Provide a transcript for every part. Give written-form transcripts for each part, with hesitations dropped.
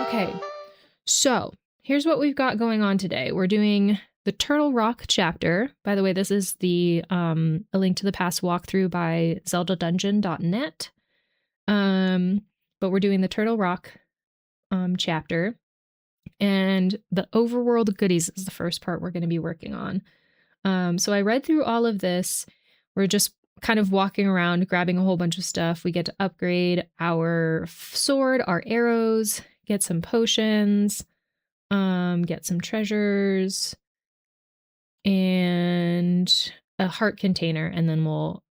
Okay, so here's what we've got going on today. We're doing the Turtle Rock chapter. By the way, this is the A Link to the Past walkthrough by zeldadungeon.net. But we're doing the Turtle Rock chapter, and the overworld goodies is the first part we're going to be working on. So I read through all of this. We're just kind of walking around, grabbing a whole bunch of stuff. We get to upgrade our sword, our arrows, get some potions, get some treasures, and a heart container, and then we'll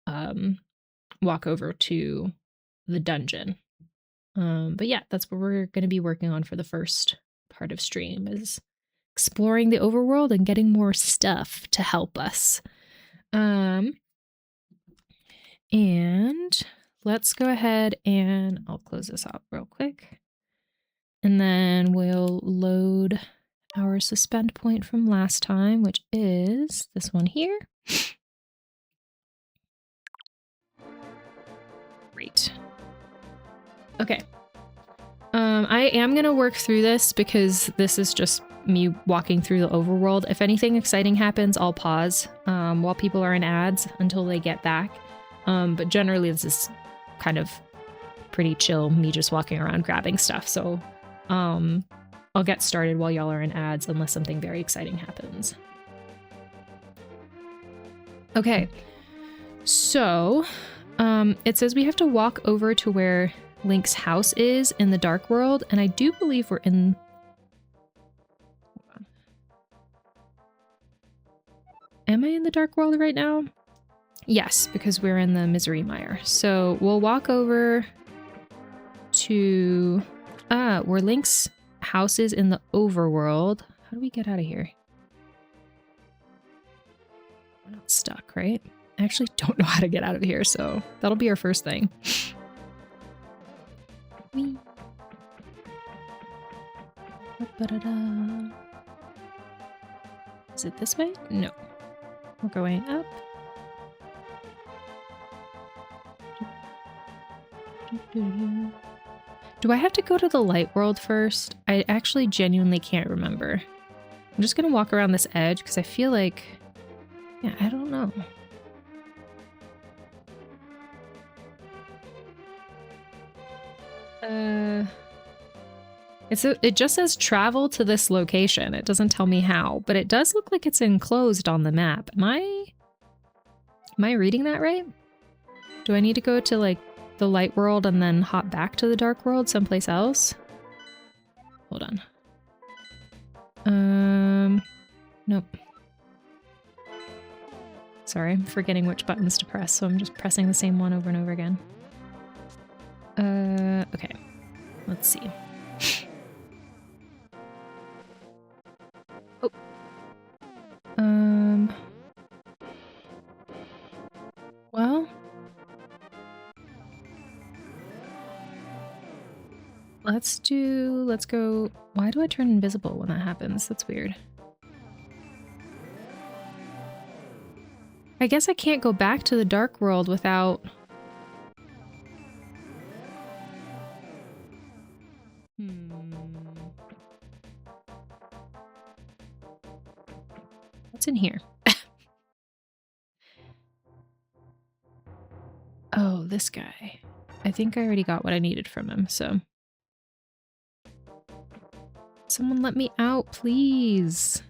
walk over to the dungeon. But yeah, that's what we're going to be working on for the first part of stream, is exploring the overworld and getting more stuff to help us. And let's go ahead and I'll close this out real quick. And then we'll load our suspend point from last time, which is this one here. Great. Okay. I am going to work through this because this is just me walking through the overworld. If anything exciting happens, I'll pause while people are in ads until they get back. But generally, this is kind of pretty chill, me just walking around grabbing stuff. So I'll get started while y'all are in ads unless something very exciting happens. Okay, so it says we have to walk over to where Link's house is in the Dark World, and I do believe we're in... Hold on. Am I in the Dark World right now? Yes, because we're in the Misery Mire. So we'll walk over to where Link's house is in the overworld. How do we get out of here? We're not stuck, right? I actually don't know how to get out of here, so that'll be our first thing. Whee. Is it this way? No. We're going up. Do I have to go to the light world first? I actually genuinely can't remember. I'm just gonna walk around this edge because I feel like... Yeah, I don't know. It just says travel to this location. It doesn't tell me how, but it does look like it's enclosed on the map. Am I reading that right? Do I need to go to like the light world and then hop back to the dark world someplace else? Hold on. Nope. Sorry, I'm forgetting which buttons to press, so I'm just pressing the same one over and over again. Okay. Let's see. Oh. Well... Let's go. Why do I turn invisible when that happens? That's weird. I guess I can't go back to the dark world without... What's in here? Oh, this guy. I think I already got what I needed from him, so... Someone let me out, please.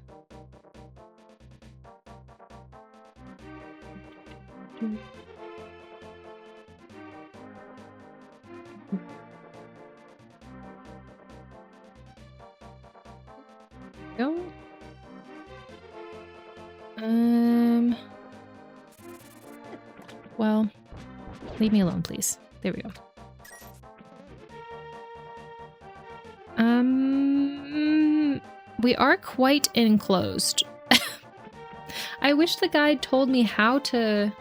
Go. Well, leave me alone, please. There we go. We are quite enclosed. I wish the guide told me how to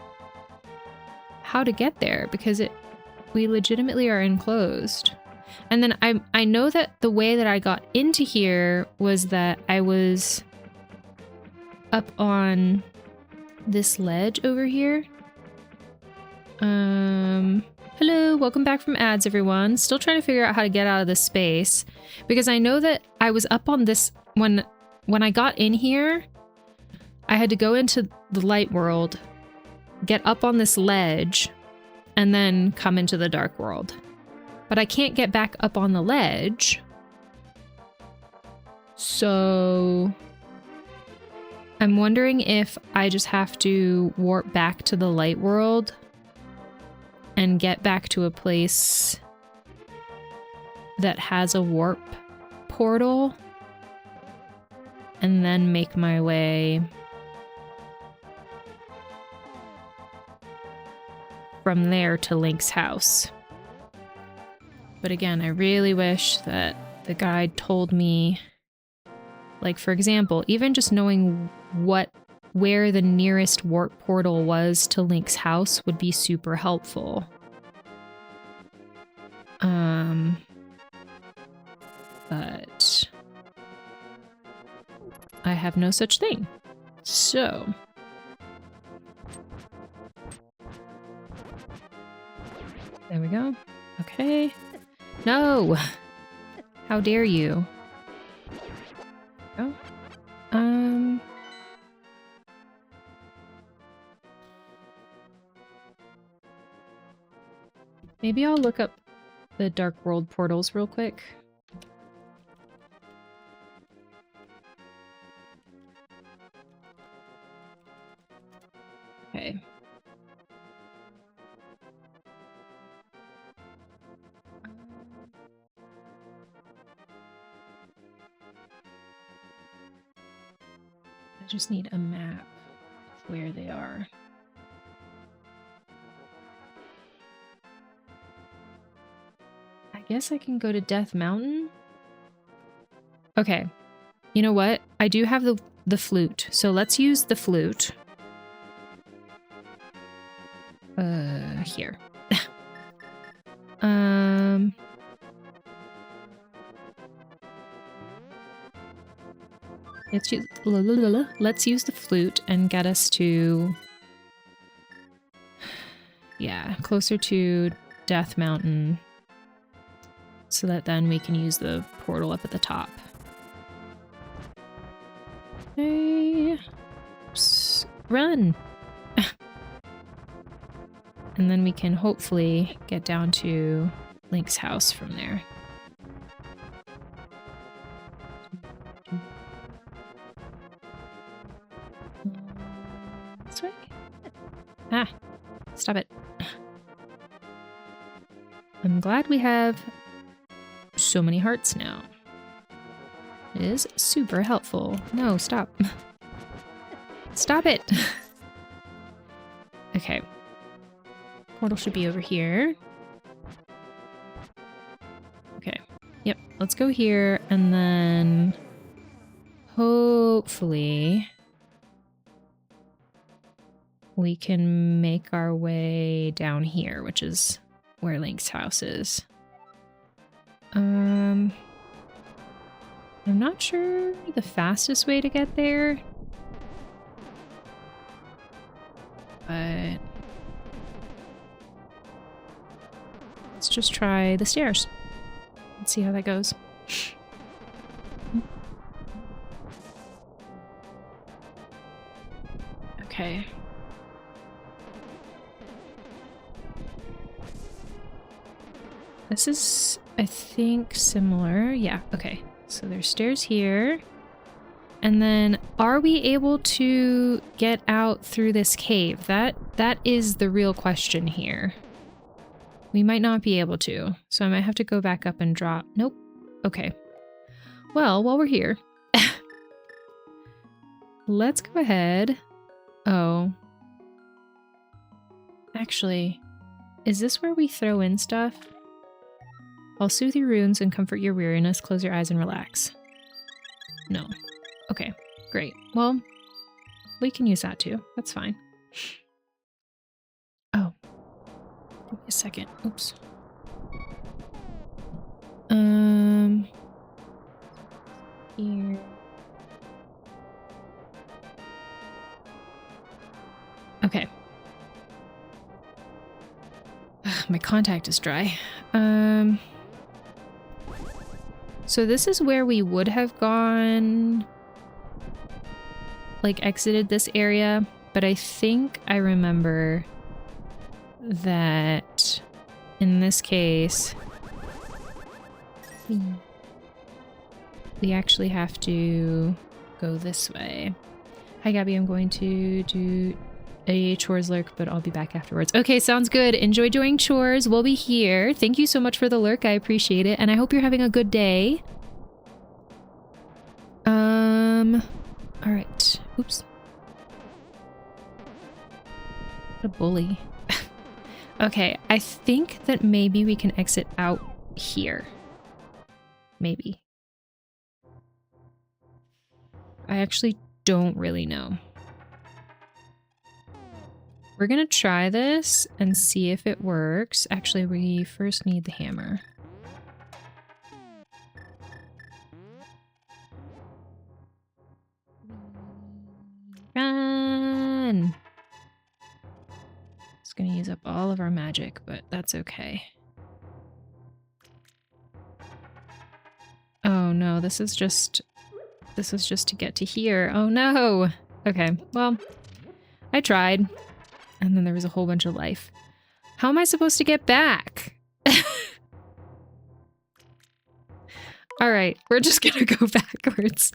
get there, because we legitimately are enclosed. And then I know that the way that I got into here was that I was up on this ledge over here. Hello. Hello, welcome back from ads, everyone. Still trying to figure out how to get out of this space because I know that I was up on this when I got in here. I had to go into the light world, get up on this ledge, and then come into the dark world. But I can't get back up on the ledge. So I'm wondering if I just have to warp back to the light world and get back to a place that has a warp portal and then make my way from there to Link's house. But again, I really wish that the guide told me, like, for example, even just knowing where the nearest warp portal was to Link's house would be super helpful. But I have no such thing. So there we go. Okay. No! How dare you? Oh. Maybe I'll look up the Dark World portals real quick. Okay. I just need a map of where they are. I guess I can go to Death Mountain? Okay. You know what? I do have the flute, so let's use the flute. Here. Let's use the flute and get us to, yeah, closer to Death Mountain, so that then we can use the portal up at the top. Okay. Oops. Run! And then we can hopefully get down to Link's house from there. This way? Ah! Stop it. I'm glad we have so many hearts now. It is super helpful. No, stop. Stop it! Okay. Portal should be over here. Okay. Yep, let's go here and then hopefully we can make our way down here, which is where Link's house is. I'm not sure the fastest way to get there, but let's just try the stairs. Let's see how that goes. Okay. This is, I think, similar. Yeah, okay. So there's stairs here. And then, are we able to get out through this cave? That is the real question here. We might not be able to, so I might have to go back up and drop. Nope. Okay. Well, while we're here, let's go ahead. Oh. Actually, is this where we throw in stuff? I'll soothe your wounds and comfort your weariness. Close your eyes and relax. No. Okay, great. Well, we can use that too. That's fine. Oh. Give me a second. Oops. Here. Okay. My contact is dry. So this is where we would have gone, like exited this area, but I think I remember that in this case, we actually have to go this way. Hi Gabby, I'm going to do a chores lurk, but I'll be back afterwards. Okay, sounds good. Enjoy doing chores. We'll be here. Thank you so much for the lurk. I appreciate it. And I hope you're having a good day. All right. Oops. What a bully. Okay, I think that maybe we can exit out here. Maybe. I actually don't really know. We're gonna try this and see if it works. Actually, we first need the hammer. Run! It's gonna use up all of our magic, but that's okay. Oh no, this is just to get to here. Oh no! Okay, well, I tried. And then there was a whole bunch of life. How am I supposed to get back? Alright, we're just gonna go backwards.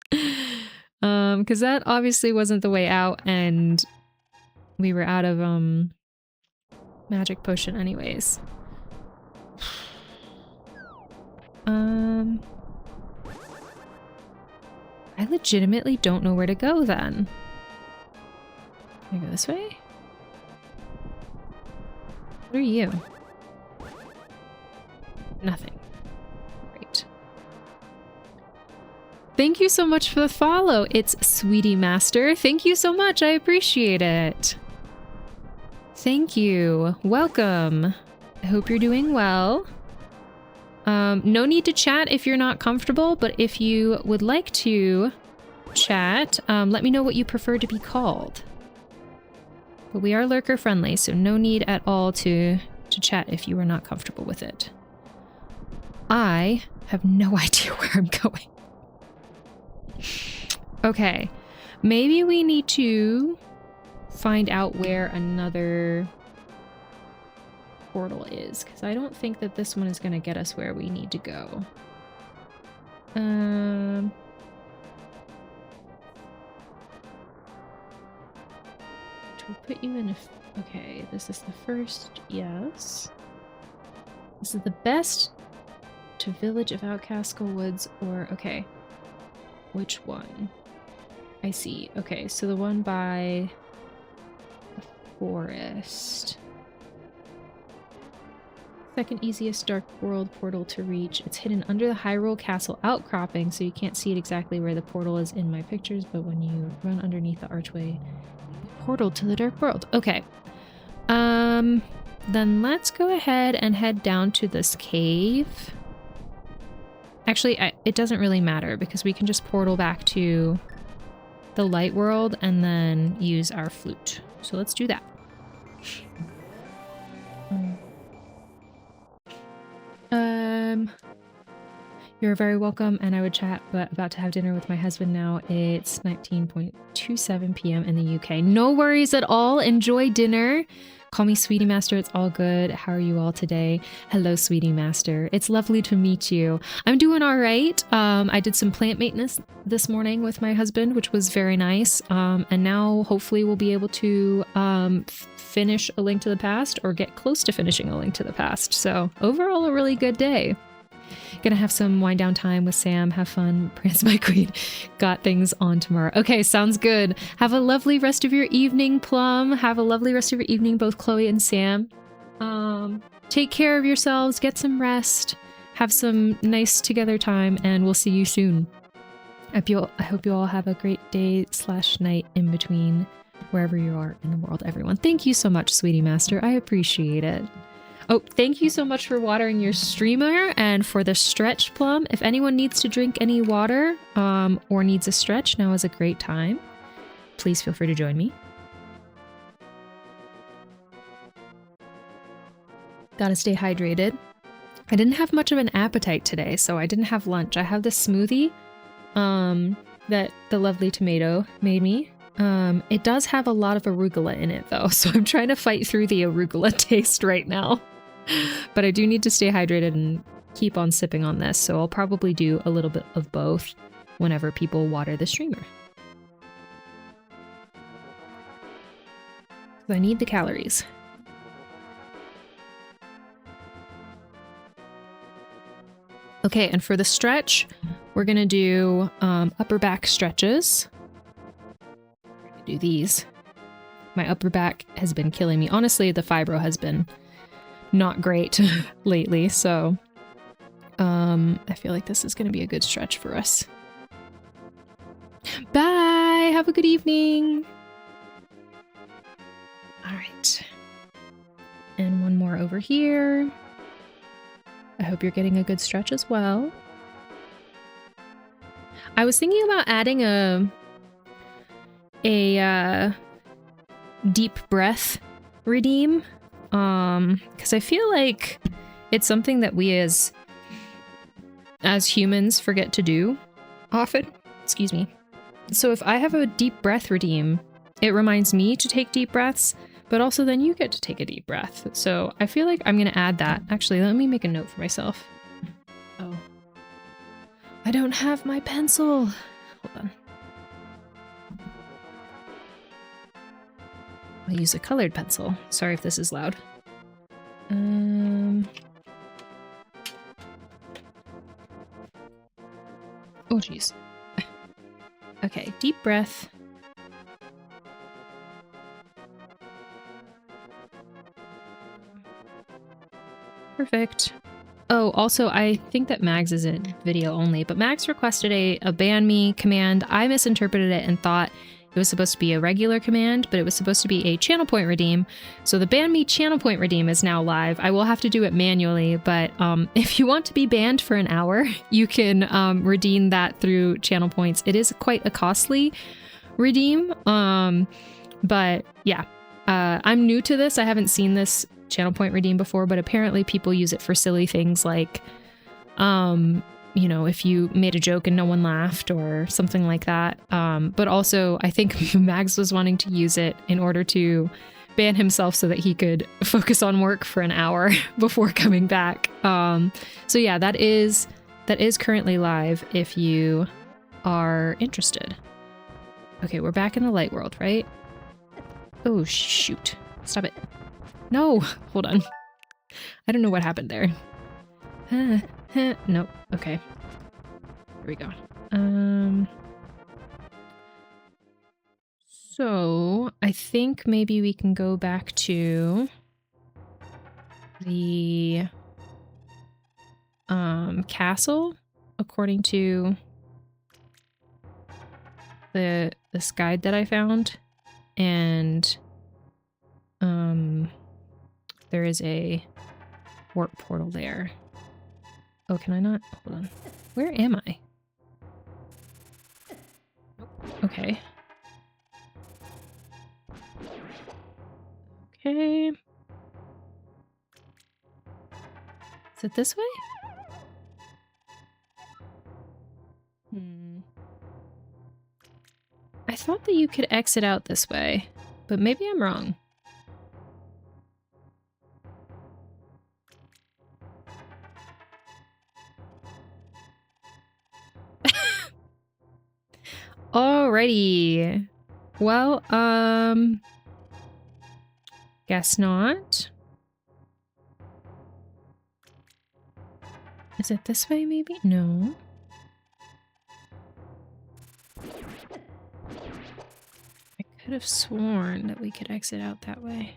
Because that obviously wasn't the way out, and we were out of, magic potion anyways. I legitimately don't know where to go then. Can I go this way? What are you? Nothing. Great. Thank you so much for the follow. It's Sweetie Master. Thank you so much. I appreciate it. Thank you. Welcome. I hope you're doing well. No need to chat if you're not comfortable, but if you would like to chat, let me know what you prefer to be called. But we are lurker friendly, so no need at all to chat if you are not comfortable with it. I have no idea where I'm going. Okay, maybe we need to find out where another portal is, because I don't think that this one is going to get us where we need to go. To put you in a... Okay, this is the first, yes. This is the best to Village of Outcastle Woods, or... Okay. Which one? I see. Okay, so the one by the forest. Second easiest Dark World portal to reach. It's hidden under the Hyrule Castle outcropping, so you can't see it exactly where the portal is in my pictures, but when you run underneath the archway, portal to the Dark World. Okay. Then let's go ahead and head down to this cave. Actually, it doesn't really matter because we can just portal back to the light world and then use our flute. So let's do that. You're very welcome, and I would chat, but about to have dinner with my husband now. It's 19.27 p.m. in the UK. No worries at all. Enjoy dinner. Call me Sweetie Master. It's all good. How are you all today? Hello, Sweetie Master. It's lovely to meet you. I'm doing all right. I did some plant maintenance this morning with my husband, which was very nice. And now hopefully we'll be able to finish A Link to the Past or get close to finishing A Link to the Past. So overall, a really good day. Gonna have some wind down time with Sam, have fun, prance my queen. Got things on tomorrow. Okay, sounds good. Have a lovely rest of your evening, Plum. Have a lovely rest of your evening, both Chloe and Sam. Take care of yourselves, get some rest, have some nice together time, and we'll see you soon. I hope you all have a great day / night in between wherever you are in the world, everyone. Thank you so much, Sweetie Master. I appreciate it. Oh, thank you so much for watering your streamer and for the stretch, Plum. If anyone needs to drink any water or needs a stretch, now is a great time. Please feel free to join me. Gotta stay hydrated. I didn't have much of an appetite today, so I didn't have lunch. I have this smoothie that the lovely tomato made me. It does have a lot of arugula in it though, so I'm trying to fight through the arugula taste right now. But I do need to stay hydrated and keep on sipping on this, so I'll probably do a little bit of both whenever people water the streamer. So I need the calories. Okay, and for the stretch, we're gonna do upper back stretches. Do these. My upper back has been killing me. Honestly, the fibro has been not great lately, so I feel like this is gonna be a good stretch for us. Bye! Have a good evening! Alright. And one more over here. I hope you're getting a good stretch as well. I was thinking about adding a deep breath redeem, because I feel like it's something that we as humans forget to do often. Excuse me. So if I have a deep breath redeem, it reminds me to take deep breaths, but also then you get to take a deep breath. So I feel like I'm gonna add that. Actually, let me make a note for myself. Oh. I don't have my pencil. Hold on. I'll use a colored pencil. Sorry if this is loud. Oh, jeez. Okay, deep breath. Perfect. Oh, also, I think that Mags is in video only, but Mags requested a ban me command. I misinterpreted it and thought it was supposed to be a regular command, but it was supposed to be a channel point redeem. So the ban me channel point redeem is now live. I will have to do it manually, but if you want to be banned for an hour, you can redeem that through channel points. It is quite a costly redeem, but yeah, I'm new to this. I haven't seen this channel point redeem before, but apparently people use it for silly things like, you know, if you made a joke and no one laughed or something like that. But also I think Mags was wanting to use it in order to ban himself so that he could focus on work for an hour before coming back. So yeah, that is currently live if you are interested. Okay, we're back in the light world, right? Oh, shoot. Stop it. No, hold on. I don't know what happened there. Nope. Okay. Here we go. So I think maybe we can go back to the castle according to this guide that I found, and there is a warp portal there. Oh, can I not? Hold on. Where am I? Okay. Okay. Is it this way? I thought that you could exit out this way, but maybe I'm wrong. Alrighty. Well, guess not. Is it this way, maybe? No. I could have sworn that we could exit out that way.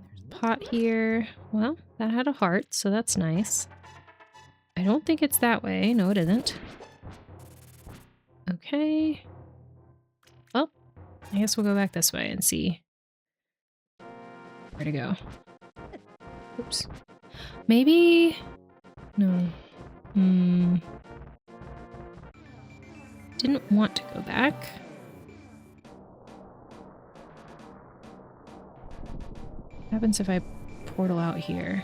There's a pot here. Well, that had a heart, so that's nice. I don't think it's that way. No, it isn't. Okay. Well, I guess we'll go back this way and see where to go. Oops. Maybe... No. Didn't want to go back. What happens if I portal out here?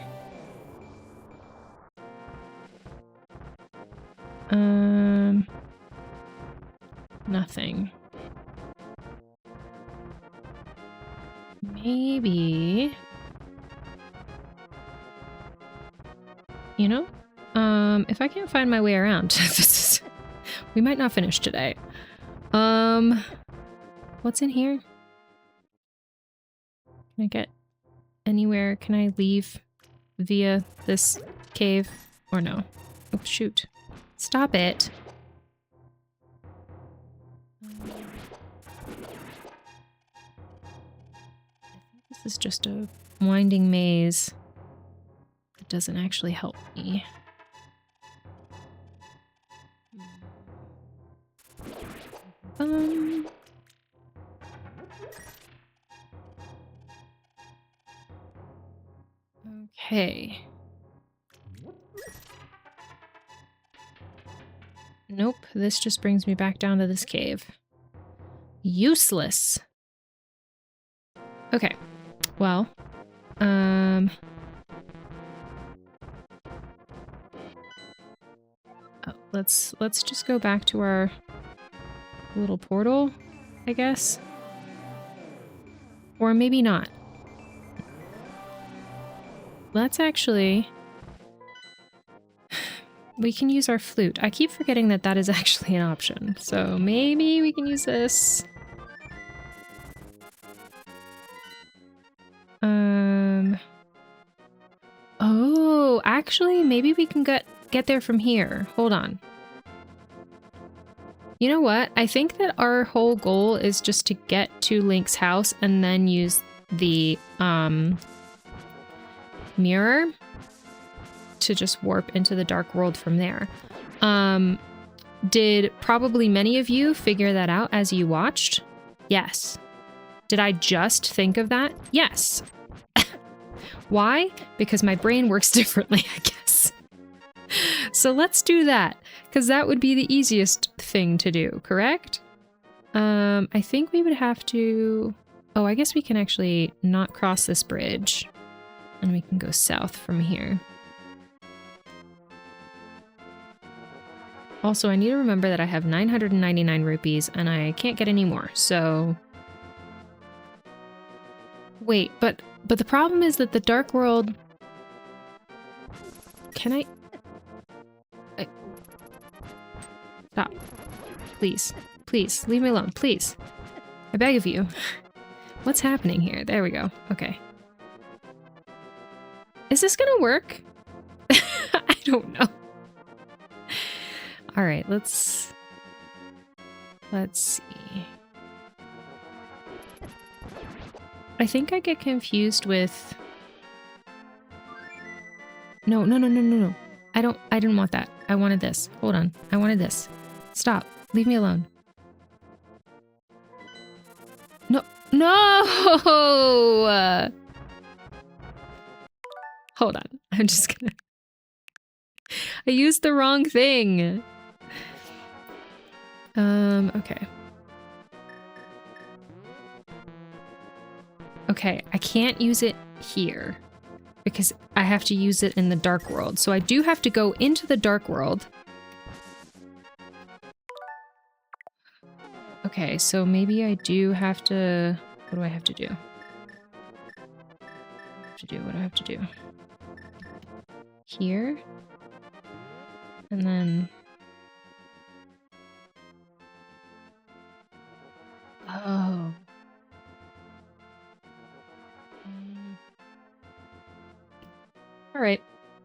Nothing. Maybe... You know? If I can't find my way around, this is... We might not finish today. What's in here? Can I get anywhere? Can I leave via this cave? Or no? Oh, shoot. Stop it. I think this is just a winding maze. It doesn't actually help me. Okay. Nope, this just brings me back down to this cave. Useless. Okay. Well, oh, let's just go back to our little portal, I guess. Or maybe not. Let's actually... We can use our flute. I keep forgetting that that is actually an option. So maybe we can use this. Oh, actually, maybe we can get there from here. Hold on. You know what? I think that our whole goal is just to get to Link's house and then use the mirror to just warp into the dark world from there. Did probably many of you figure that out as you watched? Yes. Did I just think of that? Yes. Why? Because my brain works differently, I guess. So let's do that, because that would be the easiest thing to do, correct? I think we would have to... Oh, I guess we can actually not cross this bridge, and we can go south from here. Also, I need to remember that I have 999 rupees, and I can't get any more, so... Wait, but the problem is that the Dark World... Can I... Stop. Please. Please, leave me alone, please. I beg of you. What's happening here? There we go. Okay. Is this gonna work? I don't know. Alright, let's see. I think I get confused with... No. I didn't want that. I wanted this. Hold on. I wanted this. Stop. Leave me alone. No! Hold on. I'm just gonna... I used the wrong thing. Okay. Okay, I can't use it here because I have to use it in the Dark World. So I do have to go into the Dark World. Okay, so maybe I do have to... What do I have to do? What do I have to do? Here? And then... Oh. All right,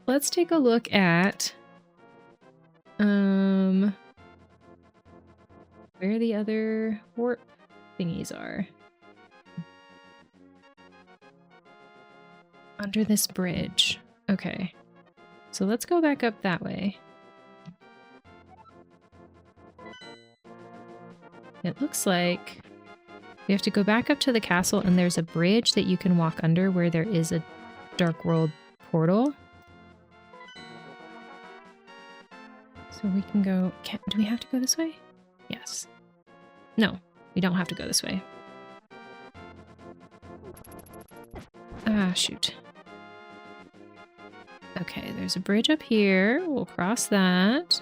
let's take a look at where the other warp thingies are. Under this bridge. Okay. So let's go back up that way. It looks like we have to go back up to the castle, and there's a bridge that you can walk under where there is a Dark World portal. So we can go... do we have to go this way? Yes. No, we don't have to go this way. Ah, shoot. Okay, there's a bridge up here. We'll cross that.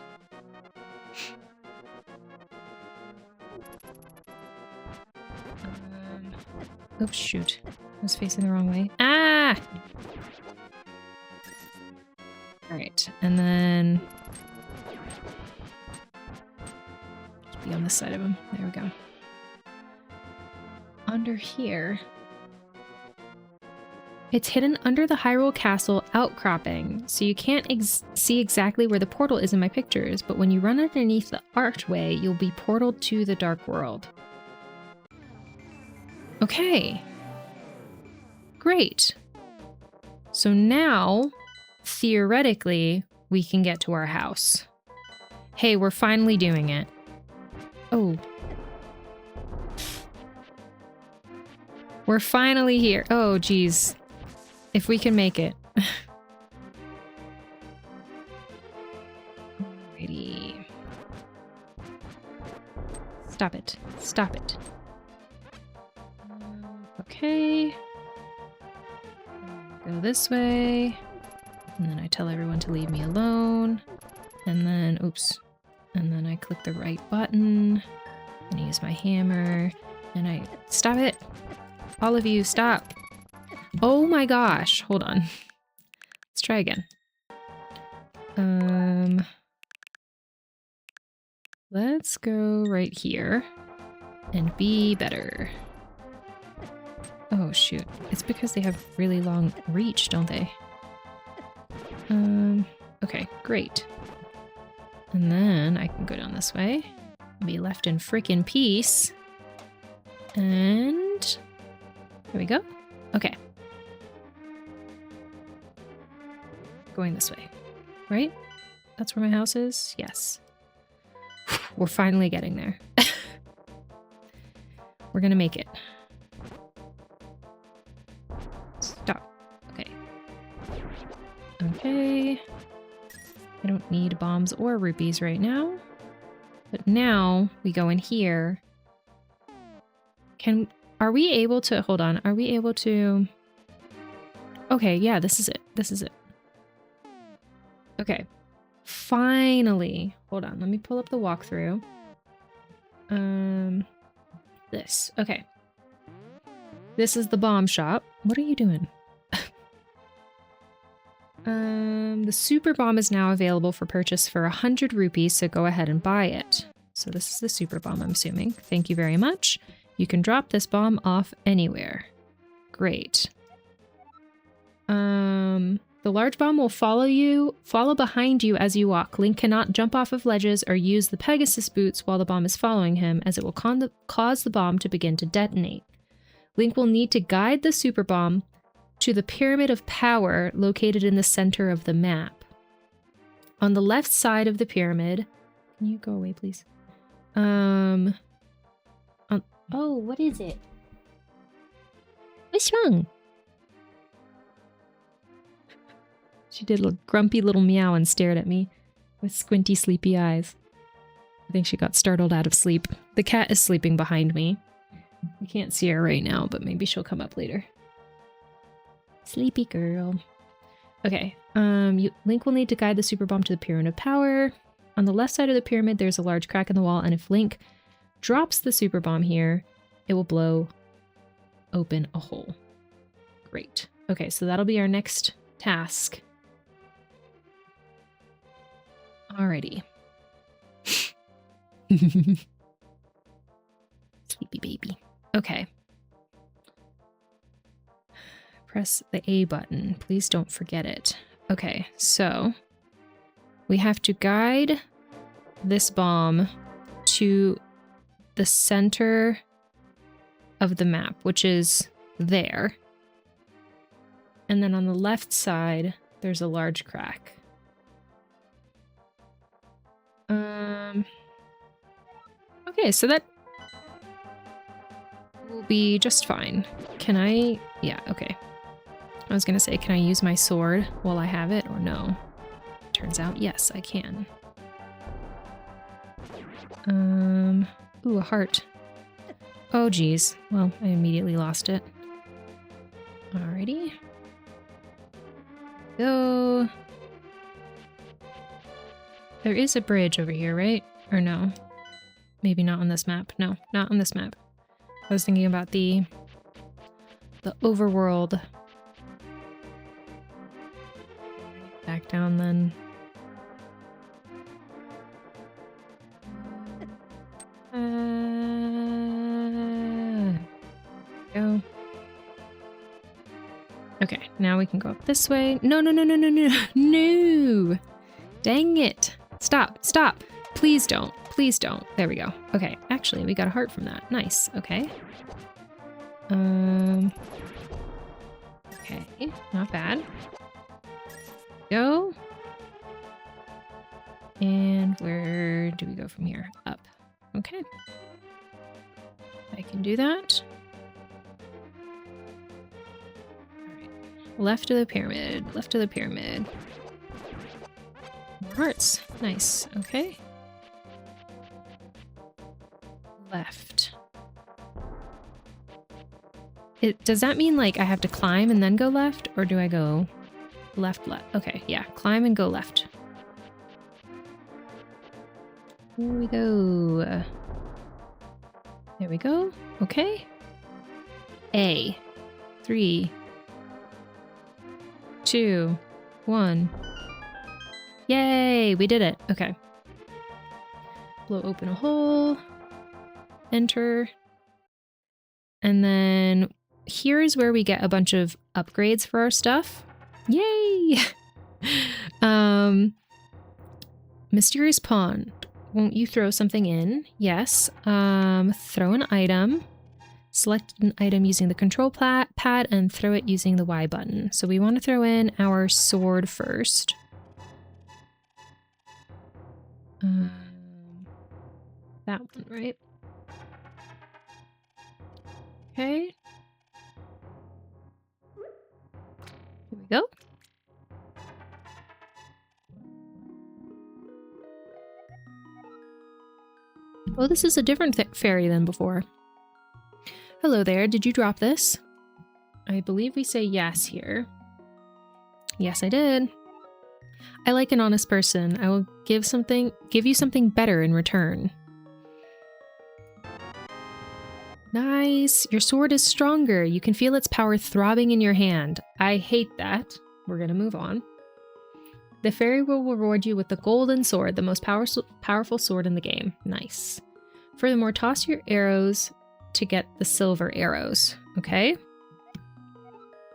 Oops, shoot. I was facing the wrong way. Ah! Alright, and then... just be on this side of him. There we go. Under here... it's hidden under the Hyrule Castle outcropping, so you can't see exactly where the portal is in my pictures, but when you run underneath the archway, you'll be portaled to the Dark World. Okay. Great. So now, theoretically, we can get to our house. Hey, we're finally doing it. Oh. We're finally here. Oh, geez. If we can make it. Alrighty. Stop it. Stop it. Okay. Go this way. And then I tell everyone to leave me alone. And then, oops. And then I click the right button. And I use my hammer. And I... stop it! All of you, stop! Oh my gosh, hold on. Let's try again. Let's go right here and be better. Oh shoot, it's because they have really long reach, don't they? Okay, great. And then I can go down this way, be left in frickin' peace. And there we go. Okay. Going this way, right? That's where my house is? Yes. We're finally getting there. We're gonna make it. Stop. Okay. Okay. I don't need bombs or rupees right now. But now we go in here. Are we able to, hold on, are we able to, okay, yeah, this is it. This is it. Okay, finally. Hold on, let me pull up the walkthrough. This, okay. This is the bomb shop. What are you doing? The super bomb is now available for purchase for 100 rupees, so go ahead and buy it. So this is the super bomb, I'm assuming. Thank you very much. You can drop this bomb off anywhere. Great. The large bomb will follow behind you as you walk. Link cannot jump off of ledges or use the Pegasus boots while the bomb is following him, as it will cause the bomb to begin to detonate. Link will need to guide the super bomb to the Pyramid of Power located in the center of the map. On the left side of the pyramid... Can you go away, please? Oh, what is it? What's wrong? She did a grumpy little meow and stared at me with squinty, sleepy eyes. I think she got startled out of sleep. The cat is sleeping behind me. You can't see her right now, but maybe she'll come up later. Sleepy girl. Okay, Link will need to guide the super bomb to the Pyramid of Power. On the left side of the pyramid, there's a large crack in the wall, and if Link drops the super bomb here, it will blow open a hole. Great. Okay, so that'll be our next task. Alrighty. Sleepy baby. Okay. Press the A button. Please don't forget it. Okay, so we have to guide this bomb to the center of the map, which is there. And then on the left side, there's a large crack. Okay, so that will be just fine. Can I? Yeah, okay. I was gonna say, can I use my sword while I have it, or no? Turns out, yes, I can. Ooh, a heart. Oh, geez. Well, I immediately lost it. Alrighty. Go. There is a bridge over here, right? Or no? Maybe not on this map. No, not on this map. I was thinking about the overworld. Back down then. Go. Okay, now we can go up this way. No, no, no, no, no, no, no! Dang it! Stop, stop! Please don't, please don't. There we go. Okay, actually, we got a heart from that. Nice, okay. Okay, not bad. Go. And where do we go from here? Up. Okay. I can do that. Alright. Left of the pyramid. Left of the pyramid. More hearts. Nice. Okay. Left. Does that mean like I have to climb and then go left? Or do I go left, left? Okay, yeah. Climb and go left. Here we go. There we go. Okay. A. 3, 2, 1. Yay! We did it. Okay. Blow open a hole. Enter. And then here's where we get a bunch of upgrades for our stuff. Yay! Mysterious pond. Won't you throw something in? Yes. Throw an item. Select an item using the control pad and throw it using the Y button. So we want to throw in our sword first. That one, right? Okay. Here we go. Oh, this is a different fairy than before. Hello there, did you drop this? I believe we say yes here. Yes, I did. I like an honest person. I will give you something better in return. Nice. Your sword is stronger. You can feel its power throbbing in your hand. I hate that. We're gonna move on. The fairy will reward you with the golden sword, the most powerful sword in the game. Nice. Furthermore, toss your arrows to get the silver arrows. Okay.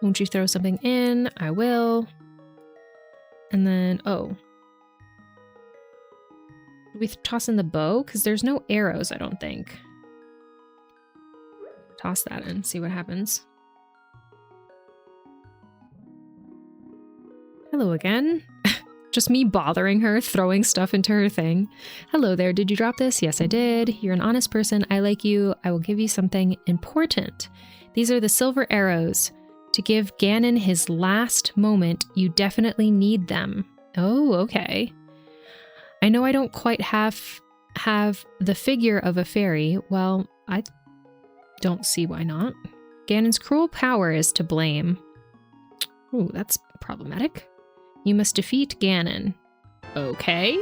Won't you throw something in? I will. And then, oh. Do we toss in the bow? Because there's no arrows, I don't think. Toss that in, see what happens. Hello again. Just me bothering her, throwing stuff into her thing. Hello there, did you drop this? Yes, I did. You're an honest person. I like you. I will give you something important. These are the silver arrows. To give Ganon his last moment, you definitely need them. Oh, okay. I know I don't quite have the figure of a fairy. Well, I don't see why not. Ganon's cruel power is to blame. Ooh, that's problematic. You must defeat Ganon. Okay.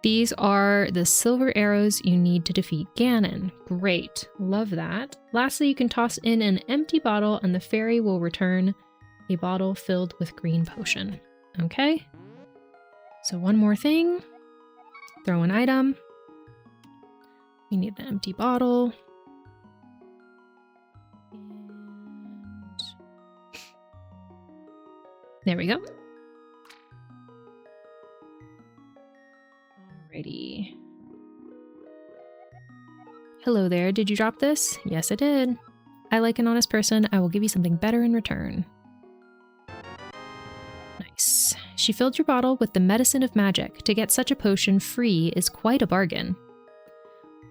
These are the silver arrows you need to defeat Ganon. Great. Love that. Lastly, you can toss in an empty bottle and the fairy will return a bottle filled with green potion. Okay. So one more thing. Throw an item. We need an empty bottle. And there we go. Alrighty. Hello there, did you drop this? Yes, I did. I like an honest person. I will give you something better in return. Nice. She filled your bottle with the medicine of magic. To get such a potion free is quite a bargain.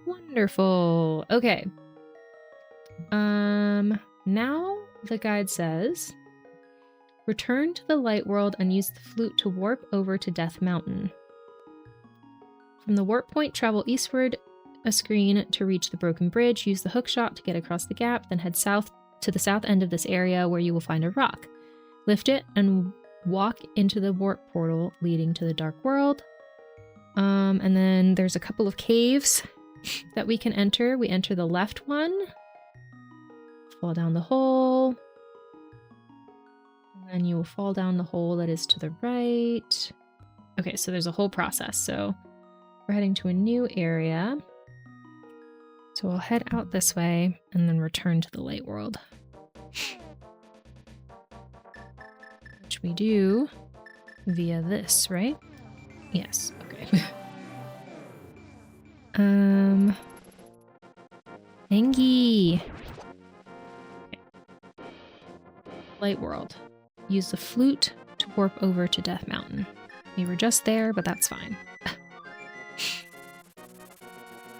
Wonderful. Okay. Now the guide says, return to the light world and use the flute to warp over to Death Mountain. From the warp point, travel eastward a screen to reach the broken bridge. Use the hook shot to get across the gap, then head south to the south end of this area where you will find a rock. Lift it and walk into the warp portal leading to the dark world. And then there's a couple of caves that we can enter. We enter the left one, fall down the hole, and then you will fall down the hole that is to the right. Okay, so there's a whole process. So we're heading to a new area. So we'll head out this way and then return to the light world. Which we do via this, right? Yes, okay. Engie. Okay. Light world. Use the flute to warp over to Death Mountain. We were just there, but that's fine.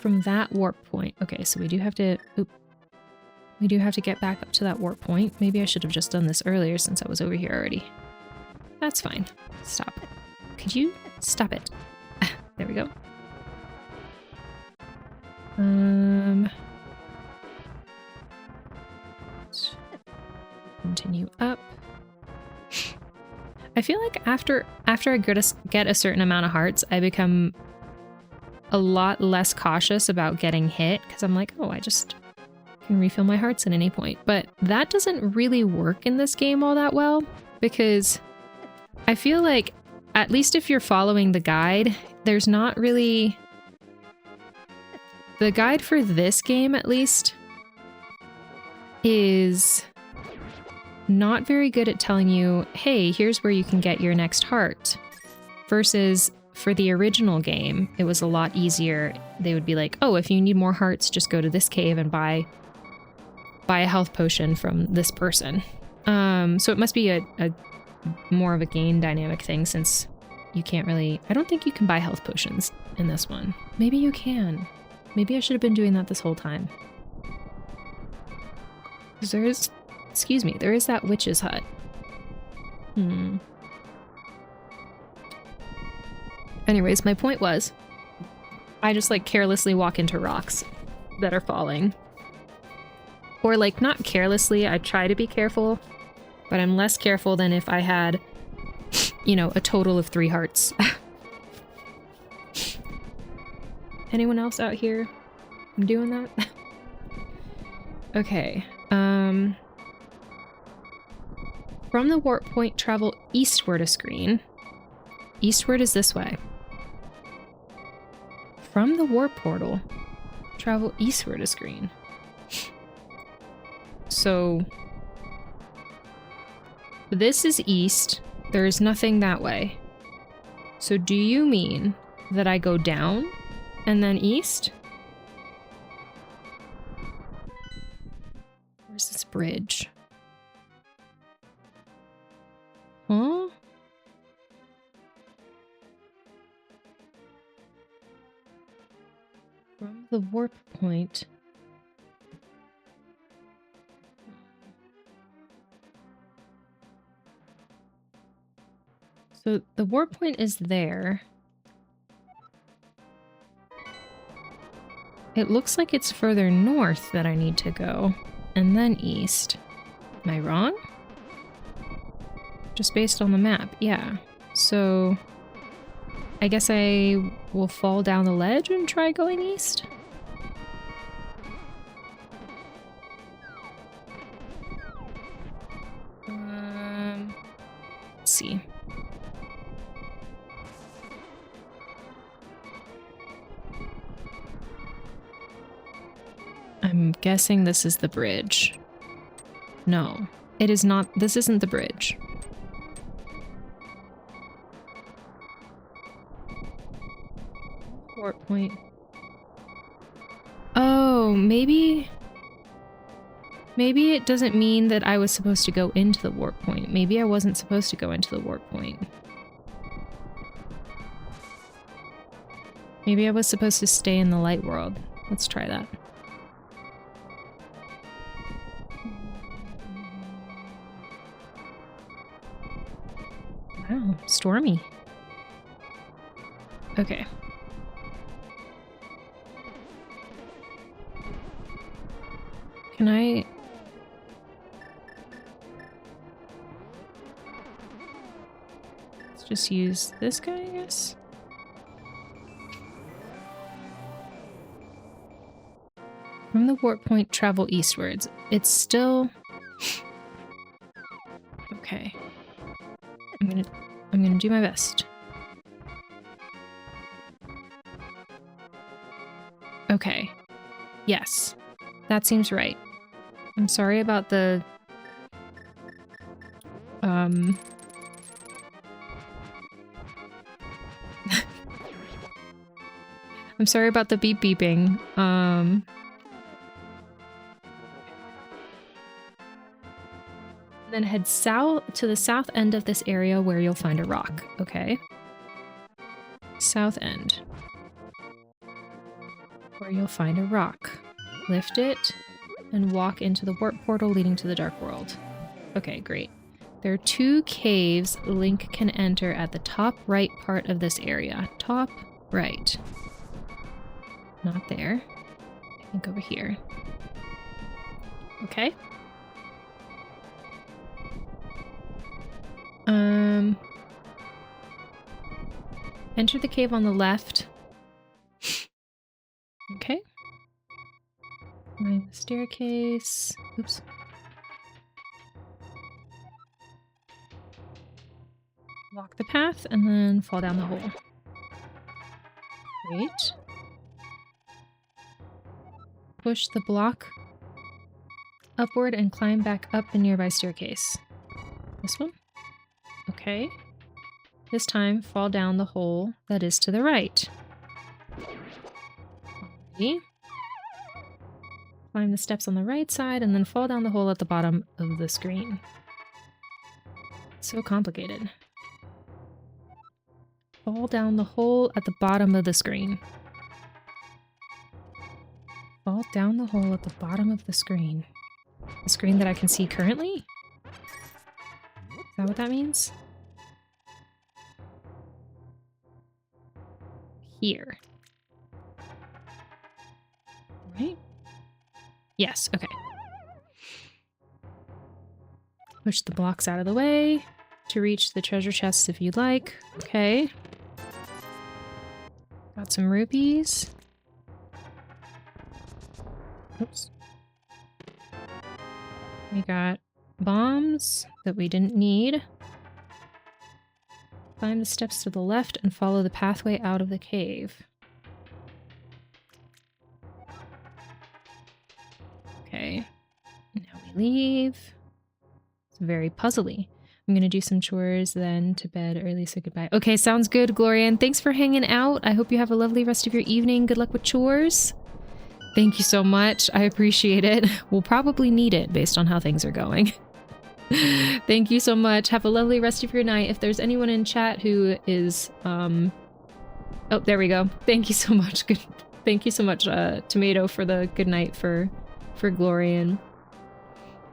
From that warp point. Okay, so we do have to... Oop. We do have to get back up to that warp point. Maybe I should have just done this earlier since I was over here already. That's fine. Stop it. Could you stop it? There we go. Continue up. I feel like after I get a certain amount of hearts, I become a lot less cautious about getting hit because I'm like, oh, I just can refill my hearts at any point. But that doesn't really work in this game all that well because I feel like, at least if you're following the guide, there's not really... The guide for this game, at least, is not very good at telling you, hey, here's where you can get your next heart. Versus for the original game, it was a lot easier. They would be like, oh, if you need more hearts, just go to this cave and buy a health potion from this person. So it must be a more of a game dynamic thing since you can't really... I don't think you can buy health potions in this one. Maybe you can. Maybe I should have been doing that this whole time. Because there is... Excuse me, there is that witch's hut. Anyways, my point was, I just like carelessly walk into rocks that are falling. Or like, not carelessly, I try to be careful, but I'm less careful than if I had, you know, a total of 3 hearts. Anyone else out here doing that? Okay, from the warp point, travel eastward a screen. Eastward is this way. From the warp portal, travel eastward a screen. So, this is east. There is nothing that way. So do you mean that I go down and then east? Where's this bridge? Huh? From the warp point. So the warp point is there. It looks like it's further north that I need to go, and then east. Am I wrong? Just based on the map, yeah. So I guess I will fall down the ledge and try going east? Let's see. I'm guessing this is the bridge. No, it is not. This isn't the bridge. Warp point. Oh, maybe it doesn't mean that I was supposed to go into the warp point. Maybe I wasn't supposed to go into the warp point. Maybe I was supposed to stay in the light world. Let's try that. Wow, stormy. Okay. Can I... just use this guy, I guess. From the warp point, travel eastwards. It's still... Okay. I'm gonna do my best. Okay. Yes. That seems right. I'm sorry about the... I'm sorry about the beep beeping. Then head south to the south end of this area where you'll find a rock. Okay. South end. Where you'll find a rock. Lift it and walk into the warp portal leading to the dark world. Okay, great. There are 2 caves Link can enter at the top right part of this area. Top right. Not there. I think over here. Okay. Enter the cave on the left. Okay. Climb the staircase. Oops. Walk the path and then fall down the hole. Great. Push the block upward and climb back up the nearby staircase. This one? Okay. This time, fall down the hole that is to the right. Alrighty. Climb the steps on the right side and then fall down the hole at the bottom of the screen. So complicated. Fall down the hole at the bottom of the screen. Fall down the hole at the bottom of the screen. The screen that I can see currently? Is that what that means? Here. Right? Yes, okay. Push the blocks out of the way to reach the treasure chests if you'd like. Okay. Got some rupees. Oops. We got bombs that we didn't need. Climb the steps to the left and follow the pathway out of the cave. Okay. Now we leave. It's very puzzly. I'm gonna do some chores, then to bed early, so goodbye. Okay, sounds good, Gloria, and thanks for hanging out. I hope you have a lovely rest of your evening. Good luck with chores. Thank you so much. I appreciate it. We'll probably need it based on how things are going. Thank you so much. Have a lovely rest of your night. If there's anyone in chat who is, oh, there we go. Thank you so much. Good. Thank you so much, Tomato, for the good night for Glorian.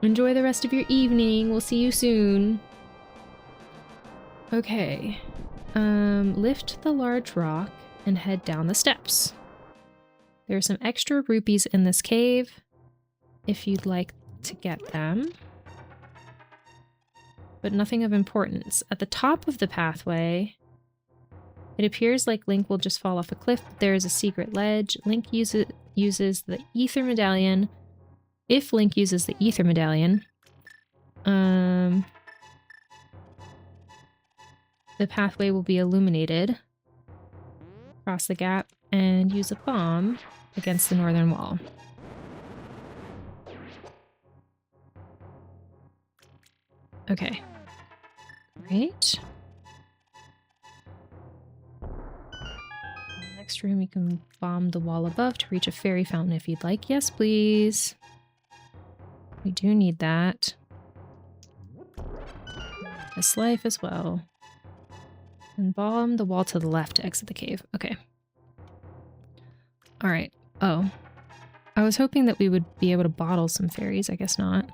Enjoy the rest of your evening. We'll see you soon. Okay. Lift the large rock and head down the steps. There are some extra rupees in this cave if you'd like to get them. But nothing of importance. At the top of the pathway, it appears like Link will just fall off a cliff, but there is a secret ledge. Link uses the Ether Medallion. If Link uses the Ether Medallion, the pathway will be illuminated. Cross the gap and use a bomb against the northern wall. Okay. Great. Next room, you can bomb the wall above to reach a fairy fountain if you'd like. Yes, please. We do need that. This life as well. And bomb the wall to the left to exit the cave. Okay. Alright. Oh. I was hoping that we would be able to bottle some fairies. I guess not.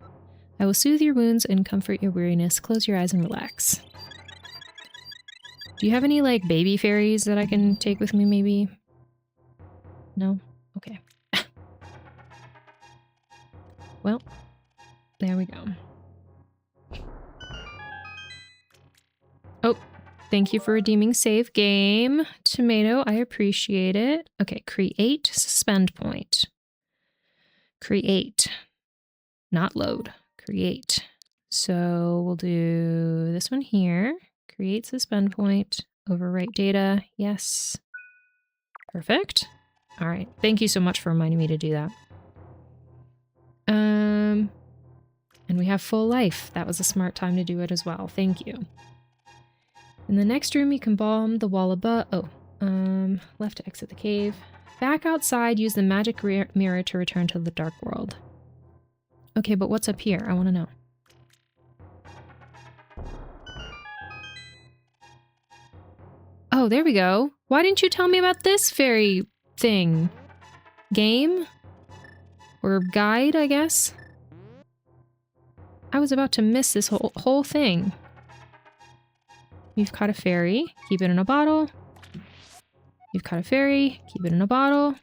I will soothe your wounds and comfort your weariness. Close your eyes and relax. Do you have any, like, baby fairies that I can take with me, maybe? No? Okay. Well, there we go. Oh, Thank you for redeeming save game. Tomato, I appreciate it. Okay, create suspend point. Create. Not load. Create. So we'll do this one here. Create suspend point. Overwrite data. Yes. Perfect. All right. Thank you so much for reminding me to do that. And we have full life. That was a smart time to do it as well. Thank you. In the next room, you can bomb the wall above. Oh, left to exit the cave. Back outside, use the magic mirror to return to the dark world. Okay, but what's up here? I want to know. Oh, there we go. Why didn't you tell me about this fairy thing? Game? Or guide, I guess? I was about to miss this whole thing. You've caught a fairy. Keep it in a bottle. You've caught a fairy. Keep it in a bottle.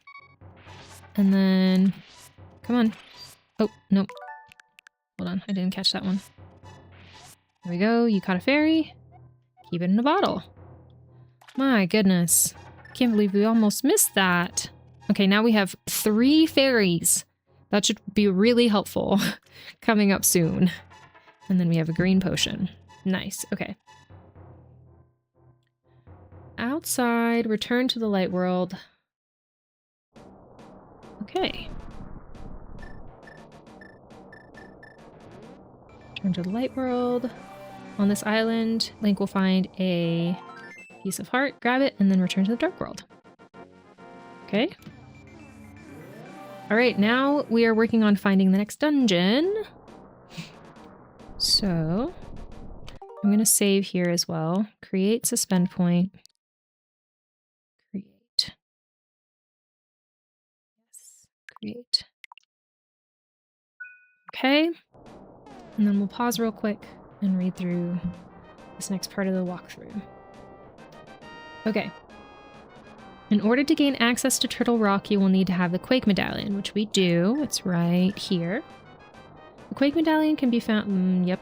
And then... Come on. Oh, nope. Hold on. I didn't catch that one. There we go. You caught a fairy. Keep it in a bottle. My goodness. Can't believe we almost missed that. Okay, now we have 3 fairies. That should be really helpful coming up soon. And then we have a green potion. Nice. Okay. Outside, return to the light world. Okay. Return to the light world. On this island, Link will find a piece of heart, grab it, and then return to the dark world. Okay. All right, now we are working on finding the next dungeon. So I'm going to save here as well. Create suspend point. Create. Yes, create. Okay. And then we'll pause real quick and read through this next part of the walkthrough. Okay. In order to gain access to Turtle Rock, you will need to have the Quake Medallion, which we do. It's right here. The Quake Medallion can be found... yep.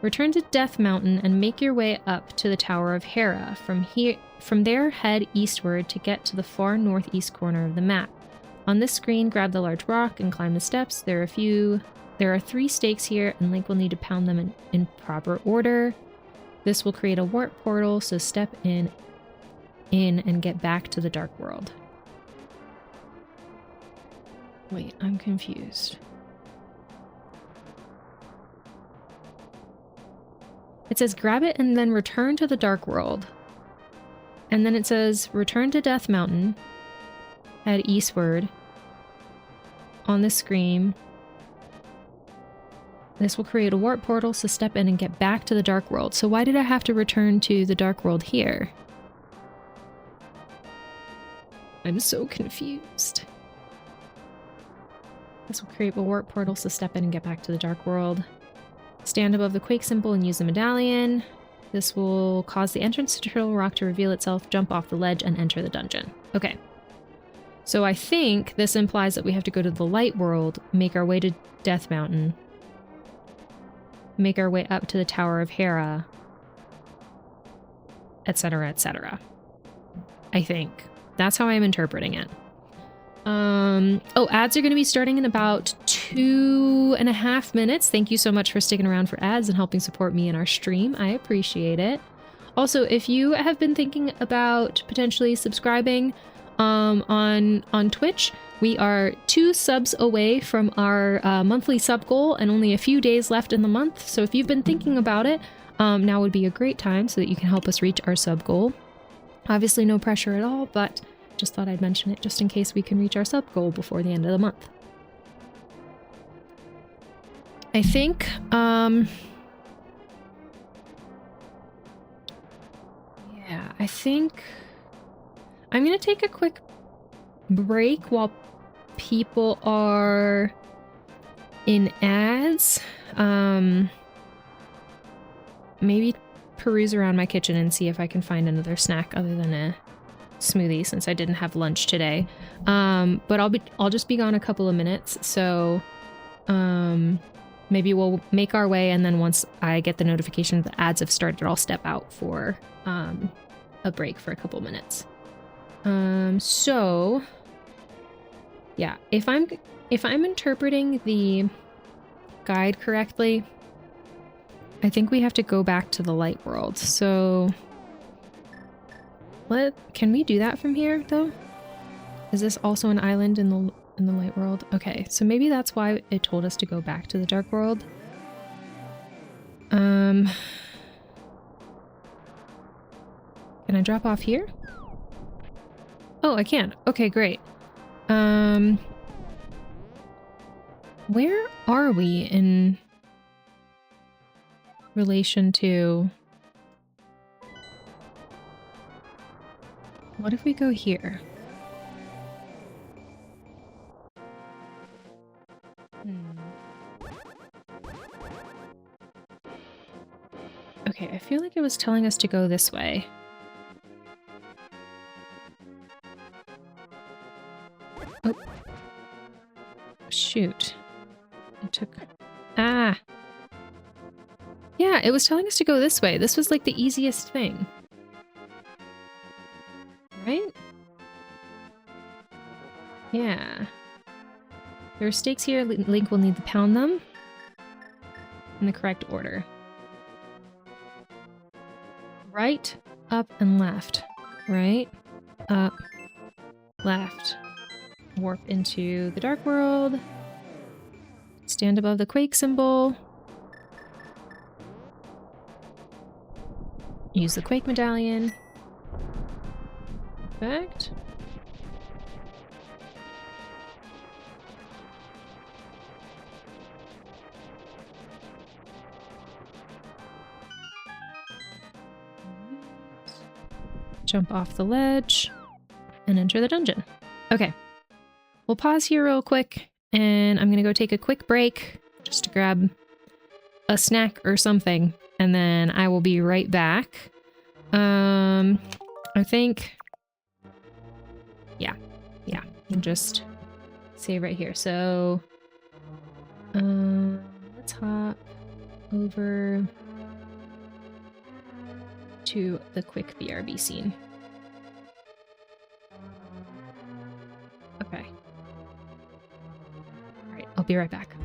Return to Death Mountain and make your way up to the Tower of Hera. From there, head eastward to get to the far northeast corner of the map. On this screen, grab the large rock and climb the steps. There are 3 stakes here, and Link will need to pound them in proper order. This will create a warp portal, so step in and get back to the dark world. Wait, I'm confused. It says grab it and then return to the dark world. And then it says return to Death Mountain, head eastward. On the screen, this will create a warp portal, so step in and get back to the dark world. So why did I have to return to the dark world here? I'm so confused. This will create a warp portal, so step in and get back to the dark world. Stand above the Quake symbol and use the medallion. This will cause the entrance to Turtle Rock to reveal itself, jump off the ledge, and enter the dungeon. Okay. So I think this implies that we have to go to the light world, make our way to Death Mountain, make our way up to the Tower of Hera, etc., etc. I think. That's how I'm interpreting it. Oh, ads are going to be starting in about 2.5 minutes. Thank you so much for sticking around for ads and helping support me in our stream. I appreciate it. Also, if you have been thinking about potentially subscribing on Twitch, we are 2 subs away from our monthly sub goal and only a few days left in the month. So if you've been thinking about it, now would be a great time so that you can help us reach our sub goal. Obviously no pressure at all, but just thought I'd mention it just in case we can reach our sub goal before the end of the month. I think, yeah, I think I'm going to take a quick break while people are in ads. Maybe peruse around my kitchen and see if I can find another snack other than a smoothie, since I didn't have lunch today. But I'll just be gone a couple of minutes, so maybe we'll make our way, and then once I get the notification that the ads have started, I'll step out for a break for a couple minutes. So yeah, if I'm interpreting the guide correctly, I think we have to go back to the light world. So can we do that from here though? Is this also an island in the light world? Okay, so maybe that's why it told us to go back to the dark world. Can I drop off here? Oh, I can. Okay, great. Where are we in relation to... What if we go here? Okay, I feel like it was telling us to go this way. Oh. Shoot. It took... Ah! Yeah, it was telling us to go this way. This was like the easiest thing. Right? Yeah. There are stakes here. Link will need to pound them in the correct order. Right, up, and left. Right, up, left. Warp into the dark world. Stand above the quake symbol. Use the quake medallion. Perfect. Jump off the ledge and enter the dungeon. Okay. We'll pause here real quick, and I'm gonna go take a quick break just to grab a snack or something, and then I will be right back. I think... Yeah. We'll just save right here. So, let's hop over to the quick BRB scene. Okay. All right, I'll be right back.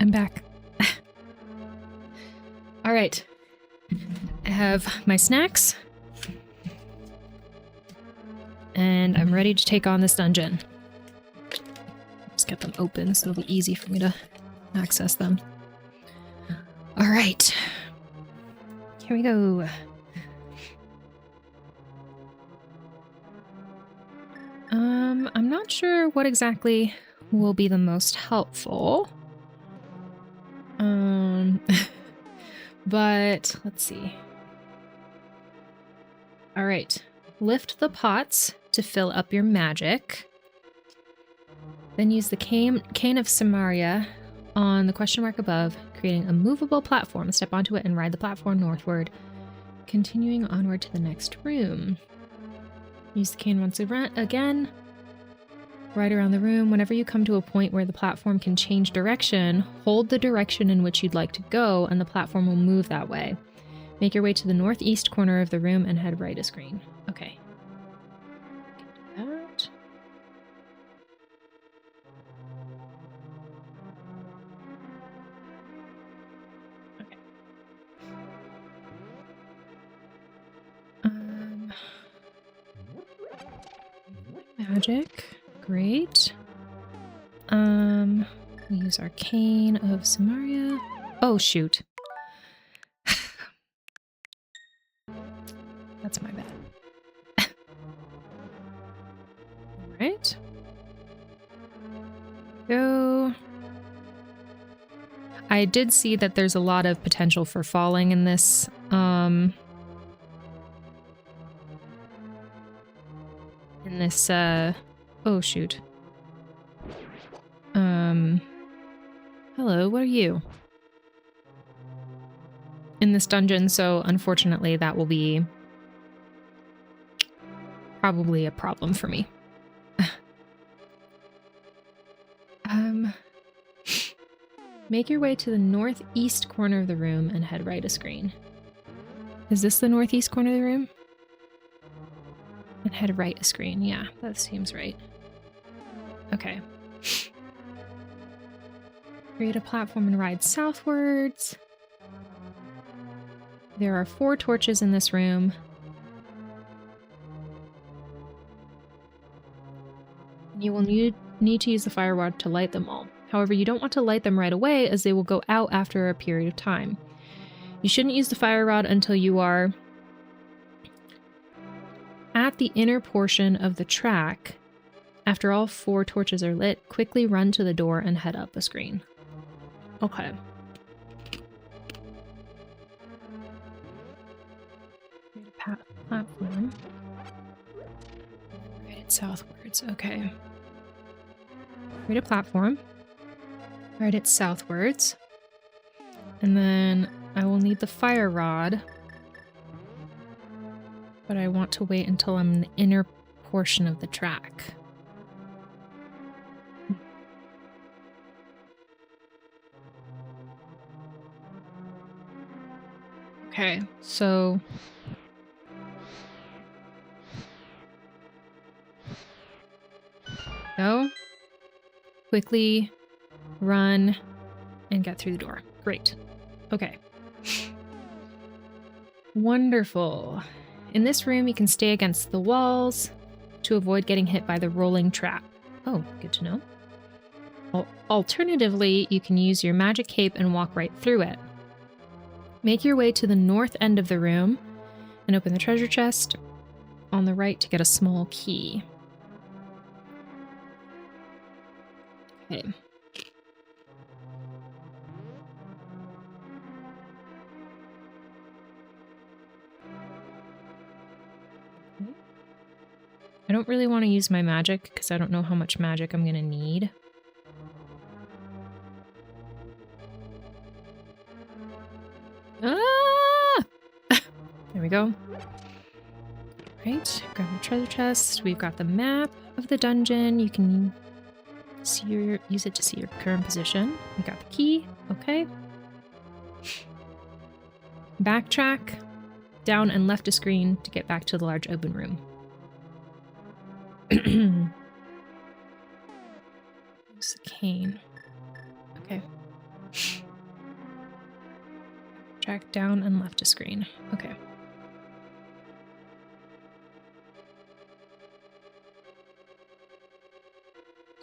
I'm back. All right. I have my snacks. And I'm ready to take on this dungeon. Just get them open so it'll be easy for me to access them. All right. Here we go. I'm not sure what exactly will be the most helpful. But let's see. All right. Lift the pots to fill up your magic. Then use the cane of Samaria on the question mark above, creating a movable platform. Step onto it and ride the platform northward, continuing onward to the next room. Use the cane once again. Ride around the room. Whenever you come to a point where the platform can change direction, hold the direction in which you'd like to go, and the platform will move that way. Make your way to the northeast corner of the room and head right a screen. Okay. Do that. Okay. Magic. Great. We use our cane of Samaria. Oh, shoot. That's my bad. Alright. Go. I did see that there's a lot of potential for falling in this. Oh shoot. Hello, what are you? In this dungeon, so unfortunately that will be probably a problem for me. Make your way to the northeast corner of the room and head right a screen. Is this the northeast corner of the room? And head right a screen. Yeah, that seems right. Okay. Create a platform and ride southwards. There are 4 torches in this room. You will need to use the fire rod to light them all. However, you don't want to light them right away as they will go out after a period of time. You shouldn't use the fire rod until you are at the inner portion of the track. After all 4 torches are lit, quickly run to the door and head up a screen. Okay. Create a platform. Right, it's southwards. Okay. Create a platform. Right, it's southwards. And then I will need the fire rod. But I want to wait until I'm in the inner portion of the track. Okay, so go. Quickly run and get through the door. Great. Okay. Wonderful. In this room, you can stay against the walls to avoid getting hit by the rolling trap. Oh, good to know. Alternatively, you can use your magic cape and walk right through it. Make your way to the north end of the room and open the treasure chest on the right to get a small key. Okay. I don't really want to use my magic because I don't know how much magic I'm going to need. Ah! There we go. Right, grab the treasure chest. We've got the map of the dungeon. You can see use it to see your current position. We got the key. Okay. Backtrack down and left a screen to get back to the large open room. Use the cane. Okay. Track down and left to screen. Okay.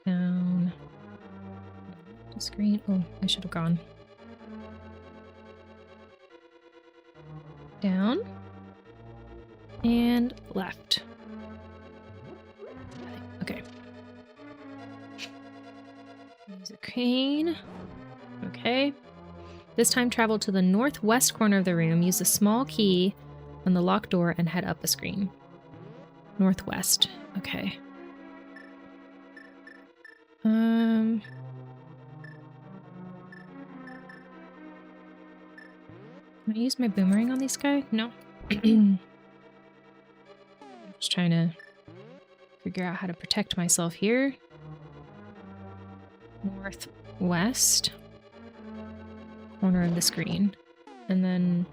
Down to screen. Oh, I should have gone. Down. And left. Okay. Use a crane. Okay. This time travel to the northwest corner of the room, use the small key on the locked door, and head up a screen. Northwest. Okay. Can I use my boomerang on this guy? No. I'm just trying to figure out how to protect myself here. Northwest corner of the screen. And then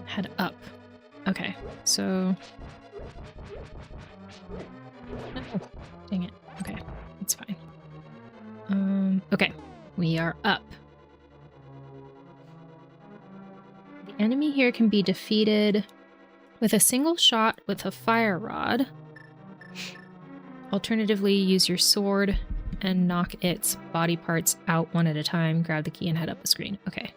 head up. Okay, so no. Dang it. Okay, it's fine. Okay, we are up. The enemy here can be defeated with a single shot with a fire rod. Alternatively, use your sword and knock its body parts out one at a time. Grab the key and head up the screen. Okay.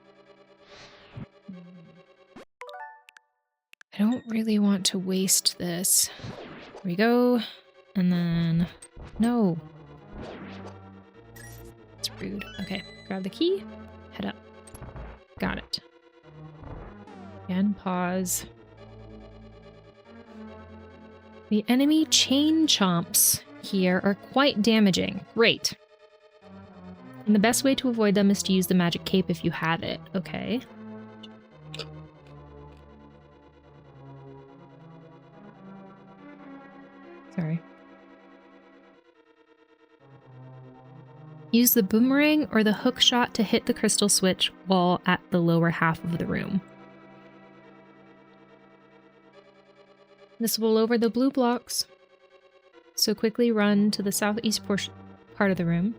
I don't really want to waste this. Here we go. And then... No. It's rude. Okay. Grab the key. Head up. Got it. Again, pause. The enemy chain chomps here are quite damaging. Great. And the best way to avoid them is to use the magic cape if you have it. Okay. Sorry. Use the boomerang or the hook shot to hit the crystal switch while at the lower half of the room. This will lower the blue blocks. So quickly run to the southeast part of the room.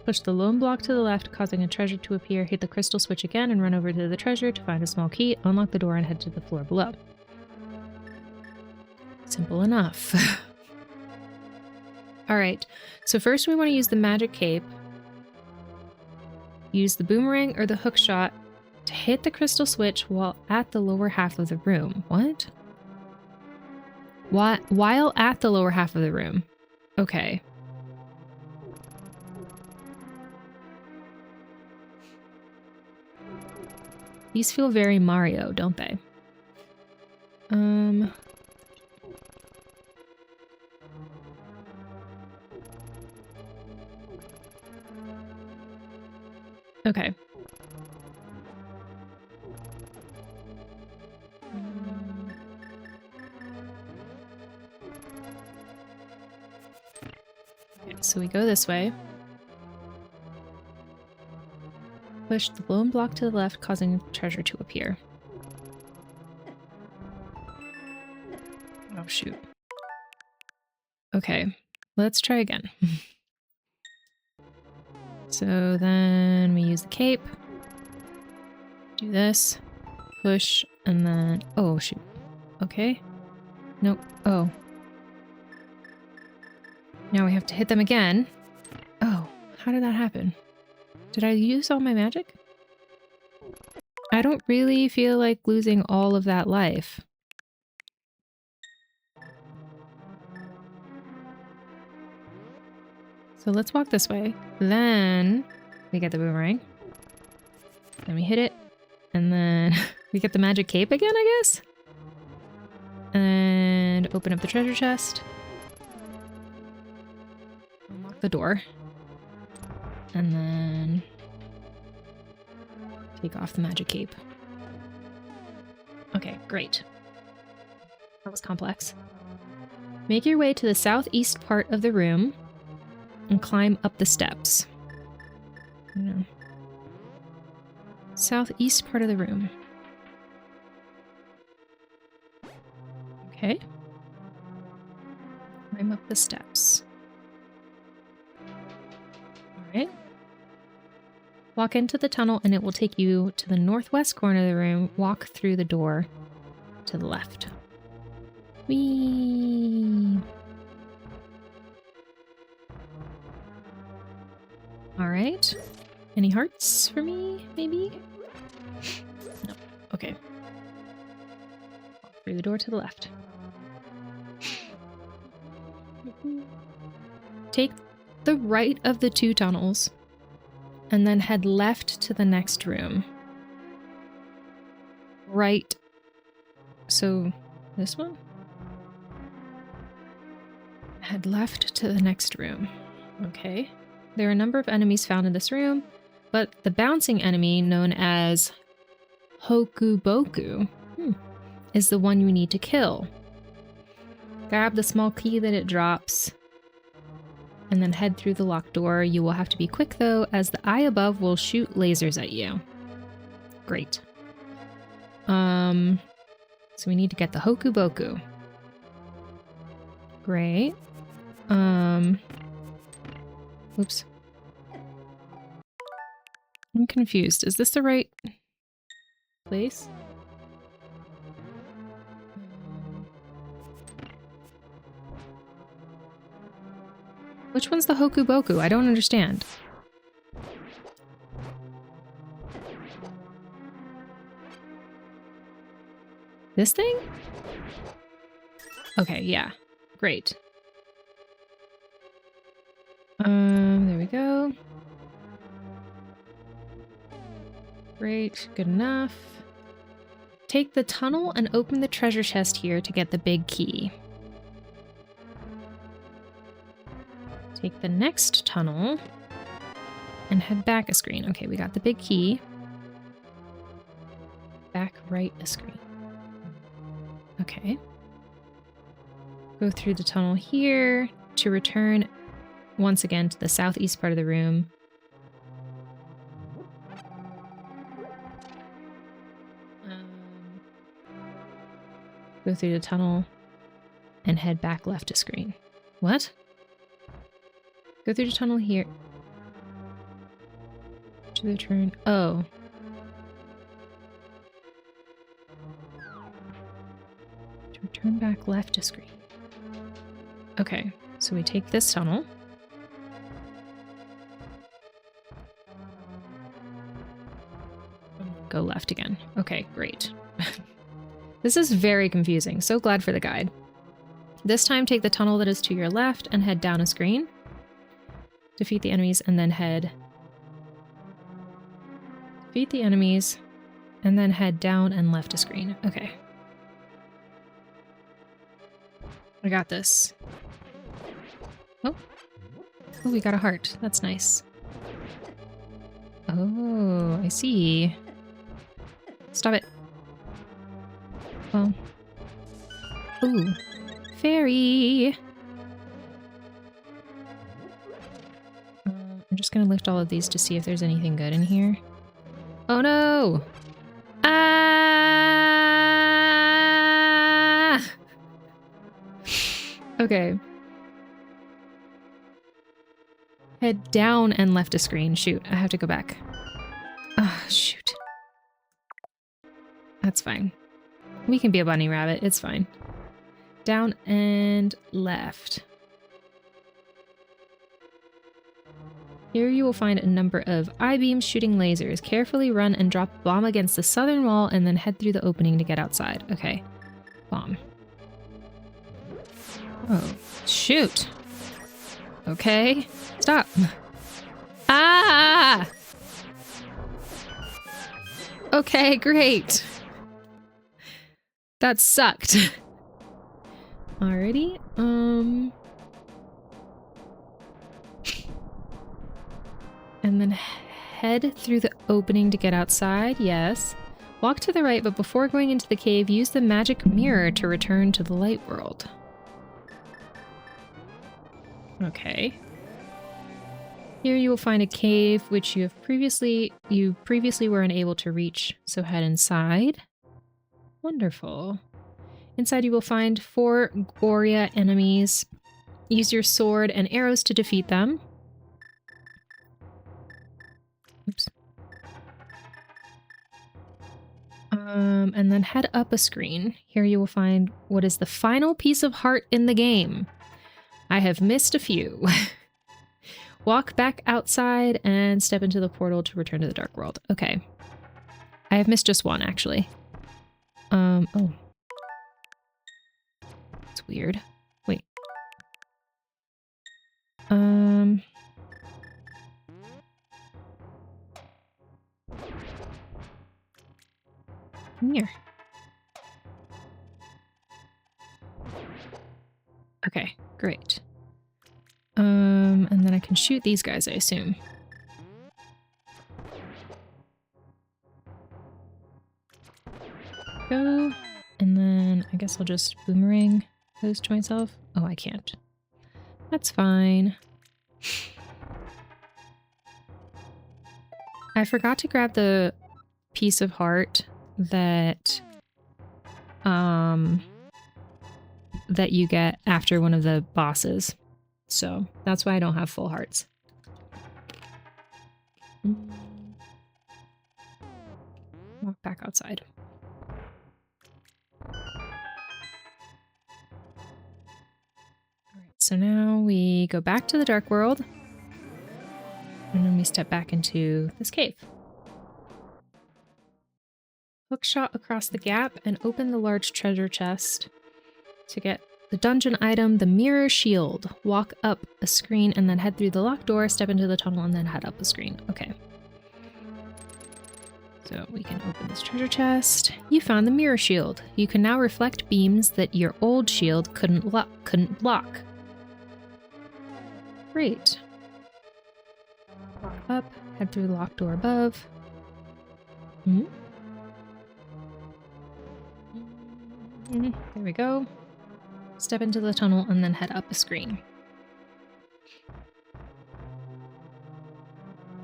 Push the lone block to the left, causing a treasure to appear. Hit the crystal switch again and run over to the treasure to find a small key. Unlock the door and head to the floor below. Simple enough. Alright, so first we want to use the magic cape. Use the boomerang or the hook shot to hit the crystal switch while at the lower half of the room. What? While at the lower half of the room. Okay. These feel very Mario, don't they? Okay. Okay, so we go this way. Push the lone block to the left, causing treasure to appear. Oh, shoot. Okay, let's try again. So then we use the cape. Do this. Push, and then... Oh, shoot. Okay. Nope. Oh. Now we have to hit them again. Oh, how did that happen? Did I use all my magic? I don't really feel like losing all of that life. So let's walk this way. Then we get the boomerang. Then we hit it. And then we get the magic cape again, I guess? And open up the treasure chest. Unlock the door. And then take off the magic cape. Okay, great. That was complex. Make your way to the southeast part of the room and climb up the steps. No. Southeast part of the room. Okay. Climb up the steps. Alright. Walk into the tunnel and it will take you to the northwest corner of the room. Walk through the door to the left. Whee! Alright. Any hearts for me, maybe? No. Okay. Walk through the door to the left. Take the right of the 2 tunnels and then head left to the next room. Right. So, this one? Head left to the next room. Okay. There are a number of enemies found in this room, but the bouncing enemy, known as Hokuboku, is the one you need to kill. Grab the small key that it drops, and then head through the locked door. You will have to be quick though, as the eye above will shoot lasers at you. Great. So we need to get the Hokuboku. Great. Oops. I'm confused. Is this the right place? Which one's the Hokuboku? I don't understand. This thing? Okay, yeah. Great. There we go. Great, good enough. Take the tunnel and open the treasure chest here to get the big key. Take the next tunnel and head back a screen. Okay, we got the big key. Back right a screen. Okay. Go through the tunnel here to return once again to the southeast part of the room. Go through the tunnel and head back left a screen. What? Go through the tunnel here. To return. Oh. To return back left a screen. Okay, so we take this tunnel. Go left again. Okay, great. This is very confusing. So glad for the guide. This time, take the tunnel that is to your left and head down a screen. Defeat the enemies and then head... Defeat the enemies and then head down and left a screen. Okay. I got this. Oh. Oh, we got a heart. That's nice. Oh, I see. Stop it. Well. Ooh. Fairy! I'm just gonna lift all of these to see if there's anything good in here. Oh no! Ah! Okay. Head down and left a screen. Shoot, I have to go back. Ah, shoot. That's fine. We can be a bunny rabbit, it's fine. Down and left. Here you will find a number of I-beams shooting lasers. Carefully run and drop a bomb against the southern wall and then head through the opening to get outside. Okay. Bomb. Oh, shoot. Okay. Stop. Ah! Okay, great. That sucked. Alrighty, and then head through the opening to get outside, yes. Walk to the right, but before going into the cave, use the magic mirror to return to the light world. Okay. Here you will find a cave which you previously were unable to reach, so head inside. Wonderful. Inside you will find 4 Goria enemies. Use your sword and arrows to defeat them. And then head up a screen. Here you will find what is the final piece of heart in the game. I have missed a few. Walk back outside and step into the portal to return to the dark world. Okay. I have missed just one, actually. Oh. It's weird. Wait. Come here. Okay, great. And then I can shoot these guys, I assume. Go. And then I guess I'll just boomerang those to myself. Oh, I can't. That's fine. I forgot to grab the piece of heart that that you get after one of the bosses. So that's why I don't have full hearts. Walk back outside. Alright, so now we go back to the dark world. And then we step back into this cave. Hook shot across the gap and open the large treasure chest to get the dungeon item, the mirror shield. Walk up a screen and then head through the locked door, step into the tunnel, and then head up a screen. Okay. So we can open this treasure chest. You found the mirror shield. You can now reflect beams that your old shield couldn't block. Great. Walk up, head through the locked door above. There we go. Step into the tunnel and then head up a screen.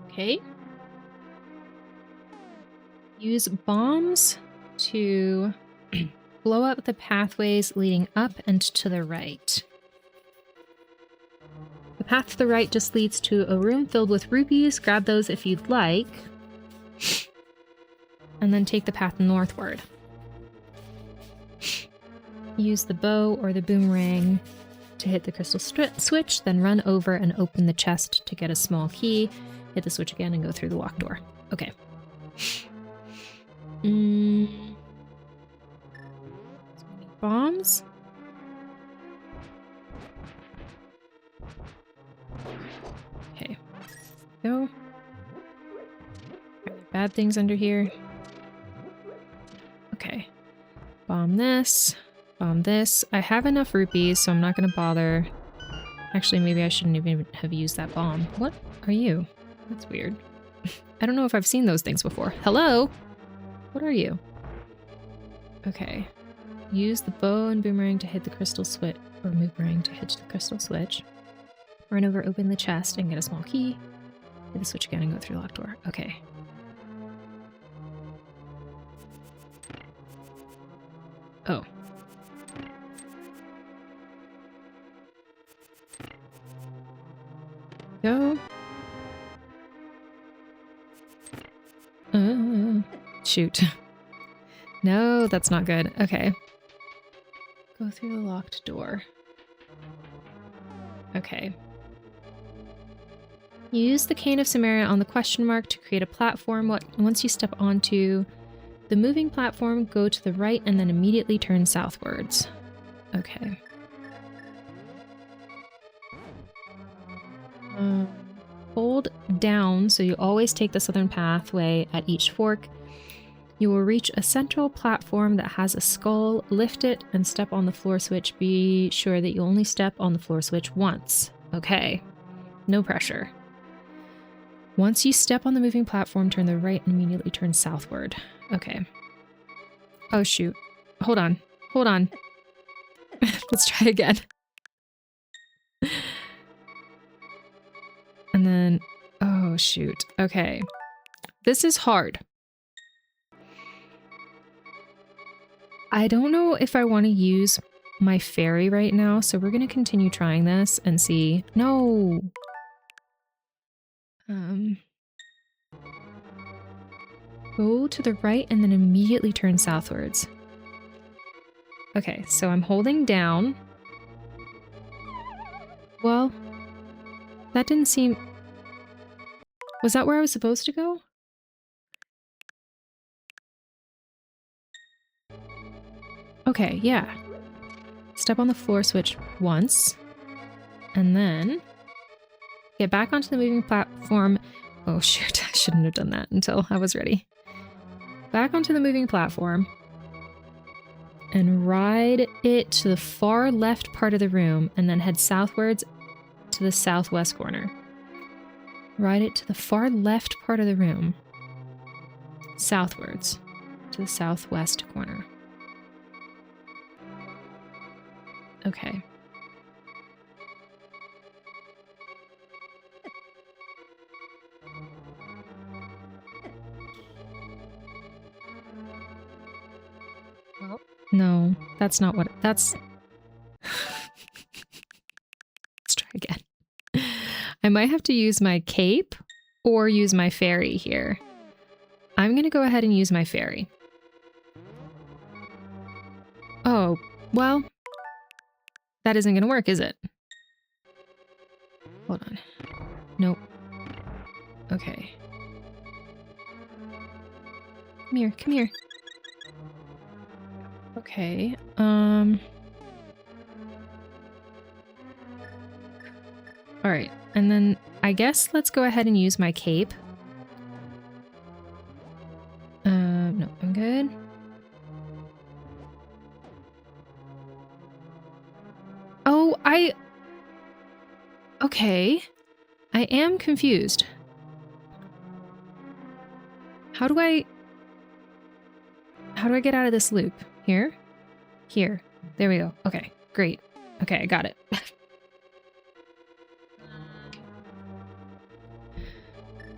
Okay. Use bombs to blow up the pathways leading up and to the right. The path to the right just leads to a room filled with rupees. Grab those if you'd like. And then take the path northward. Use the bow or the boomerang to hit the crystal switch, then run over and open the chest to get a small key. Hit the switch again and go through the locked door. Okay. Bombs? Okay. Go. Are there bad things under here? Okay. Bomb this. Bomb this. I have enough rupees, so I'm not going to bother. Actually, maybe I shouldn't even have used that bomb. What are you? That's weird. I don't know if I've seen those things before. Hello? What are you? Okay. Use the bow and boomerang to hit the crystal switch. Or boomerang to hit the crystal switch. Run over, open the chest, and get a small key. Hit the switch again and go through the locked door. Okay. Oh. Go. Shoot. No, that's not good. Okay. Go through the locked door. Okay. Use the cane of Samaria on the question mark to create a platform. Once you step onto the moving platform, go to the right and then immediately turn southwards. Okay. Hold down so you always take the southern pathway at each fork. You will reach a central platform that has a skull. Lift it and step on the floor switch. Be sure that you only step on the floor switch once. Okay. No pressure. Once you step on the moving platform, turn the right and immediately turn southward. Okay. Oh, shoot. Hold on. Hold on. Let's try again. And then... Oh, shoot. Okay. This is hard. I don't know if I want to use my fairy right now, so we're going to continue trying this and see. No! Go to the right and then immediately turn southwards. Okay, so I'm holding down. Well, that didn't seem... Was that where I was supposed to go? Okay, yeah. Step on the floor switch once. And then get back onto the moving platform. Oh shoot, I shouldn't have done that until I was ready. Back onto the moving platform. And ride it to the far left part of the room and then head southwards to the southwest corner. Ride it to the far left part of the room. Southwards to the southwest corner. Okay. Well, no, that's not what... That's... Let's try again. I might have to use my cape or use my fairy here. I'm going to go ahead and use my fairy. Oh, well... That isn't going to work, is it? Hold on. Nope. Okay. Come here, come here. Okay, Alright, and then I guess let's go ahead and use my cape. No, I'm good. Oh, okay. I am confused. How do I get out of this loop? Here? Here. There we go. Okay, great. Okay, I got it.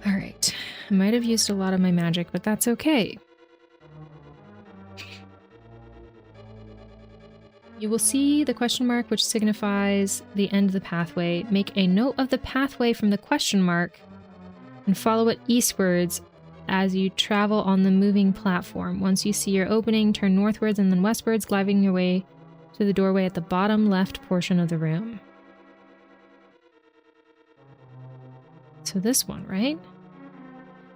Alright. I might have used a lot of my magic, but that's okay. You will see the question mark, which signifies the end of the pathway. Make a note of the pathway from the question mark and follow it eastwards as you travel on the moving platform. Once you see your opening, turn northwards and then westwards, gliding your way to the doorway at the bottom left portion of the room. So this one, right?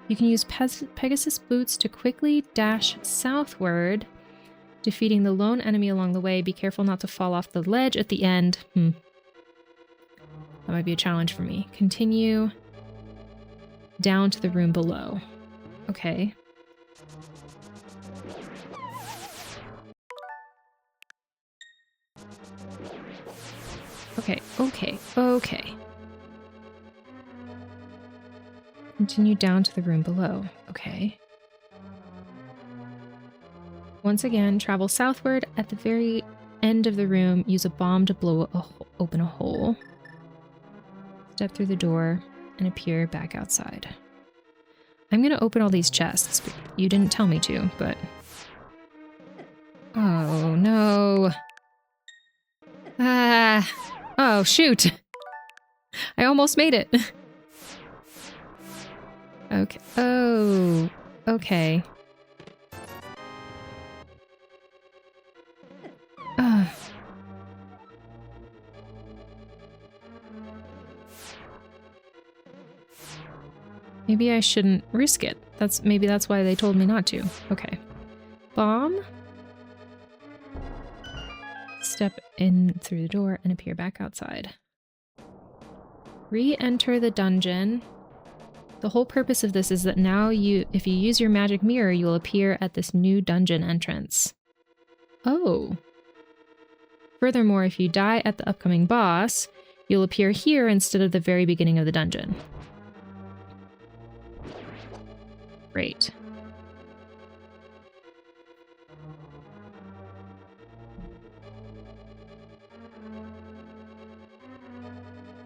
You can use Pegasus boots to quickly dash southward, defeating the lone enemy along the way. Be careful not to fall off the ledge at the end. That might be a challenge for me. Continue down to the room below. Okay. Okay. Continue down to the room below. Okay. Once again, travel southward. At the very end of the room, use a bomb to blow open a hole. Step through the door and appear back outside. I'm going to open all these chests. But you didn't tell me to, but... Oh, no. Ah. Oh, shoot. I almost made it. Okay. Oh, okay. Maybe I shouldn't risk it. Maybe that's why they told me not to. Okay. Bomb. Step in through the door and appear back outside. Re-enter the dungeon. The whole purpose of this is that now if you use your magic mirror, you will appear at this new dungeon entrance. Oh. Furthermore, if you die at the upcoming boss, you'll appear here instead of the very beginning of the dungeon. Great.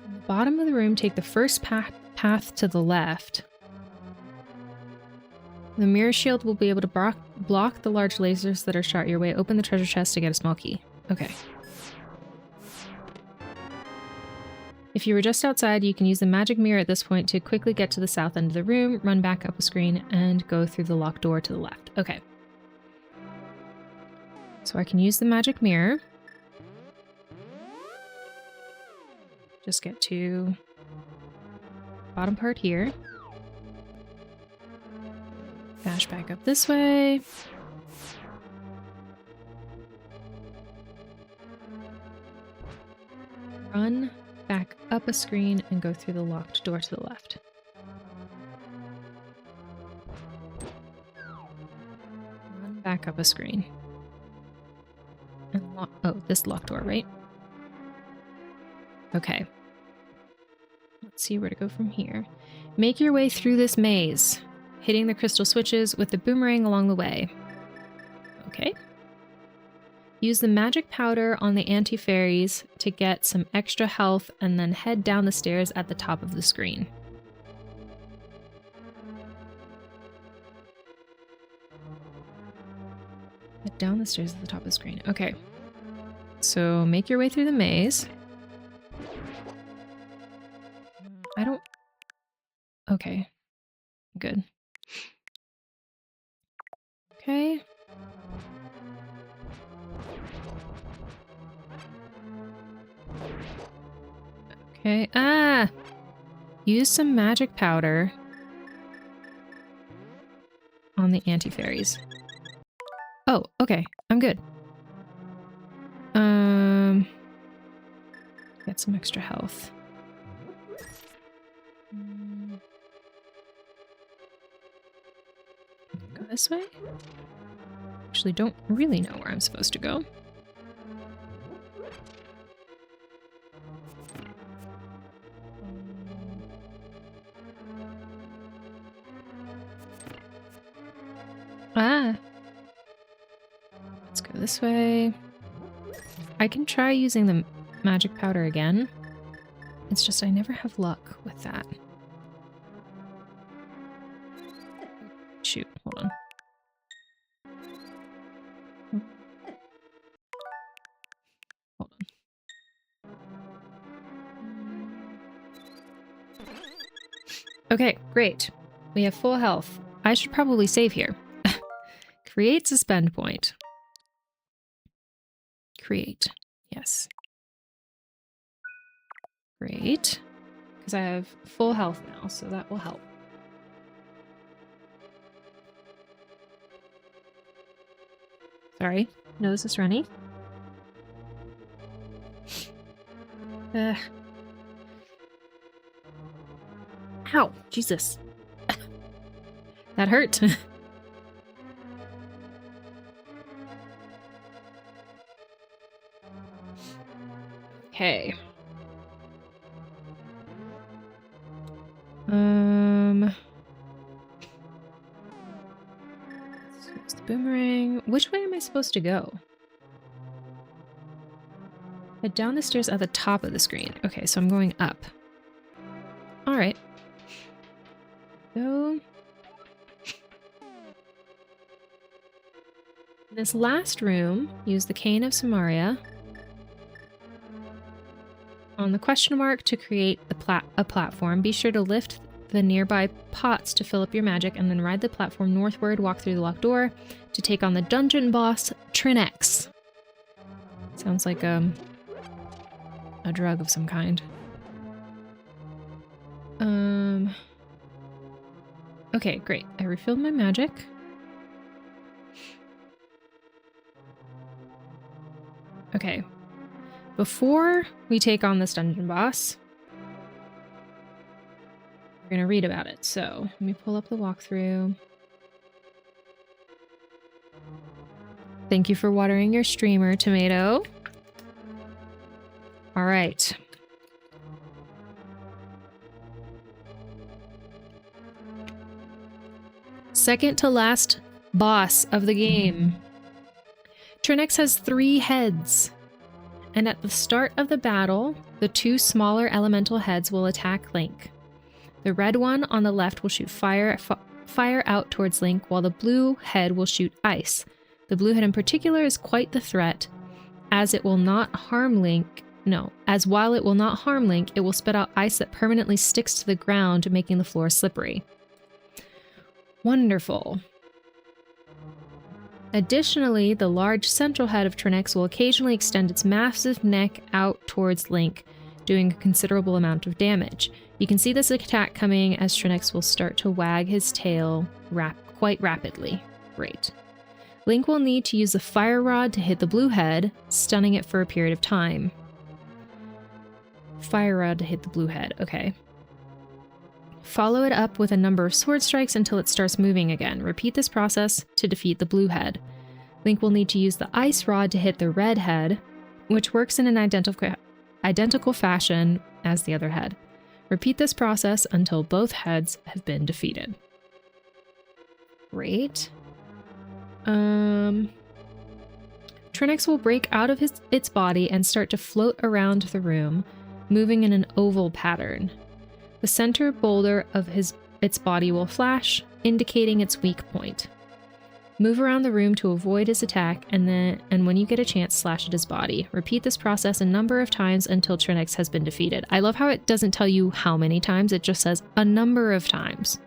From the bottom of the room, take the first path to the left. The mirror shield will be able to block the large lasers that are shot your way. Open the treasure chest to get a small key. Okay. If you were just outside, you can use the magic mirror at this point to quickly get to the south end of the room, run back up a screen, and go through the locked door to the left. Okay. So I can use the magic mirror. Just get to bottom part here. Dash back up this way. Run back up a screen and go through the locked door to the left. Run back up a screen. And oh, this locked door, right? Okay. Let's see where to go from here. Make your way through this maze, hitting the crystal switches with the boomerang along the way. Okay. Use the magic powder on the anti-fairies to get some extra health and then head down the stairs at the top of the screen. Head down the stairs at the top of the screen. Okay. So make your way through the maze. I don't... Okay. Good. Okay. Okay. Ah! Use some magic powder on the anti-fairies. Oh, okay. I'm good. Get some extra health. Go this way? Actually, don't really know where I'm supposed to go. Ah! Let's go this way. I can try using the magic powder again. It's just I never have luck with that. Shoot, hold on. Hold on. Okay, great. We have full health. I should probably save here. Create suspend point. Create. Yes. Great. Because I have full health now, so that will help. Sorry. Nose is runny. Ow! Jesus. That hurt. Okay. So it's the boomerang. Which way am I supposed to go? Head down the stairs at the top of the screen. Okay, so I'm going up. All right. Go. In this last room, use the cane of Samaria on the question mark to create a platform. Be sure to lift the nearby pots to fill up your magic and then ride the platform northward, walk through the locked door to take on the dungeon boss, Trinex. Sounds like a drug of some kind. Okay, great. I refilled my magic. Okay. Before we take on this dungeon boss, we're going to read about it. So let me pull up the walkthrough. Thank you for watering your streamer, Tomato. All right. Second to last boss of the game. Trinex has 3 heads. And at the start of the battle, the 2 smaller elemental heads will attack Link. The red one on the left will shoot fire out towards Link, while the blue head will shoot ice. The blue head in particular is quite the threat, as it will not harm Link No, as while it will not harm Link, it will spit out ice that permanently sticks to the ground, making the floor slippery. Wonderful. Additionally, the large central head of Trinix will occasionally extend its massive neck out towards Link, doing a considerable amount of damage. You can see this attack coming as Trinix will start to wag his tail quite rapidly. Great. Link will need to use the fire rod to hit the blue head, stunning it for a period of time. Fire rod to hit the blue head, okay. Follow it up with a number of sword strikes until it starts moving again. Repeat this process to defeat the blue head. Link will need to use the ice rod to hit the red head, which works in an identical fashion as the other head. Repeat this process until both heads have been defeated. Great. Trinix will break out of its body and start to float around the room, moving in an oval pattern. The center boulder of its body will flash, indicating its weak point. Move around the room to avoid his attack, and when you get a chance, slash at his body. Repeat this process a number of times until Trinix has been defeated. I love how it doesn't tell you how many times, it just says a number of times.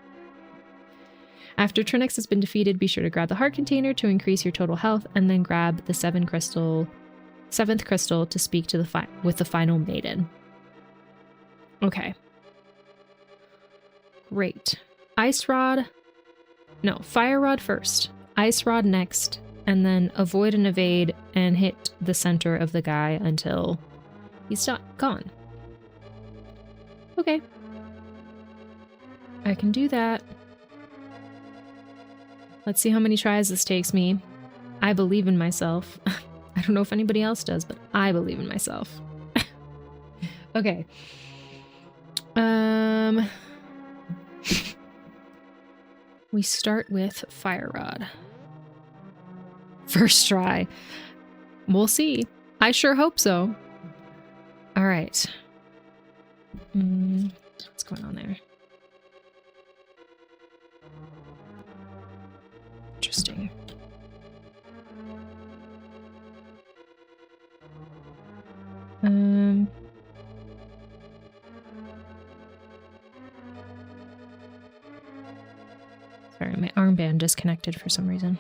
After Trinix has been defeated, be sure to grab the heart container to increase your total health, and then grab the seventh crystal to speak to with the final maiden. Okay. Great. Fire rod first. Ice rod next, and then avoid and evade and hit the center of the guy until he's gone. Okay. I can do that. Let's see how many tries this takes me. I believe in myself. I don't know if anybody else does, but I believe in myself. Okay. We start with fire rod. First try. We'll see. I sure hope so. All right. What's going on there? Interesting. Sorry, my armband disconnected for some reason.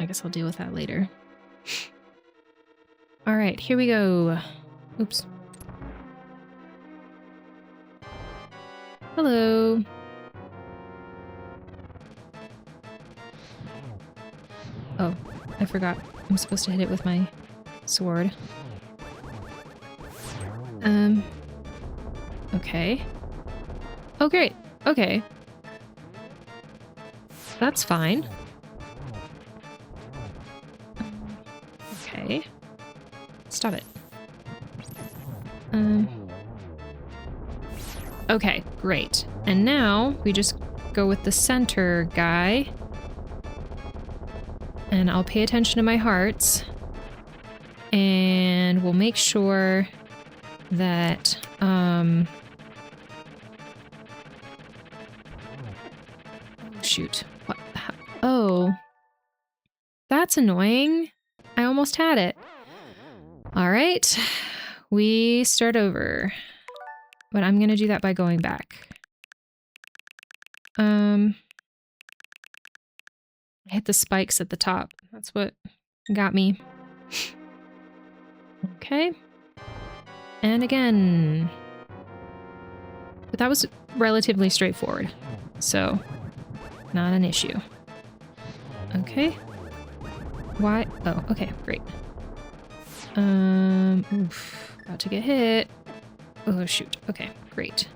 I guess I'll deal with that later. All right, here we go. Oops. Hello. Oh, I forgot. I'm supposed to hit it with my sword. Okay. Oh, great. Okay. That's fine. Okay. Stop it. Okay, great. And now we just go with the center guy. And I'll pay attention to my hearts. And we'll make sure that, shoot. What? Oh. That's annoying. I almost had it. All right. We start over. But I'm going to do that by going back. I hit the spikes at the top. That's what got me. Okay. And again. But that was relatively straightforward. So, not an issue. Okay. Why? Oh, okay, great. Oof, about to get hit. Oh, shoot. Okay, great.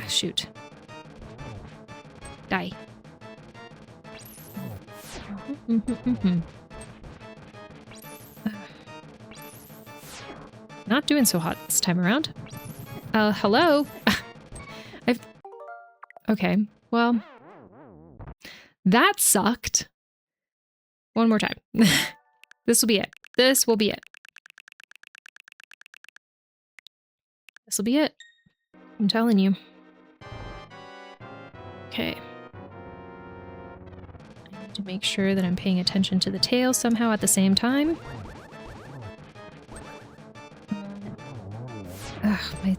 Shoot. Die. Not doing so hot this time around. Hello? Okay, well... That sucked. One more time. This will be it. This will be it. This will be it. I'm telling you. Okay. I need to make sure that I'm paying attention to the tail somehow at the same time. Ugh, my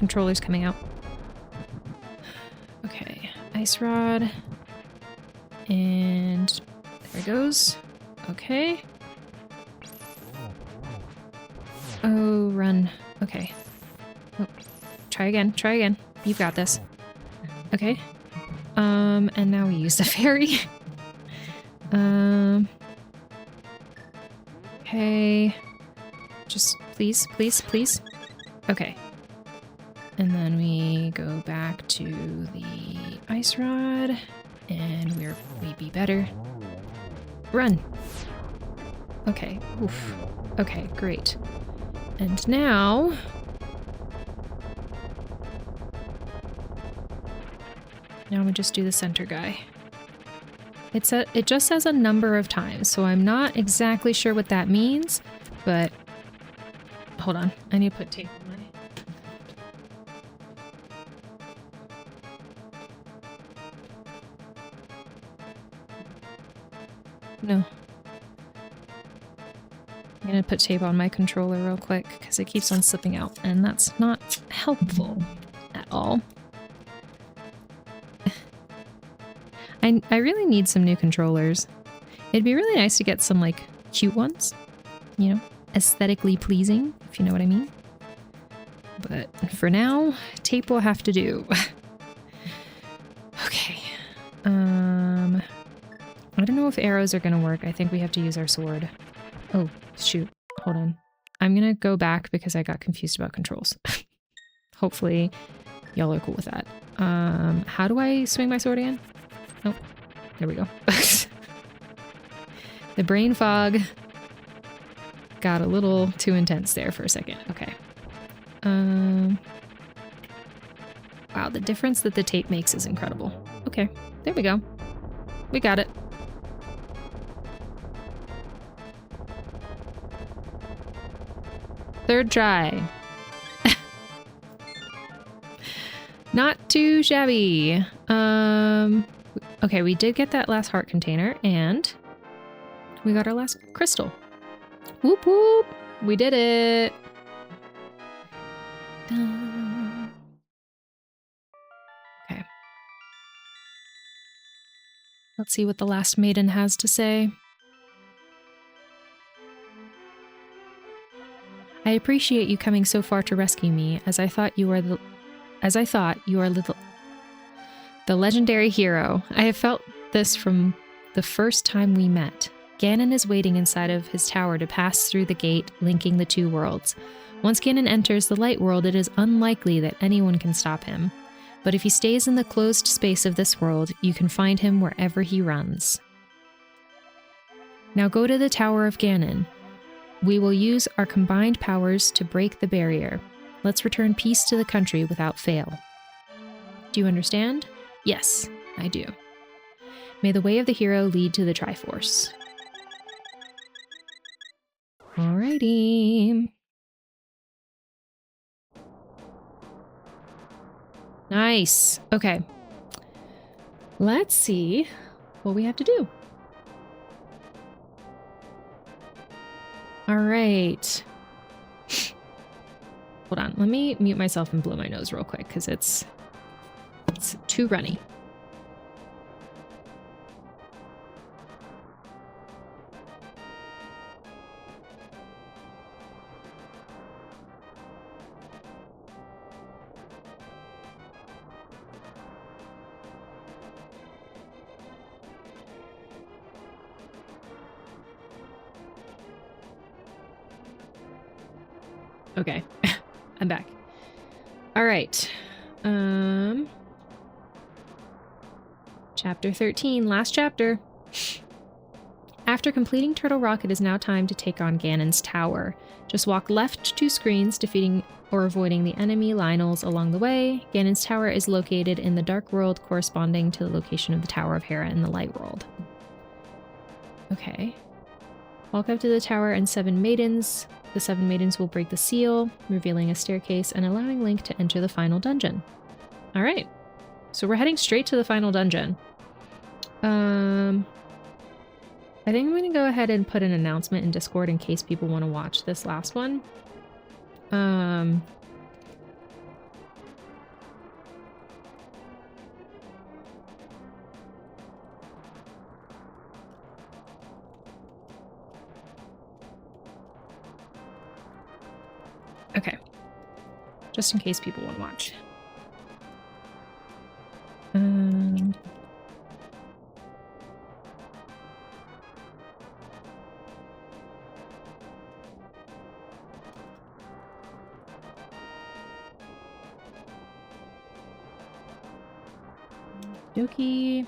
controller's coming out. Okay, ice rod. And there it goes. Okay. Oh, run. Okay. Oh, try again, try again. You've got this. Okay. And now we use the fairy. Okay. Just please, please, please. Okay. And then we go back to the ice rod, and we'd be better. Run! Okay, oof. Okay, great. And now... Now we just do the center guy. It just says a number of times, so I'm not exactly sure what that means, but... Hold on, I need to put tape on my... No. I'm gonna put tape on my controller real quick because it keeps on slipping out, and that's not helpful at all. I really need some new controllers. It'd be really nice to get some, like, cute ones. You know, aesthetically pleasing, if you know what I mean. But for now, tape will have to do. Okay. I don't know if arrows are gonna work. I think we have to use our sword. Oh, shoot. Hold on. I'm gonna go back because I got confused about controls. Hopefully y'all are cool with that. How do I swing my sword again? Oh, there we go. The brain fog got a little too intense there for a second. Okay. Wow, the difference that the tape makes is incredible. Okay, there we go. We got it. Third try. Not too shabby. Okay, we did get that last heart container, and we got our last crystal. Whoop whoop! We did it! Okay. Let's see what the last maiden has to say. I appreciate you coming so far to rescue me, as I thought you are the legendary hero. I have felt this from the first time we met. Ganon is waiting inside of his tower to pass through the gate linking the two worlds. Once Ganon enters the light world, it is unlikely that anyone can stop him. But if he stays in the closed space of this world, you can find him wherever he runs. Now go to the Tower of Ganon. We will use our combined powers to break the barrier. Let's return peace to the country without fail. Do you understand? Yes, I do. May the way of the hero lead to the Triforce. Alrighty. Nice. Okay. Let's see what we have to do. All right. Hold on. Let me mute myself and blow my nose real quick because it's too runny. Okay, I'm back. All right. Chapter 13, last chapter. After completing Turtle Rock, it is now time to take on Ganon's tower. Just walk left 2 screens, defeating or avoiding the enemy Lionels along the way. Ganon's tower is located in the Dark World, corresponding to the location of the Tower of Hera in the Light World. Okay. Walk up to the tower and 7 maidens The 7 maidens will break the seal, revealing a staircase and allowing Link to enter the final dungeon. All right. So we're heading straight to the final dungeon. I think I'm going to go ahead and put an announcement in Discord in case people want to watch this last one. Okay. Just in case people want to watch. Dokie.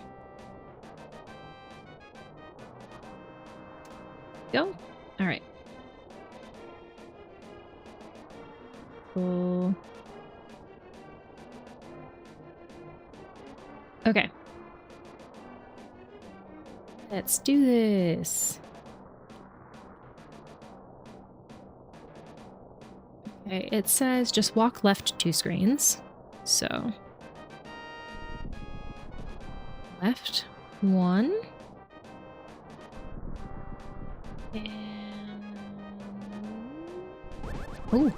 Go. All right. Cool. Okay. Let's do this. Okay, it says just walk left 2 screens. So left 1. And oh,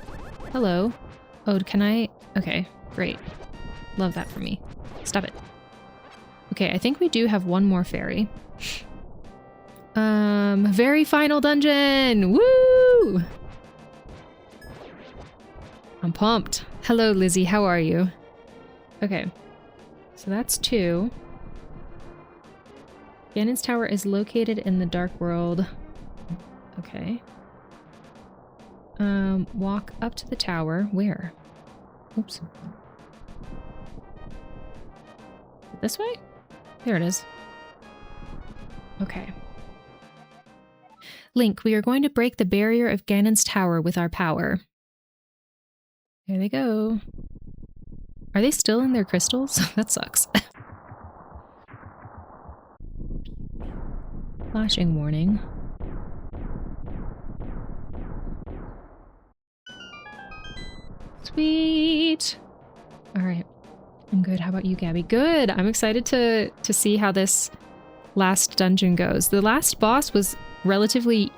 hello. Oh, can I? Okay, great. Love that for me. Stop it. Okay, I think we do have one more fairy. Very final dungeon! Woo! I'm pumped. Hello, Lizzie. How are you? Okay. So that's 2. Ganon's tower is located in the dark world. Okay. Walk up to the tower. Where? Oops. This way? There it is. Okay. Link, we are going to break the barrier of Ganon's tower with our power. There they go. Are they still in their crystals? That sucks. Flashing warning. Sweet. All right. I'm good. How about you, Gabby? Good. I'm excited to see how this last dungeon goes. The last boss was relatively,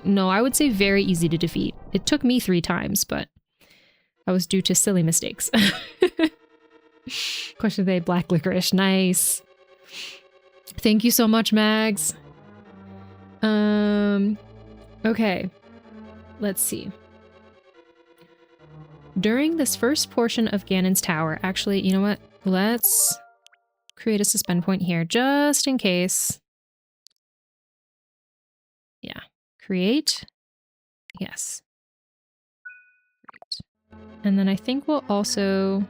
no, I would say very easy to defeat. It took me 3 times, but that was due to silly mistakes. Question of the day, black licorice. Nice. Thank you so much, Mags. Okay. Let's see. During this first portion of Ganon's tower, actually, you know what? Let's create a suspend point here, just in case. Yeah. Create. Yes. Great. And then I think we'll also...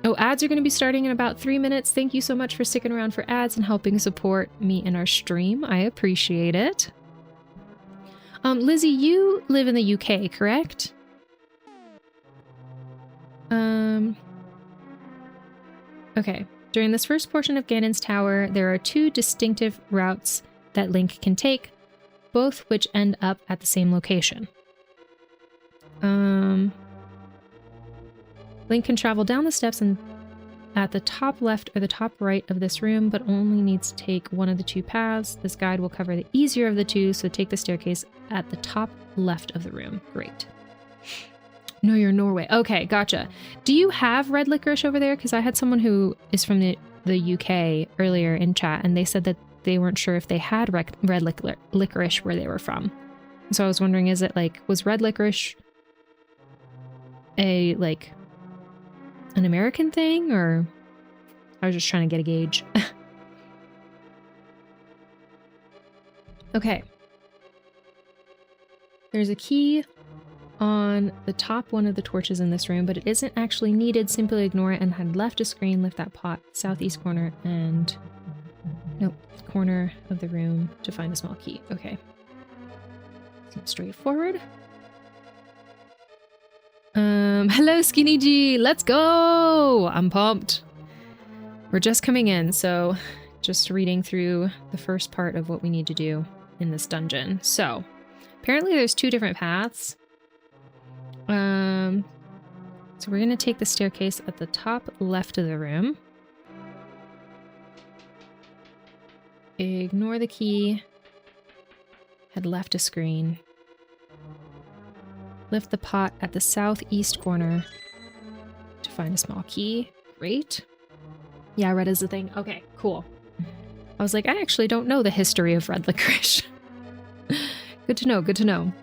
Oh, ads are going to be starting in about 3 minutes. Thank you so much for sticking around for ads and helping support me in our stream. I appreciate it. Lizzie, you live in the UK, correct? Okay. During this first portion of Ganon's tower, there are 2 distinctive routes that Link can take, both which end up at the same location. Link can travel down the steps and at the top left or the top right of this room, but only needs to take one of the 2 paths. This guide will cover the easier of the 2, so take the staircase at the top left of the room. Great. No, you're in Norway. Okay, gotcha. Do you have red licorice over there? Because I had someone who is from the UK earlier in chat, and they said that they weren't sure if they had red licorice where they were from. So I was wondering, is it was red licorice an American thing, or I was just trying to get a gauge. Okay. There's a key on the top one of the torches in this room, but it isn't actually needed. Simply ignore it and head left a screen, lift that pot, southeast corner, and nope, corner of the room to find a small key. Okay. Seems straightforward. Hello, Skinny G. Let's go. I'm pumped. We're just coming in, so just reading through the first part of what we need to do in this dungeon. So, apparently there's 2 different paths. So we're going to take the staircase at the top left of the room. Ignore the key. Head left of screen. Lift the pot at the southeast corner to find a small key. Great. Yeah, red is the thing. Okay, cool. I was like, I actually don't know the history of red licorice. Good to know, good to know.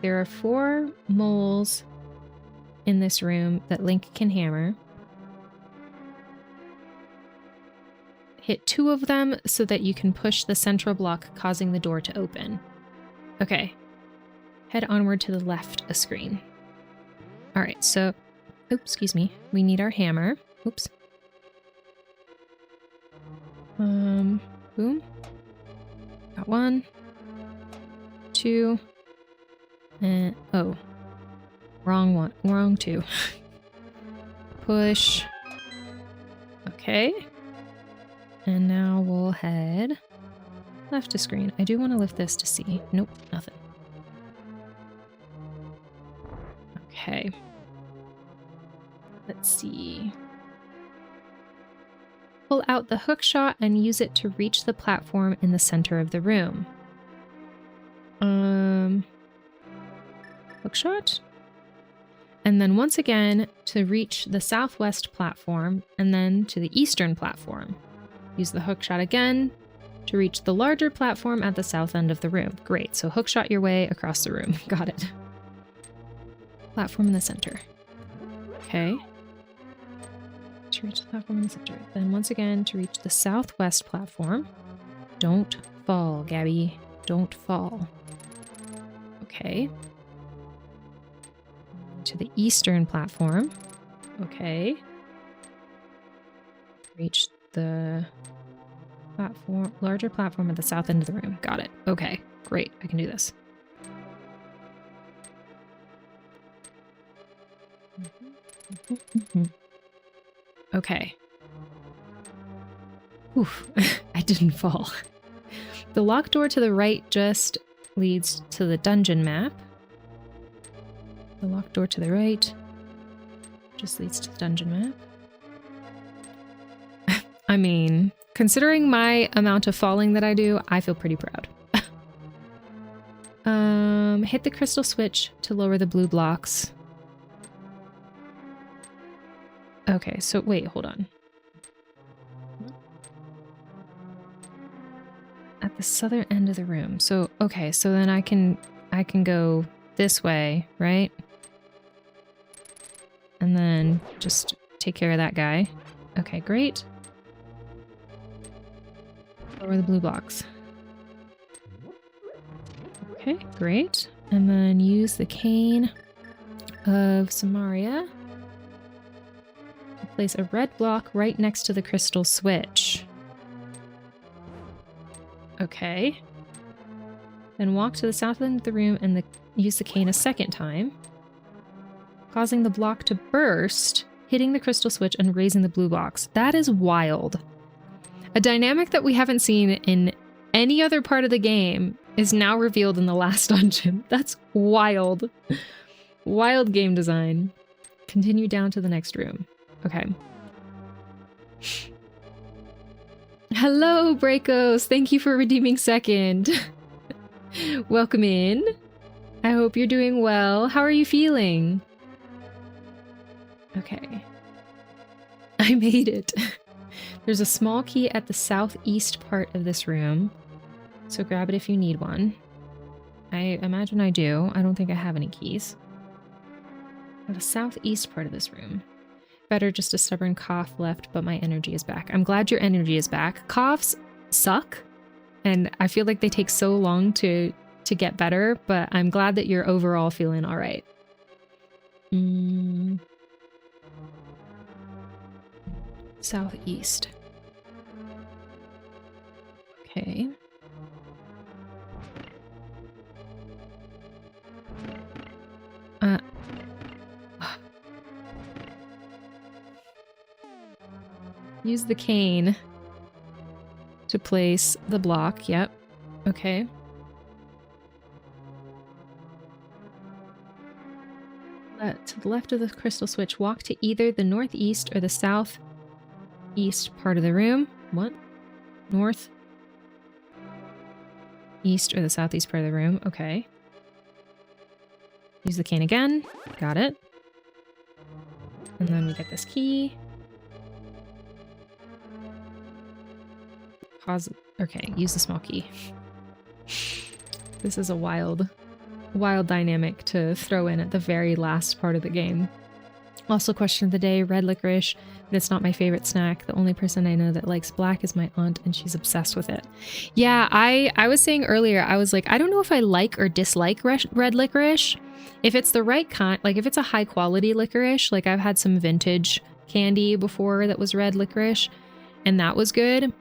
There are 4 moles in this room that Link can hammer. Hit 2 of them so that you can push the central block, causing the door to open. Okay. Head onward to the left of screen. Alright, so... Oops, excuse me. We need our hammer. Oops. Boom. Got 1. 2. And... Oh. Wrong one. Wrong 2. Push. Okay. And now we'll head left to screen. I do want to lift this to see. Nope, nothing. Okay. Let's see. Pull out the hook shot and use it to reach the platform in the center of the room. Hook shot? And then once again to reach the southwest platform and then to the eastern platform. Use the hook shot again to reach the larger platform at the south end of the room. Great, so hook shot your way across the room. Got it. Platform in the center. Okay. To reach the platform in the center. Then once again to reach the southwest platform. Don't fall, Gaby. Don't fall. Okay. To the eastern platform. Okay. Reach the platform, larger platform at the south end of the room. Got it. Okay, great. I can do this. Okay. Oof, I didn't fall. The locked door to the right just leads to the dungeon map. The locked door to the right just leads to the dungeon map. I mean, considering my amount of falling that I do, I feel pretty proud. Hit the crystal switch to lower the blue blocks. Okay, so wait, hold on. At the southern end of the room. So, okay, so then I can go this way, right? And then just take care of that guy. Okay, great. Lower the blue blocks. Okay, great. And then use the cane of Samaria to place a red block right next to the crystal switch. Okay. Then walk to the south end of the room and use the cane a second time, causing the block to burst, hitting the crystal switch and raising the blue blocks. That is wild. A dynamic that we haven't seen in any other part of the game is now revealed in the last dungeon. That's wild. Wild game design. Continue down to the next room. Okay. Hello, Breakos. Thank you for redeeming second. Welcome in. I hope you're doing well. How are you feeling? Okay. I made it. There's a small key at the southeast part of this room, so grab it if you need one. I imagine I do. I don't think I have any keys. The southeast part of this room. Better just a stubborn cough left, but my energy is back. I'm glad your energy is back. Coughs suck, and I feel like they take so long to get better, but I'm glad that you're overall feeling all right. Southeast. Okay. Use the cane to place the block. Yep. Okay. To the left of the crystal switch, walk to either the northeast or the southeast part of the room. What? North, east, or the southeast part of the room. Okay. Use the cane again. Got it. And then we get this key. Pause. Okay, use the small key. This is a wild dynamic to throw in at the very last part of the game. Also, question of the day, red licorice, but it's not my favorite snack. The only person I know that likes black is my aunt, and she's obsessed with it. Yeah, I was saying earlier, I was like, I don't know if I like or dislike red licorice. If it's the right kind, like if it's a high quality licorice, like I've had some vintage candy before that was red licorice, and that was good.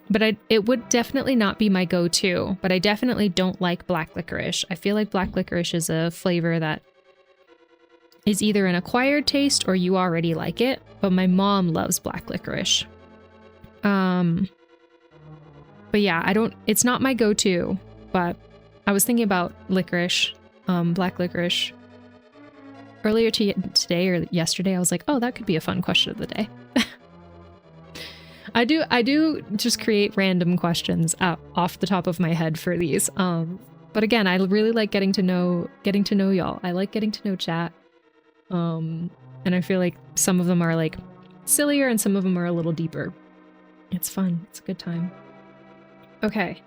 But it would definitely not be my go-to, but I definitely don't like black licorice. I feel like black licorice is a flavor that is either an acquired taste or you already like it, but my mom loves black licorice. But yeah, it's not my go-to, but I was thinking about licorice, black licorice earlier today or yesterday. I was like, oh, that could be a fun question of the day. I do just create random questions off the top of my head for these. But again, I really like getting to know y'all. I like getting to know chat. And I feel like some of them are like sillier and some of them are a little deeper. It's fun. It's a good time. Okay.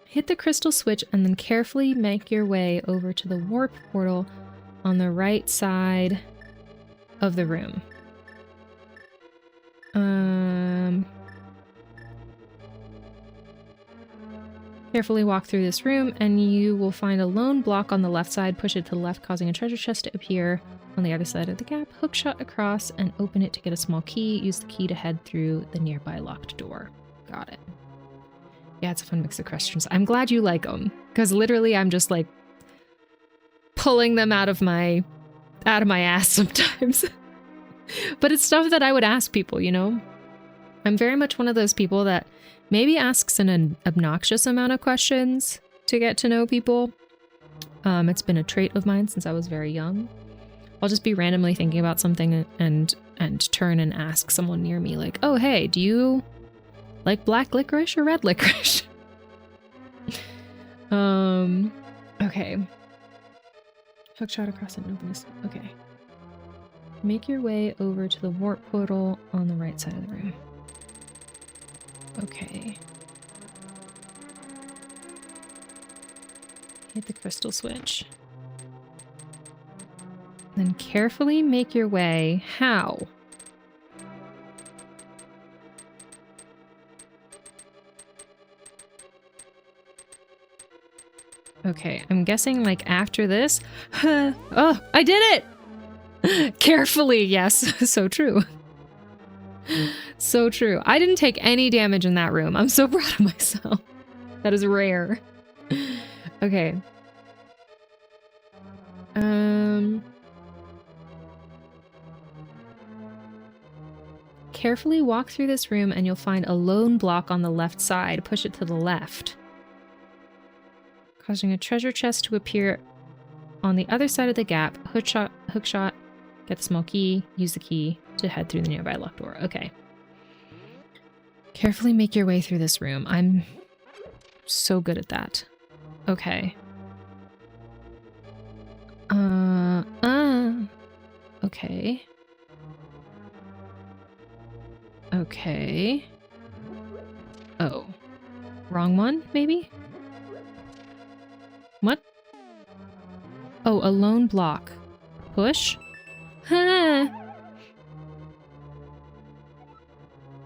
Hit the crystal switch and then carefully make your way over to the warp portal on the right side of the room. Carefully walk through this room and you will find a lone block on the left side. Push it to the left, causing a treasure chest to appear on the other side of the gap. Hookshot across and open it to get a small key. Use the key to head through the nearby locked door. Got it. Yeah, it's a fun mix of questions. I'm glad you like them, because literally I'm just like pulling them out of my ass sometimes. But it's stuff that I would ask people, you know? I'm very much one of those people that maybe asks an obnoxious amount of questions to get to know people. It's been a trait of mine since I was very young. I'll just be randomly thinking about something and turn and ask someone near me like, oh, hey, do you like black licorice or red licorice? Okay. Hookshot across and open this. Okay. Make your way over to the warp portal on the right side of the room. Okay. Hit the crystal switch. Then carefully make your way. How? Okay, I'm guessing like after this. Oh, I did it! Carefully, yes. So true. So true. I didn't take any damage in that room. I'm so proud of myself. That is rare. Okay. Carefully walk through this room and you'll find a lone block on the left side. Push it to the left, causing a treasure chest to appear on the other side of the gap. Hookshot, get the small key, use the key to head through the nearby locked door. Okay. Carefully make your way through this room. I'm so good at that. Okay. Okay. Okay. Oh. Wrong one, maybe? What? Oh, a lone block. Push? Huh.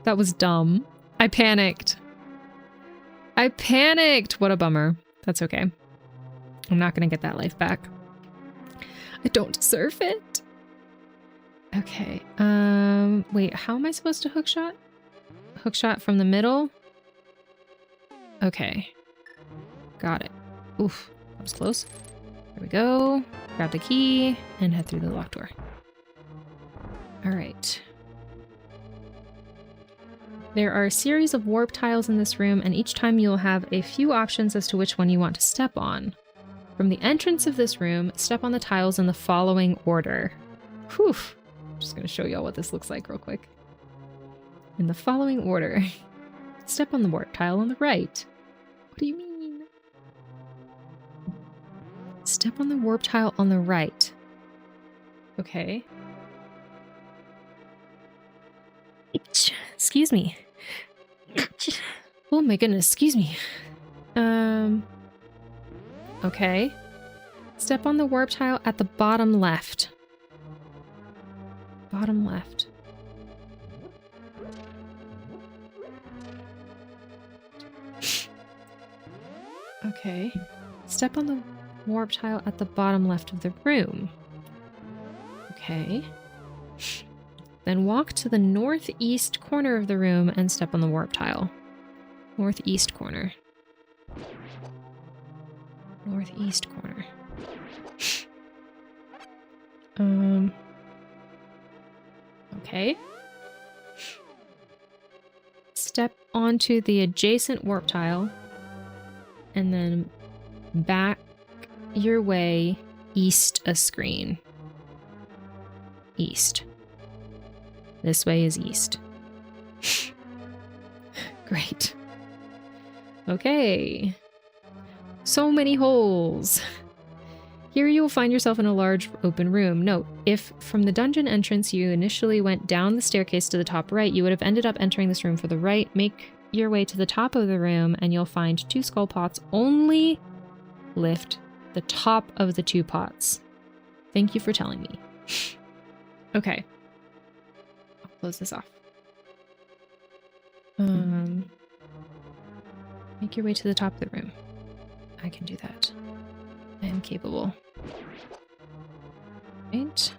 That was dumb. I panicked. What a bummer. That's okay. I'm not gonna get that life back. I don't deserve it. Okay. Wait, how am I supposed to hookshot? Hookshot from the middle? Okay. Got it. Oof. That was close. There we go. Grab the key and head through the locked door. All right. There are a series of warp tiles in this room, and each time you'll have a few options as to which one you want to step on. From the entrance of this room, step on the tiles in the following order. Whew. I'm just going to show y'all what this looks like real quick. In the following order. Step on the warp tile on the right. What do you mean? Step on the warp tile on the right. Okay. Excuse me. Oh my goodness, excuse me. Okay. Step on the warp tile at the bottom left. Bottom left. Okay. Step on the warp tile at the bottom left of the room. Okay. Then walk to the northeast corner of the room and step on the warp tile. Northeast corner. Northeast corner. Okay. Step onto the adjacent warp tile and then back your way east a screen. East. This way is east. Great. Okay. So many holes. Here you will find yourself in a large open room. Note, if from the dungeon entrance you initially went down the staircase to the top right, you would have ended up entering this room for the right. Make your way to the top of the room and you'll find 2 skull pots. Only lift the top of the 2 pots. Thank you for telling me. Okay. I'll close this off. Make your way to the top of the room. I can do that. I am capable. Right?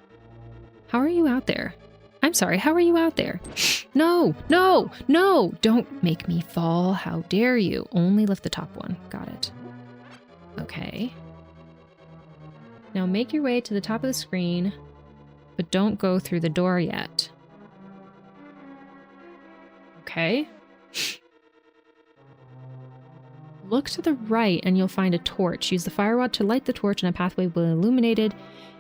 How are you out there? I'm sorry, how are you out there? No, no, no! Don't make me fall. How dare you? Only lift the top one. Got it. Okay. Now make your way to the top of the screen, but don't go through the door yet. Okay. Look to the right and you'll find a torch. Use the fire rod to light the torch and a pathway will be illuminated.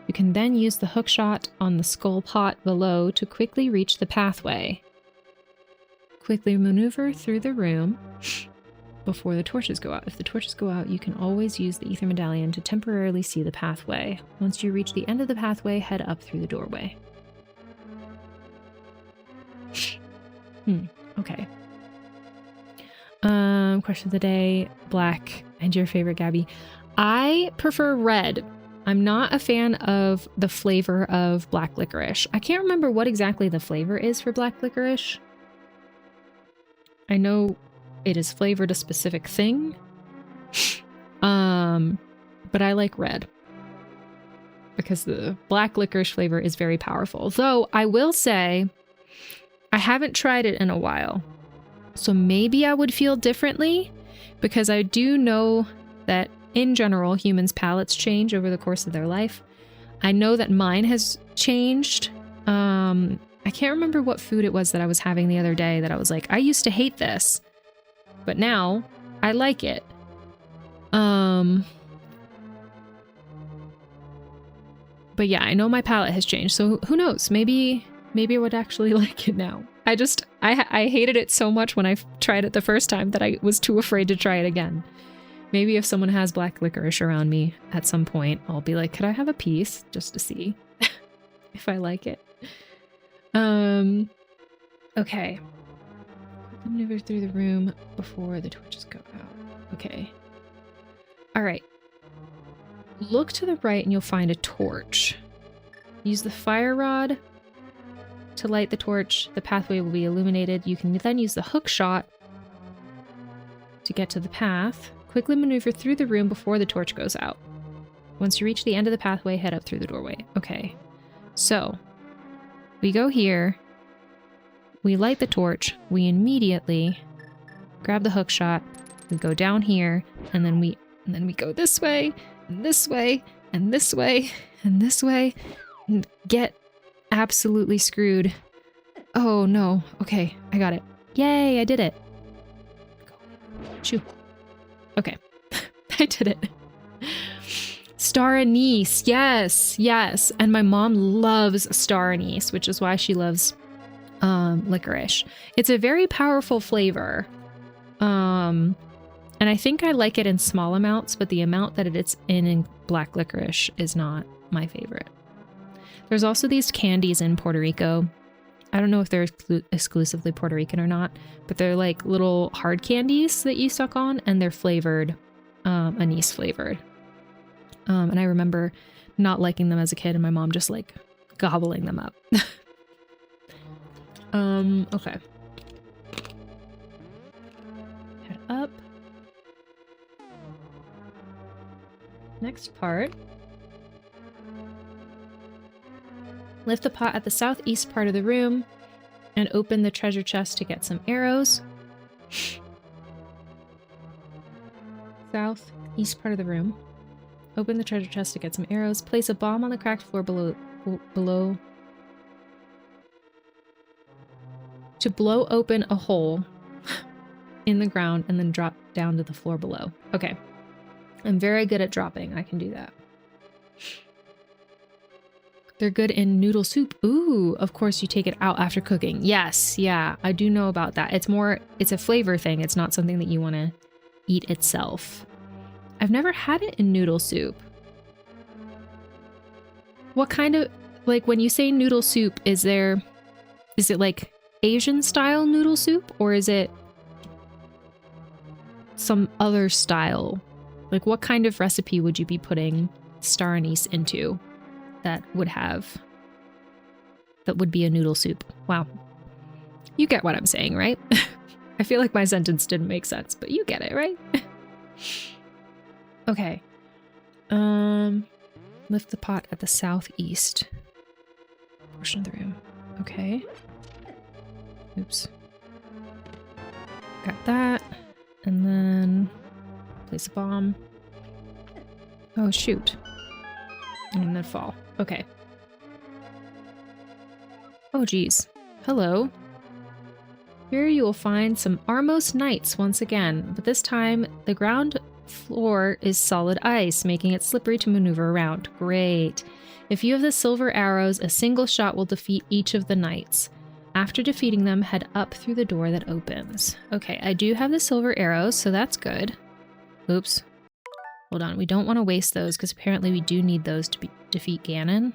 You can then use the hook shot on the skull pot below to quickly reach the pathway. Quickly maneuver through the room before the torches go out. If the torches go out, you can always use the ether medallion to temporarily see the pathway. Once you reach the end of the pathway, head up through the doorway. Okay. Question of the day, black, and your favorite, Gaby. I prefer red. I'm not a fan of the flavor of black licorice. I can't remember what exactly the flavor is for black licorice. I know it is flavored a specific thing. But I like red because the black licorice flavor is very powerful. Though I will say I haven't tried it in a while. So maybe I would feel differently because I do know that in general, humans' palates change over the course of their life. I know that mine has changed. I can't remember what food it was that I was having the other day that I was like, I used to hate this, but now I like it. But yeah, I know my palate has changed. So who knows? Maybe I would actually like it now. I hated it so much when I tried it the first time that I was too afraid to try it again. Maybe if someone has black licorice around me at some point, I'll be like, could I have a piece just to see if I like it? Okay. Maneuver through the room before the torches go out. Okay. All right. Look to the right and you'll find a torch. Use the fire rod to light the torch. The pathway will be illuminated. You can then use the hook shot to get to the path. Quickly maneuver through the room before the torch goes out. Once you reach the end of the pathway, head up through the doorway. Okay. So, we go here. We light the torch. We immediately grab the hook shot. We go down here, and then we go this way, and this way, and this way, and this way, and get absolutely screwed. Oh no. Okay, I got it. Yay, I did it. Shoo. Okay. I did it. Star anise. Yes, yes. And my mom loves star anise, which is why she loves licorice. It's a very powerful flavor. And I think I like it in small amounts, but the amount that it's in black licorice is not my favorite. There's also these candies in Puerto Rico. I don't know if they're exclusively Puerto Rican or not, but they're like little hard candies that you suck on, and they're flavored, anise flavored. And I remember not liking them as a kid and my mom just like gobbling them up. Okay. Head up. Next part. Lift the pot at the southeast part of the room and open the treasure chest to get some arrows. Southeast part of the room. Open the treasure chest to get some arrows. Place a bomb on the cracked floor below. To blow open a hole in the ground and then drop down to the floor below. Okay. I'm very good at dropping. I can do that. They're good in noodle soup. Ooh, of course you take it out after cooking. Yes, yeah, I do know about that. It's a flavor thing. It's not something that you want to eat itself. I've never had it in noodle soup. What kind of, like when you say noodle soup, is it like Asian style noodle soup or is it some other style? Like what kind of recipe would you be putting star anise into that would be a noodle soup? Wow. You get what I'm saying, right? I feel like my sentence didn't make sense, but you get it, right? Okay. Lift the pot at the southeast portion of the room. Okay. Oops. Got that. And then place a bomb. Oh, shoot. And then fall. Okay. Oh, geez. Hello. Here you will find some Armos Knights once again, but this time the ground floor is solid ice, making it slippery to maneuver around. Great. If you have the silver arrows, a single shot will defeat each of the knights. After defeating them, head up through the door that opens. Okay, I do have the silver arrows, so that's good. Oops. Hold on, we don't want to waste those because apparently we do need those to defeat Ganon.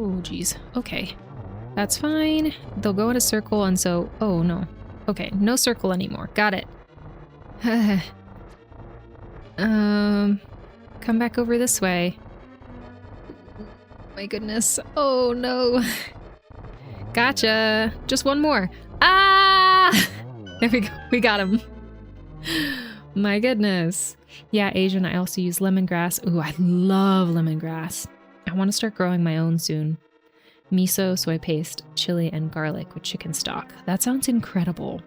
Oh, geez. Okay. That's fine. They'll go in a circle and so... Oh, no. Okay, no circle anymore. Got it. Come back over this way. My goodness. Oh, no. Gotcha. Just one more. Ah! There we go. We got him. My goodness. Yeah, Asian. I also use lemongrass. Ooh, I love lemongrass. I want to start growing my own soon. Miso, soy paste, chili, and garlic with chicken stock. That sounds incredible.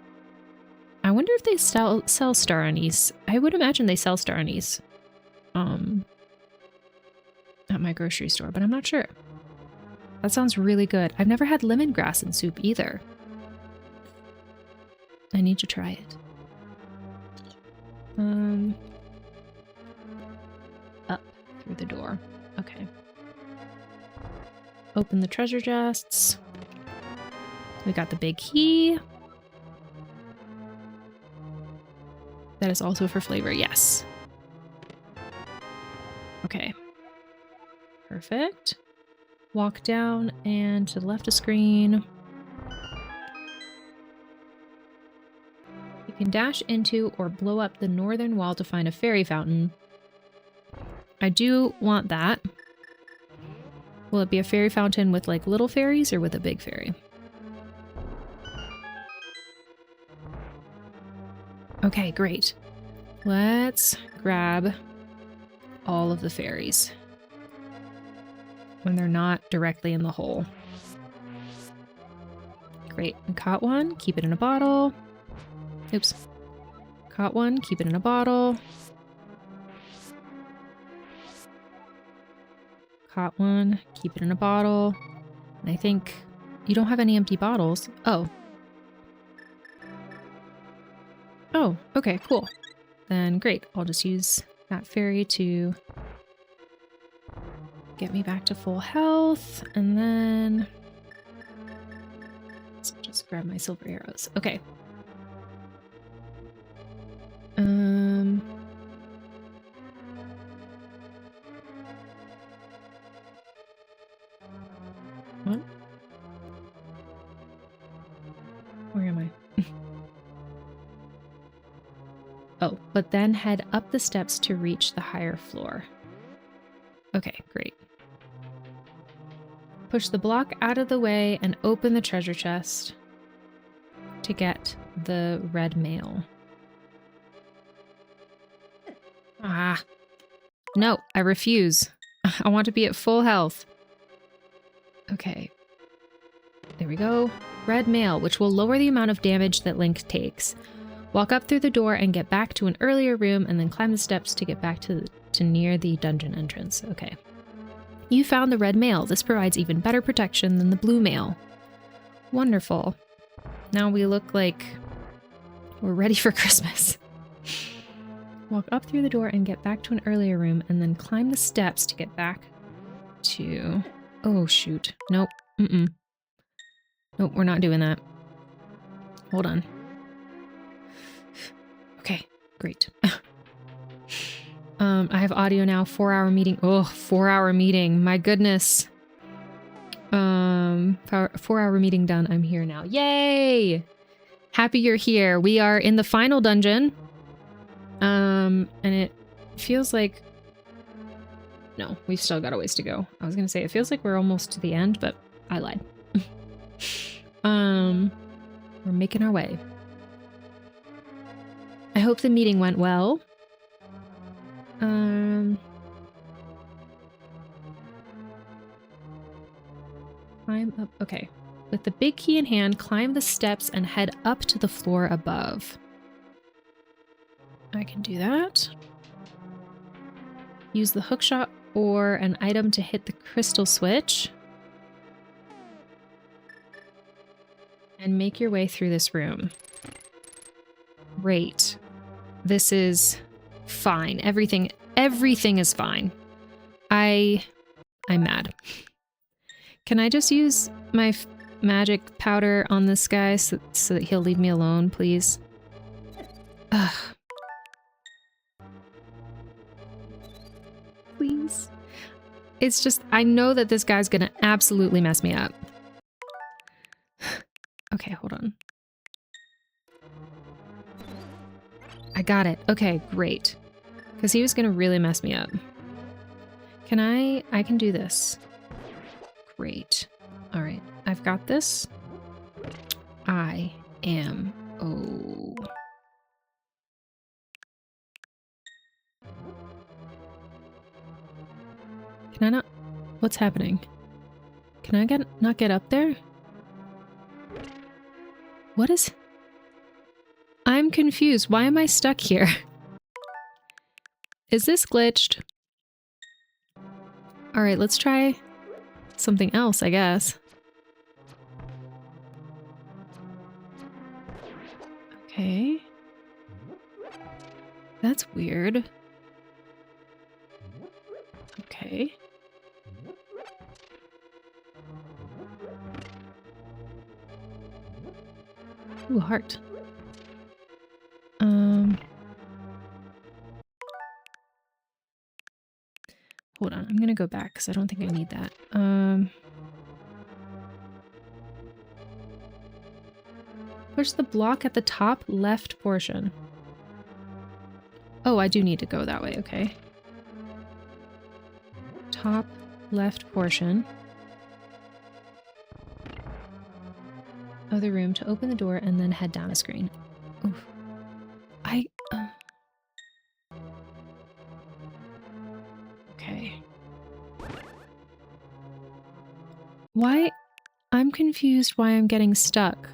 I wonder if they sell star anise. I would imagine they sell star anise at my grocery store, but I'm not sure. That sounds really good. I've never had lemongrass in soup either. I need to try it. Up through the door. Okay. Open the treasure chests. We got the big key. That is also for flavor, yes. Okay. Perfect. Walk down and to the left of screen. You can dash into or blow up the northern wall to find a fairy fountain. I do want that. Will it be a fairy fountain with like little fairies or with a big fairy? Okay, great. Let's grab all of the fairies when they're not directly in the hole. Great. We caught one. Keep it in a bottle. Oops. Caught one. Keep it in a bottle. Caught one. Keep it in a bottle. And I think you don't have any empty bottles. Oh. Oh, okay, cool. Then great. I'll just use that fairy to get me back to full health. And then let's just grab my silver arrows. Okay. What? Where am I? Oh, but then head up the steps to reach the higher floor. Okay, great. Push the block out of the way and open the treasure chest to get the red mail. Ah. No, I refuse. I want to be at full health. Okay. There we go. Red mail, which will lower the amount of damage that Link takes. Walk up through the door and get back to an earlier room, and then climb the steps to get back to near the dungeon entrance. Okay. You found the red mail. This provides even better protection than the blue mail. Wonderful. Now we look like we're ready for Christmas. Walk up through the door and get back to an earlier room, and then climb the steps to get back to... Oh, shoot. Nope. Nope, we're not doing that. Hold on. Okay, great. I have audio now. 4-hour meeting. Oh, 4-hour meeting. My goodness. 4-hour meeting done. I'm here now. Yay! Happy you're here. We are in the final dungeon. And it feels like... No, we've still got a ways to go. I was gonna say, it feels like we're almost to the end, but I lied. We're making our way. I hope the meeting went well. Climb up. Okay. With the big key in hand, climb the steps and head up to the floor above. I can do that. Use the hookshot or an item to hit the crystal switch. And make your way through this room. Great. This is fine. Everything is fine. I'm mad. Can I just use my magic powder on this guy so that he'll leave me alone, please? Ugh. Please. It's just, I know that this guy's gonna absolutely mess me up. Okay, hold on. I got it. Okay, great. Because he was gonna really mess me up. Can I can do this. Great. All right, I've got this. I am... Oh. Can I not... What's happening? Can I not get up there? What is... I'm confused. Why am I stuck here? Is this glitched? All right, let's try something else, I guess. Okay. That's weird. Okay. Ooh, heart. Hold on, I'm gonna go back because I don't think I need that. Push the block at the top left portion. Oh, I do need to go that way, okay. Top left portion of the room to open the door and then head down a screen. Oof. Okay. Why? I'm confused why I'm getting stuck.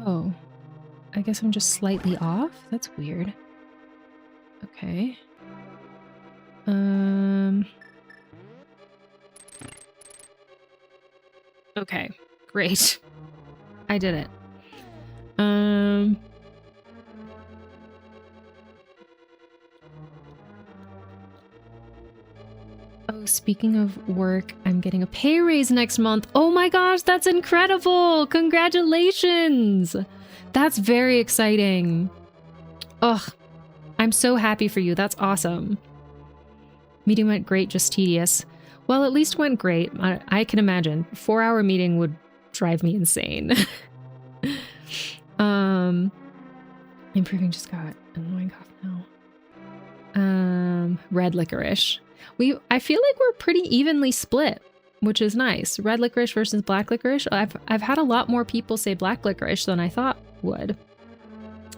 Oh. I guess I'm just slightly off? That's weird. Okay. Okay, great. I did it. Oh, speaking of work, I'm getting a pay raise next month. Oh my gosh, that's incredible! Congratulations! That's very exciting. Ugh, I'm so happy for you. That's awesome. Meeting went great, just tedious. Well, at least went great. I can imagine. 4-hour meeting would drive me insane. Improving just got an annoying cough now. Red licorice. I feel like we're pretty evenly split, which is nice. Red licorice versus black licorice. I've had a lot more people say black licorice than I thought would.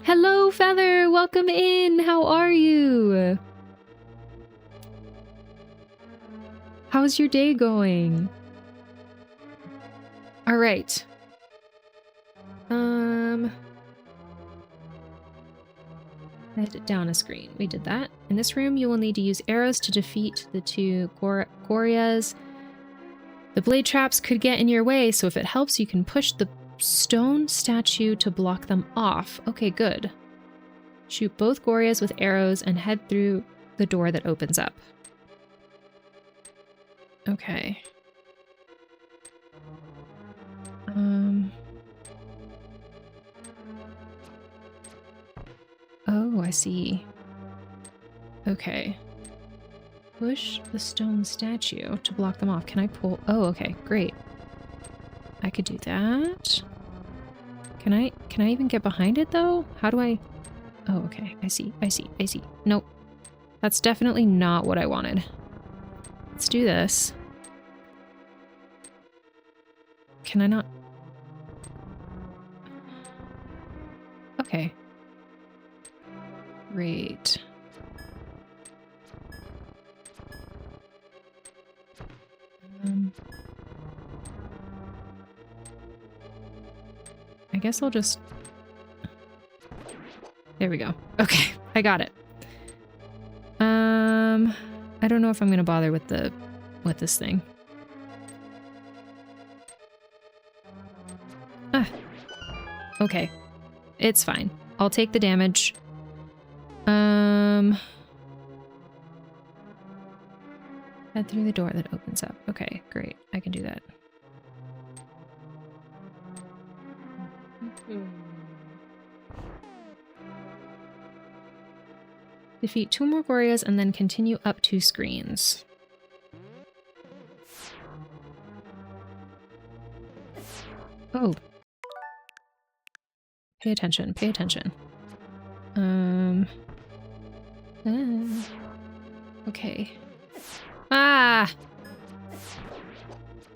Hello, Feather. Welcome in. How are you? How's your day going? All right. Head down a screen. We did that. In this room, you will need to use arrows to defeat the 2 Gorias. The blade traps could get in your way, so if it helps, you can push the stone statue to block them off. Okay, good. Shoot both Gorias with arrows and head through the door that opens up. Okay. Oh, I see. Okay. Push the stone statue to block them off. Can I pull? Oh, okay, great. I could do that. Can I even get behind it though? How do I? Oh, okay. I see. Nope. That's definitely not what I wanted. Let's do this. Can I not? Okay. Great. I guess I'll just... There we go. Okay, I got it. I don't know if I'm gonna bother with this thing. Ah. Okay. It's fine. I'll take the damage. Head through the door that opens up. Okay, great. I can do that. Defeat 2 more Gorias and then continue up 2 screens. Oh. Pay attention, pay attention. Okay. Ah!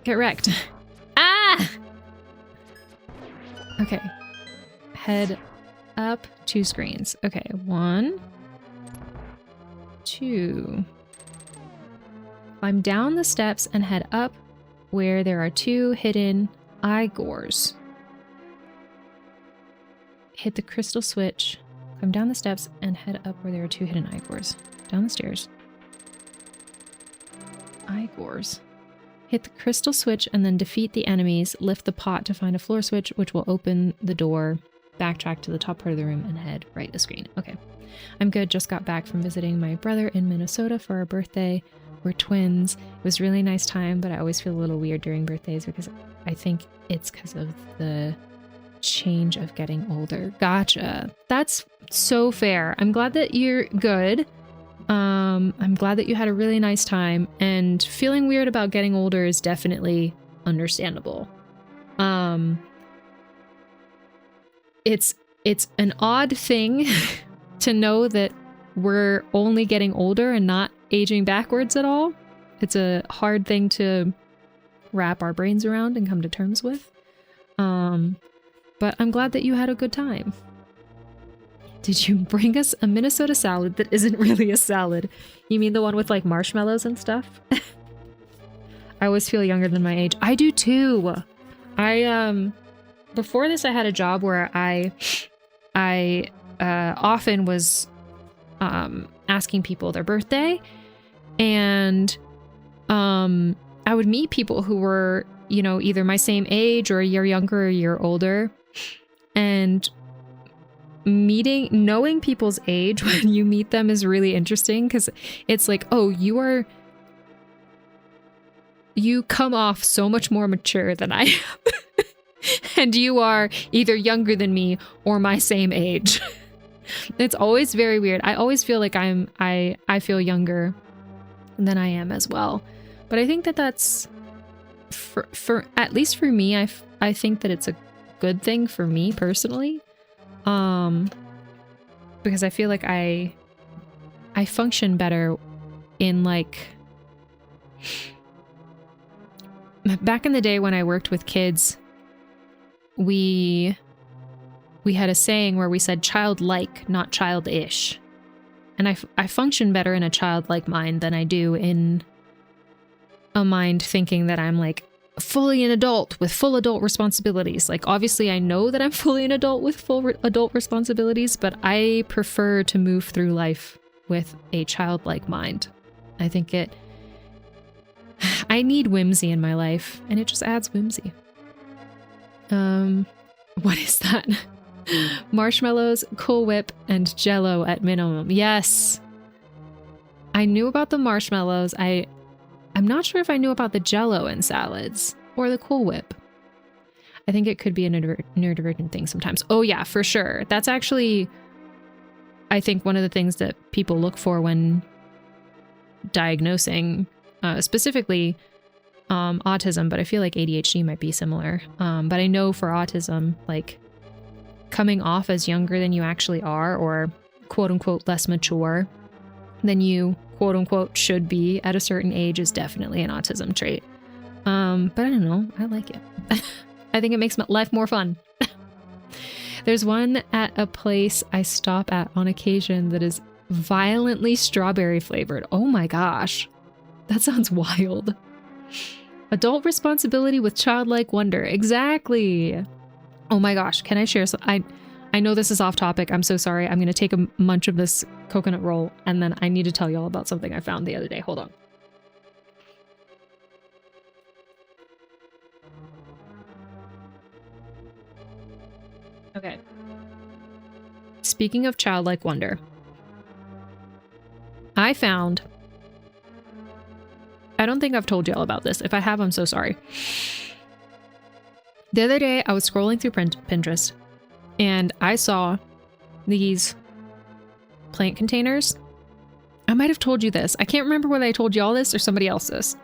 Get wrecked. Ah! Okay. Head up 2 screens. Okay, 1, 2. Climb down the steps and head up where there are 2 hidden Igors. Hit the crystal switch. Climb down the steps and head up where there are 2 hidden Igors. Down the stairs. Igors. Hit the crystal switch and then defeat the enemies. Lift the pot to find a floor switch, which will open the door. Backtrack to the top part of the room and head right to screen. Okay. I'm good. Just got back from visiting my brother in Minnesota for our birthday. We're twins. It was a really nice time, but I always feel a little weird during birthdays because I think it's because of the change of getting older. Gotcha. That's so fair. I'm glad that you're good. I'm glad that you had a really nice time, and feeling weird about getting older is definitely understandable. It's an odd thing to know that we're only getting older and not aging backwards at all. It's a hard thing to wrap our brains around and come to terms with. But I'm glad that you had a good time. Did you bring us a Minnesota salad that isn't really a salad? You mean the one with like marshmallows and stuff? I always feel younger than my age. I do too. Before this, I had a job where I often was asking people their birthday, and I would meet people who were, you know, either my same age or a year younger or a year older. And knowing people's age when you meet them is really interesting, because it's like, oh, you come off so much more mature than I am. And you are either younger than me or my same age. It's always very weird. I always feel like I feel younger than I am as well. But I think that that's for at least for me, I think that it's a good thing for me personally. Because I feel like I function better in like back in the day when I worked with kids, we had a saying where we said childlike, not childish. And I function better in a childlike mind than I do in a mind thinking that I'm like fully an adult with full adult responsibilities. Like, obviously I know that I'm fully an adult with full adult responsibilities, but I prefer to move through life with a childlike mind. I think I need whimsy in my life, and it just adds whimsy. What is that? Marshmallows, Cool Whip, and Jell-O at minimum. Yes. I knew about the marshmallows. I'm not sure if I knew about the Jell-O in salads or the Cool Whip. I think it could be a neurodivergent thing sometimes. Oh yeah, for sure. That's actually, I think, one of the things that people look for when diagnosing, specifically autism, but I feel like ADHD might be similar. But I know for autism, like coming off as younger than you actually are, or quote unquote less mature than you quote unquote should be at a certain age, is definitely an autism trait. But I don't know, I like it. I think it makes my life more fun. There's one at a place I stop at on occasion that is violently strawberry flavored. Oh my gosh, that sounds wild. Adult responsibility with childlike wonder. Exactly. Oh my gosh, can I share some? I know this is off topic. I'm so sorry. I'm going to take a munch of this coconut roll, and then I need to tell you all about something I found the other day. Hold on. Okay. Speaking of childlike wonder, I don't think I've told you all about this. If I have, I'm so sorry. The other day, I was scrolling through Pinterest, and I saw these plant containers. I might have told you this. I can't remember whether I told you all this or somebody else this.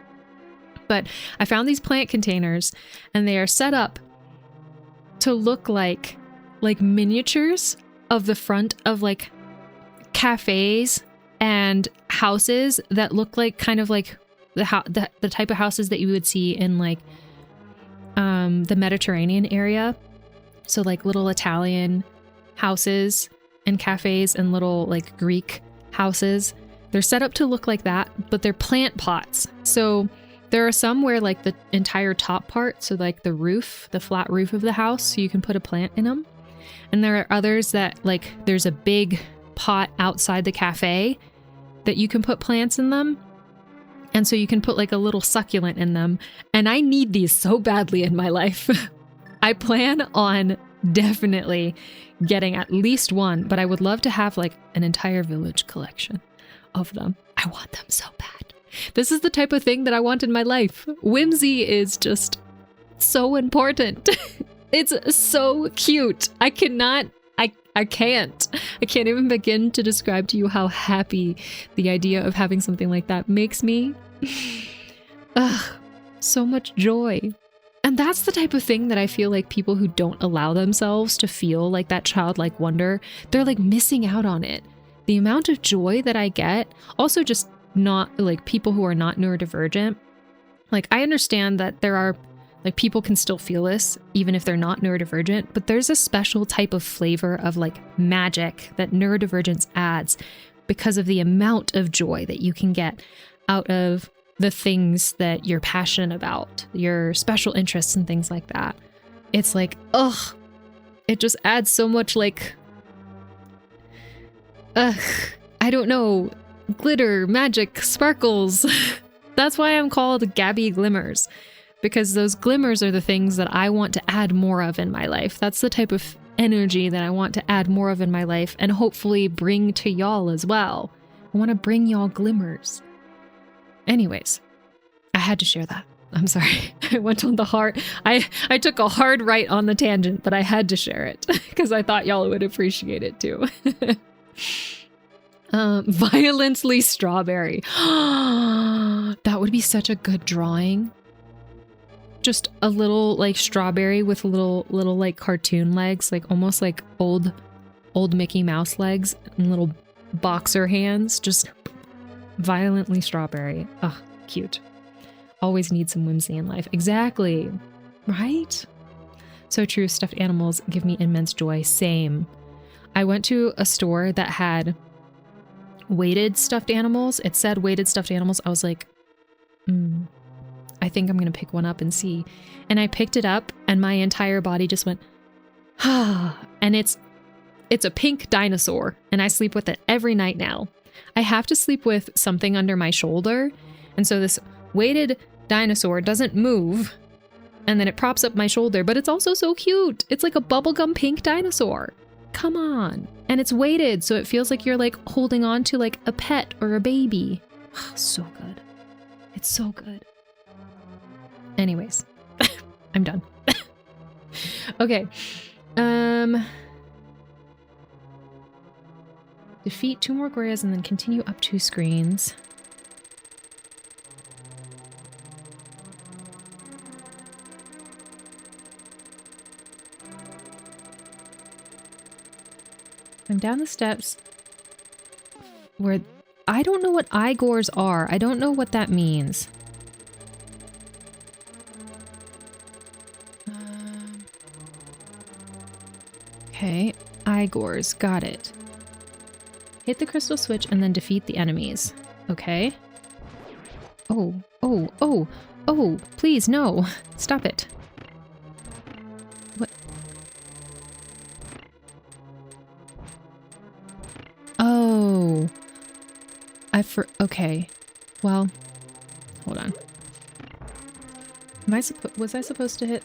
But I found these plant containers, and they are set up to look like miniatures of the front of like cafes and houses that look like kind of like the type of houses that you would see in like the Mediterranean area. So like little Italian houses and cafes and little like Greek houses. They're set up to look like that, but they're plant pots. So there are some where like the entire top part, so like the roof, the flat roof of the house, so you can put a plant in them. And there are others that like there's a big pot outside the cafe that you can put plants in them. And so you can put like a little succulent in them. And I need these so badly in my life. I plan on definitely getting at least one, but I would love to have like an entire village collection of them. I want them so bad. This is the type of thing that I want in my life. Whimsy is just so important. It's so cute. I can't even begin to describe to you how happy the idea of having something like that makes me. Ugh, so much joy. And that's the type of thing that I feel like people who don't allow themselves to feel like that childlike wonder, they're like missing out on it. The amount of joy that I get, also just not like people who are not neurodivergent. Like I understand that there are like people can still feel this even if they're not neurodivergent, but there's a special type of flavor of like magic that neurodivergence adds because of the amount of joy that you can get out of the things that you're passionate about, your special interests and things like that. It's like, ugh, it just adds so much like, I don't know, glitter, magic, sparkles. That's why I'm called Gaby Glimmers. because those glimmers are the things that I want to add more of in my life. That's the type of energy that I want to add more of in my life and hopefully bring to y'all as well. I want to bring y'all glimmers. Anyways, I had to share that. I'm sorry. I went on the hard... I took a hard right on the tangent, but I had to share it because I thought y'all would appreciate it too. Violently strawberry. That would be such a good drawing. Just a little like strawberry with little like cartoon legs, like almost like old Mickey Mouse legs and little boxer hands. Just violently strawberry. Ugh, cute. Always need some whimsy in life. Exactly. Right? So true. Stuffed animals give me immense joy. Same. I went to a store that had weighted stuffed animals. It said weighted stuffed animals. I was like, I think I'm going to pick one up and see. And I picked it up and my entire body just went, and it's a pink dinosaur and I sleep with it every night now. I have to sleep with something under my shoulder. And so this weighted dinosaur doesn't move and then it props up my shoulder, but it's also so cute. It's like a bubblegum pink dinosaur. Come on. And it's weighted, so it feels like you're like holding on to like a pet or a baby. So good. It's so good. Anyways, I'm done. Okay. Defeat 2 more Goriyas and then continue up 2 screens. I'm down the steps where I don't know what Igors are. I don't know what that means. Okay, Igors, got it. Hit the crystal switch and then defeat the enemies. Okay. Oh, please, no. Stop it. What? Oh. Okay. Well, hold on. Was I supposed to hit?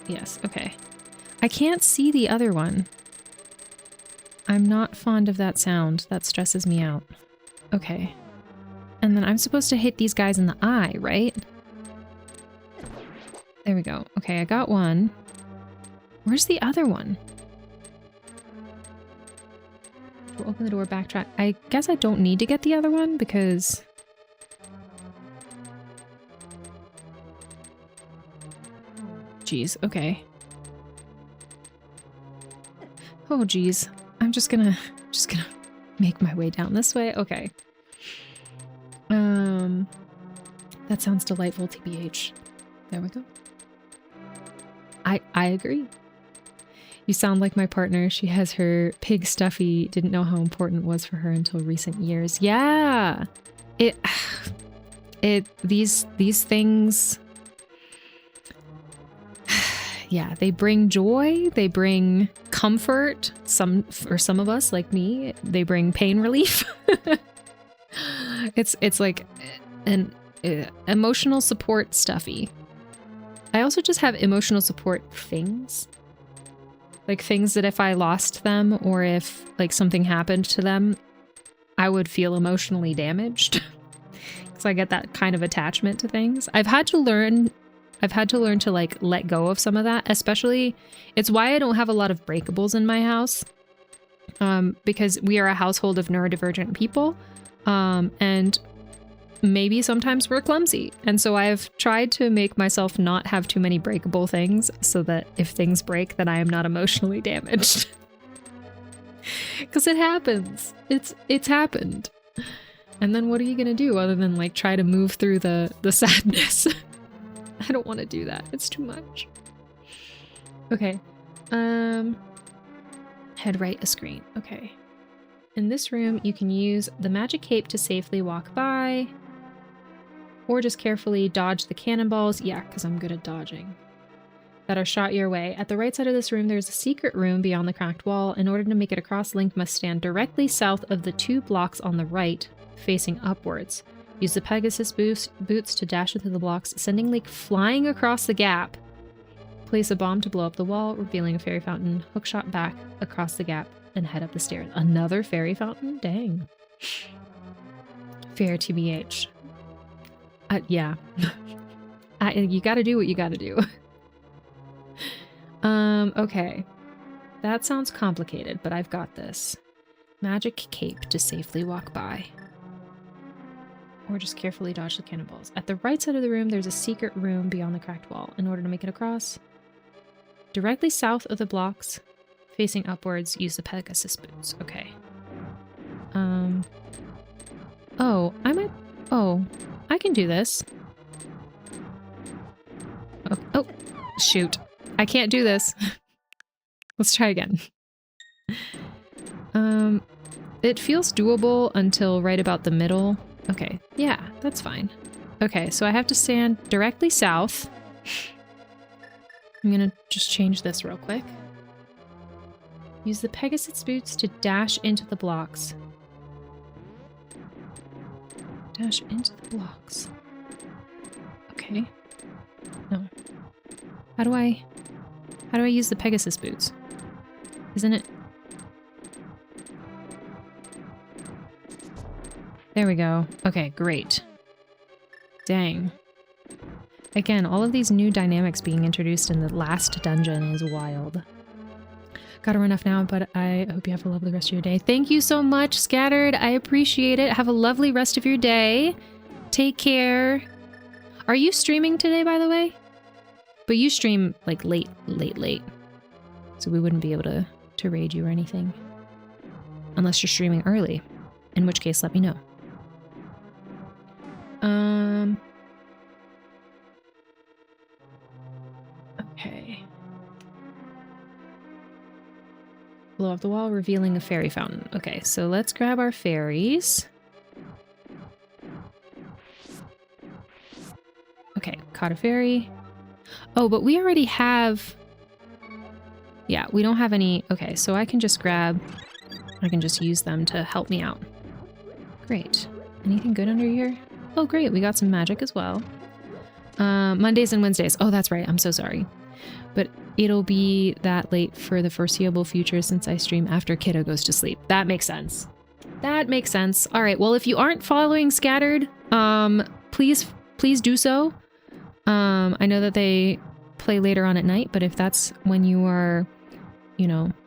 Yes, okay. I can't see the other one. I'm not fond of that sound. That stresses me out. Okay. And then I'm supposed to hit these guys in the eye, right? There we go. Okay, I got one. Where's the other one? We'll open the door, backtrack. I guess I don't need to get the other one because... Jeez, okay. Oh, geez. I'm just gonna make my way down this way. Okay. That sounds delightful, TBH. There we go. I agree. You sound like my partner. She has her pig stuffy, didn't know how important it was for her until recent years. Yeah. These things, yeah, they bring joy, they bring comfort. For some of us, like me, they bring pain relief. It's like an emotional support stuffy. I also just have emotional support things. Like things that if I lost them or if like something happened to them, I would feel emotionally damaged. Because I get that kind of attachment to things. I've had to learn to like let go of some of that, especially it's why I don't have a lot of breakables in my house. Because we are a household of neurodivergent people. And maybe sometimes we're clumsy. And so I've tried to make myself not have too many breakable things so that if things break, then I am not emotionally damaged. Because it happens. It's happened. And then what are you going to do other than like try to move through the sadness? I don't want to do that. It's too much. Okay. Head right a screen. Okay. In this room, you can use the magic cape to safely walk by. Or just carefully dodge the cannonballs. Yeah, because I'm good at dodging. That are shot your way. At the right side of this room, there's a secret room beyond the cracked wall. In order to make it across, Link must stand directly south of the 2 blocks on the right, facing upwards. Use the Pegasus boots to dash into the blocks, sending Link flying across the gap. Place a bomb to blow up the wall, revealing a fairy fountain. Hookshot back across the gap and head up the stairs. Another fairy fountain? Dang. Fair TBH. Yeah. You gotta do what you gotta do. Okay. That sounds complicated, but I've got this. Magic cape to safely walk by. Or just carefully dodge the cannonballs. At the right side of the room, there's a secret room beyond the cracked wall. In order to make it across, directly south of the blocks, facing upwards, use the Pegasus boots. Okay. Oh, I can do this. Oh, shoot. I can't do this. Let's try again. It feels doable until right about the middle. Okay, yeah, that's fine. Okay, so I have to stand directly south. I'm gonna just change this real quick. Use the Pegasus boots to dash into the blocks. Dash into the blocks. Okay. No. How do I use the Pegasus boots? Isn't it? There we go. Okay, great. Dang. Again, all of these new dynamics being introduced in the last dungeon is wild. Gotta run off now, but I hope you have a lovely rest of your day. Thank you so much, Scattered. I appreciate it. Have a lovely rest of your day. Take care. Are you streaming today, by the way? But you stream like late. So we wouldn't be able to raid you or anything. Unless you're streaming early. In which case, let me know. Okay. Blow off the wall, revealing a fairy fountain. Okay, so let's grab our fairies. Okay, caught a fairy. Oh, but we already have... Yeah, we don't have any... Okay, so I can just use them to help me out. Great. Anything good under here? Oh, great. We got some magic as well. Mondays and Wednesdays. Oh, that's right. I'm so sorry. But it'll be that late for the foreseeable future since I stream after Kiddo goes to sleep. That makes sense. That makes sense. All right. Well, if you aren't following Scattered, please do so. I know that they play later on at night, but if that's when you are,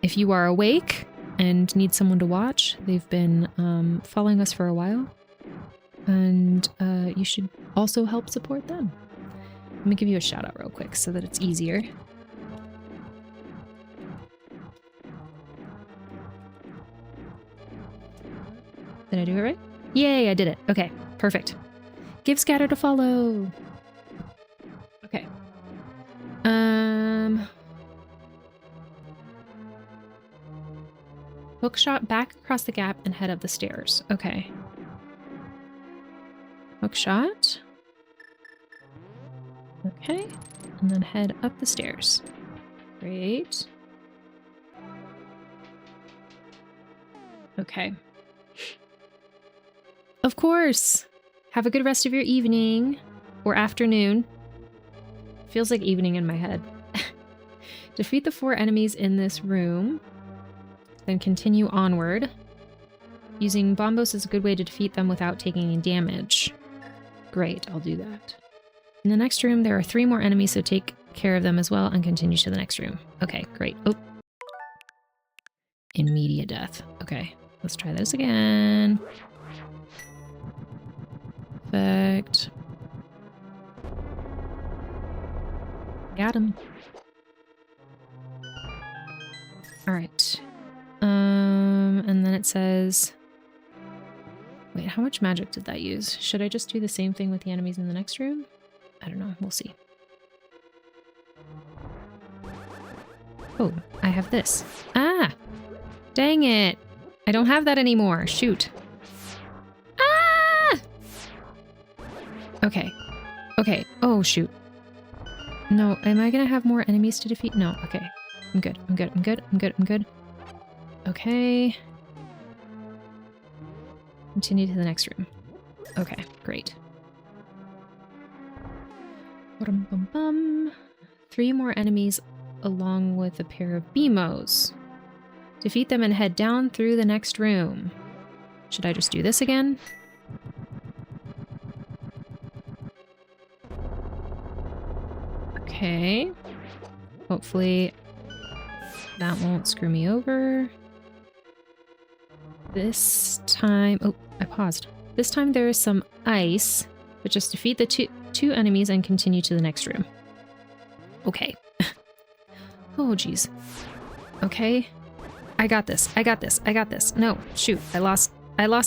if you are awake and need someone to watch, they've been following us for a while. And you should also help support them. Let me give you a shout out real quick so that it's easier. Did I do it right? Yay, I did it. Okay, perfect. Give Scattered a follow. Okay. Hookshot back across the gap and head up the stairs. Okay. Hookshot. Okay. And then head up the stairs. Great. Okay. Of course. Have a good rest of your evening or afternoon. Feels like evening in my head. Defeat the 4 enemies in this room. Then continue onward. Using bombos is a good way to defeat them without taking any damage. Great, I'll do that. In the next room, there are 3 more enemies, so take care of them as well and continue to the next room. Okay, great. Oh. Immediate death. Okay, let's try this again. Perfect. Got him. Alright. And then it says... Wait, how much magic did that use? Should I just do the same thing with the enemies in the next room? I don't know. We'll see. Oh, I have this. Ah! Dang it! I don't have that anymore. Shoot. Ah! Okay. Okay. Oh, shoot. No, am I gonna have more enemies to defeat? No. Okay. I'm good. I'm good. I'm good. I'm good. I'm good. Okay. Continue to the next room. Okay, great. Bum-bum-bum. 3 more enemies along with a pair of BMOs. Defeat them and head down through the next room. Should I just do this again? Okay. Hopefully that won't screw me over. This time... Oh, I paused. This time there is some ice, but just defeat the two enemies and continue to the next room. Okay. Oh, jeez. Okay. I got this. I got this. I got this. No, shoot. I lost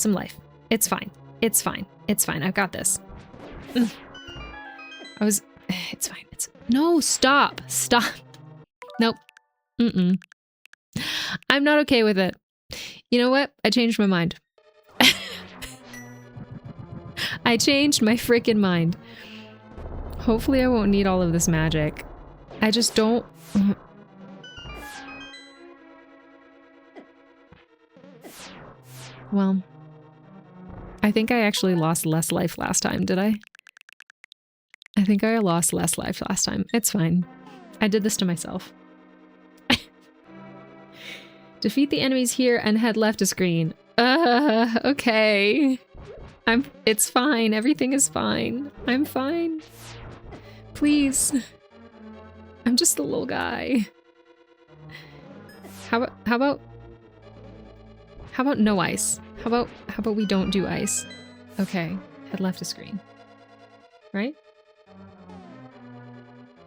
some life. It's fine. It's fine. It's fine. I've got this. It's fine. No, stop. Stop. Nope. Mm-mm. I'm not okay with it. You know what? I changed my mind. I changed my freaking mind. Hopefully I won't need all of this magic. I just don't... Well, I think I actually lost less life last time, did I? I think I lost less life last time. It's fine. I did this to myself. Defeat the enemies here and head left to screen. Okay. It's fine. Everything is fine. I'm fine. Please. I'm just a little guy. How about no ice? How about we don't do ice? Okay. Head left to screen. Right?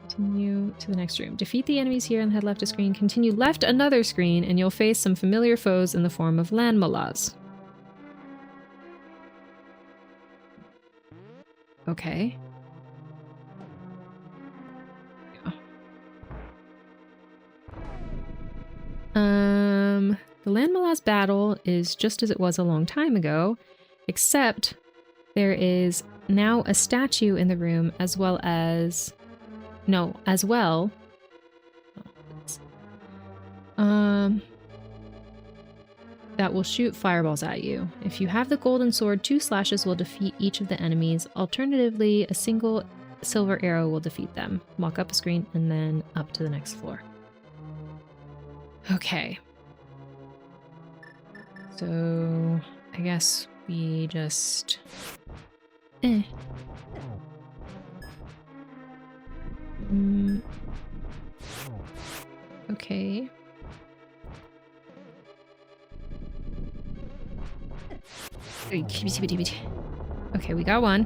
Continue to the next room. Defeat the enemies here and head left to screen. Continue left another screen and you'll face some familiar foes in the form of landmalas. Okay. The landmalas battle is just as it was a long time ago, except there is now a statue in the room as well as... No, as well. That will shoot fireballs at you. If you have the golden sword, 2 slashes will defeat each of the enemies. Alternatively, a single silver arrow will defeat them. Walk up a screen and then up to the next floor. Okay. So, I guess we just... Okay. Okay, we got one.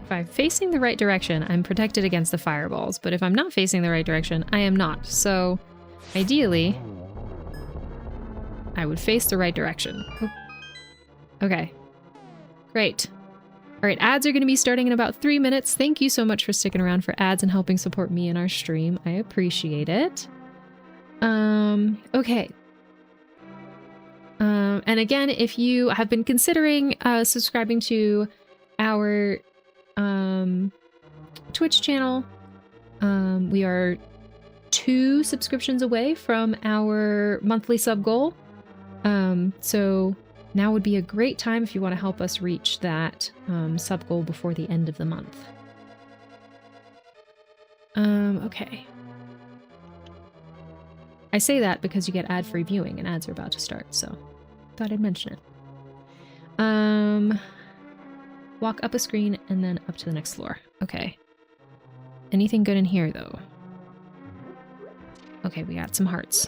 If I'm facing the right direction, I'm protected against the fireballs, but if I'm not facing the right direction, I am not. So, ideally, I would face the right direction. Oh. Okay. Great. All right, ads are going to be starting in about 3 minutes. Thank you so much for sticking around for ads and helping support me in our stream. I appreciate it. Okay. And again, if you have been considering subscribing to our Twitch channel, we are 2 subscriptions away from our monthly sub goal. So now would be a great time if you want to help us reach that sub goal before the end of the month. Okay. I say that because you get ad-free viewing and ads are about to start, so thought I'd mention it. Walk up a screen and then up to the next floor. Okay. Anything good in here, though? Okay, we got some hearts.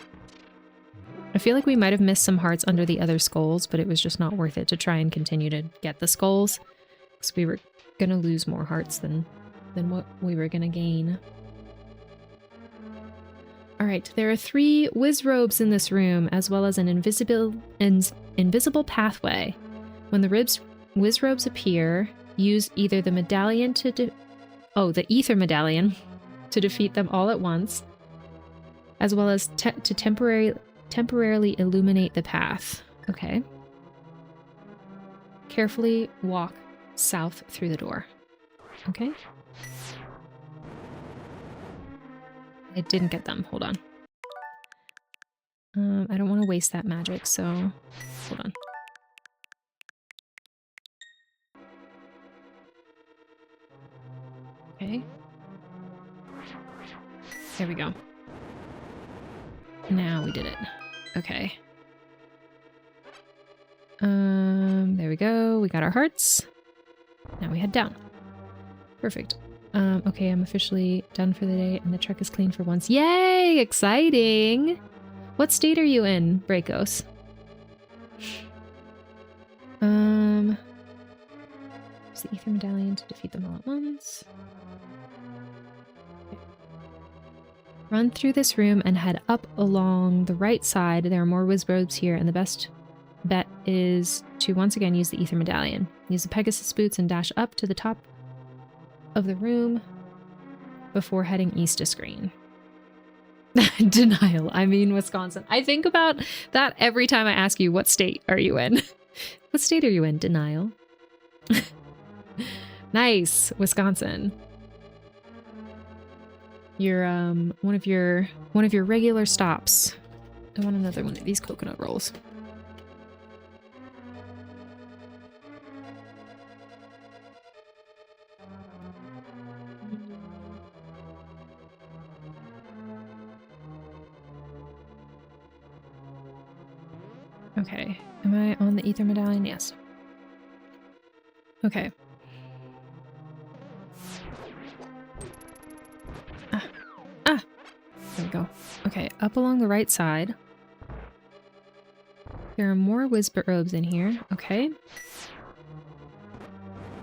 I feel like we might have missed some hearts under the other skulls, but it was just not worth it to try and continue to get the skulls, because we were gonna lose more hearts than what we were gonna gain. Alright, there are 3 whiz robes in this room, as well as an invisible pathway. When the whiz robes appear, use either the medallion the ether medallion to defeat them all at once, as well as to temporarily illuminate the path. Okay. Carefully walk south through the door. Okay. I didn't get them. Hold on. I don't want to waste that magic, so hold on. Okay. There we go. Now we did it. Okay. There we go. We got our hearts. Now we head down. Perfect. Okay, I'm officially done for the day and the truck is clean for once. Yay! Exciting! What state are you in, Brakos? Use the ether medallion to defeat them all at once. Okay. Run through this room and head up along the right side. There are more wizrobes here, and the best bet is to once again use the ether medallion. Use the Pegasus boots and dash up to the top of the room before heading east to screen. Denial. I mean Wisconsin. I think about that every time I ask you, what state are you in? What state are you in? Denial. Nice. Wisconsin. You're one of your regular stops. I want another one of these coconut rolls. Okay, am I on the ether medallion? Yes. Okay. There we go. Okay, up along the right side. There are more wizrobes in here. Okay.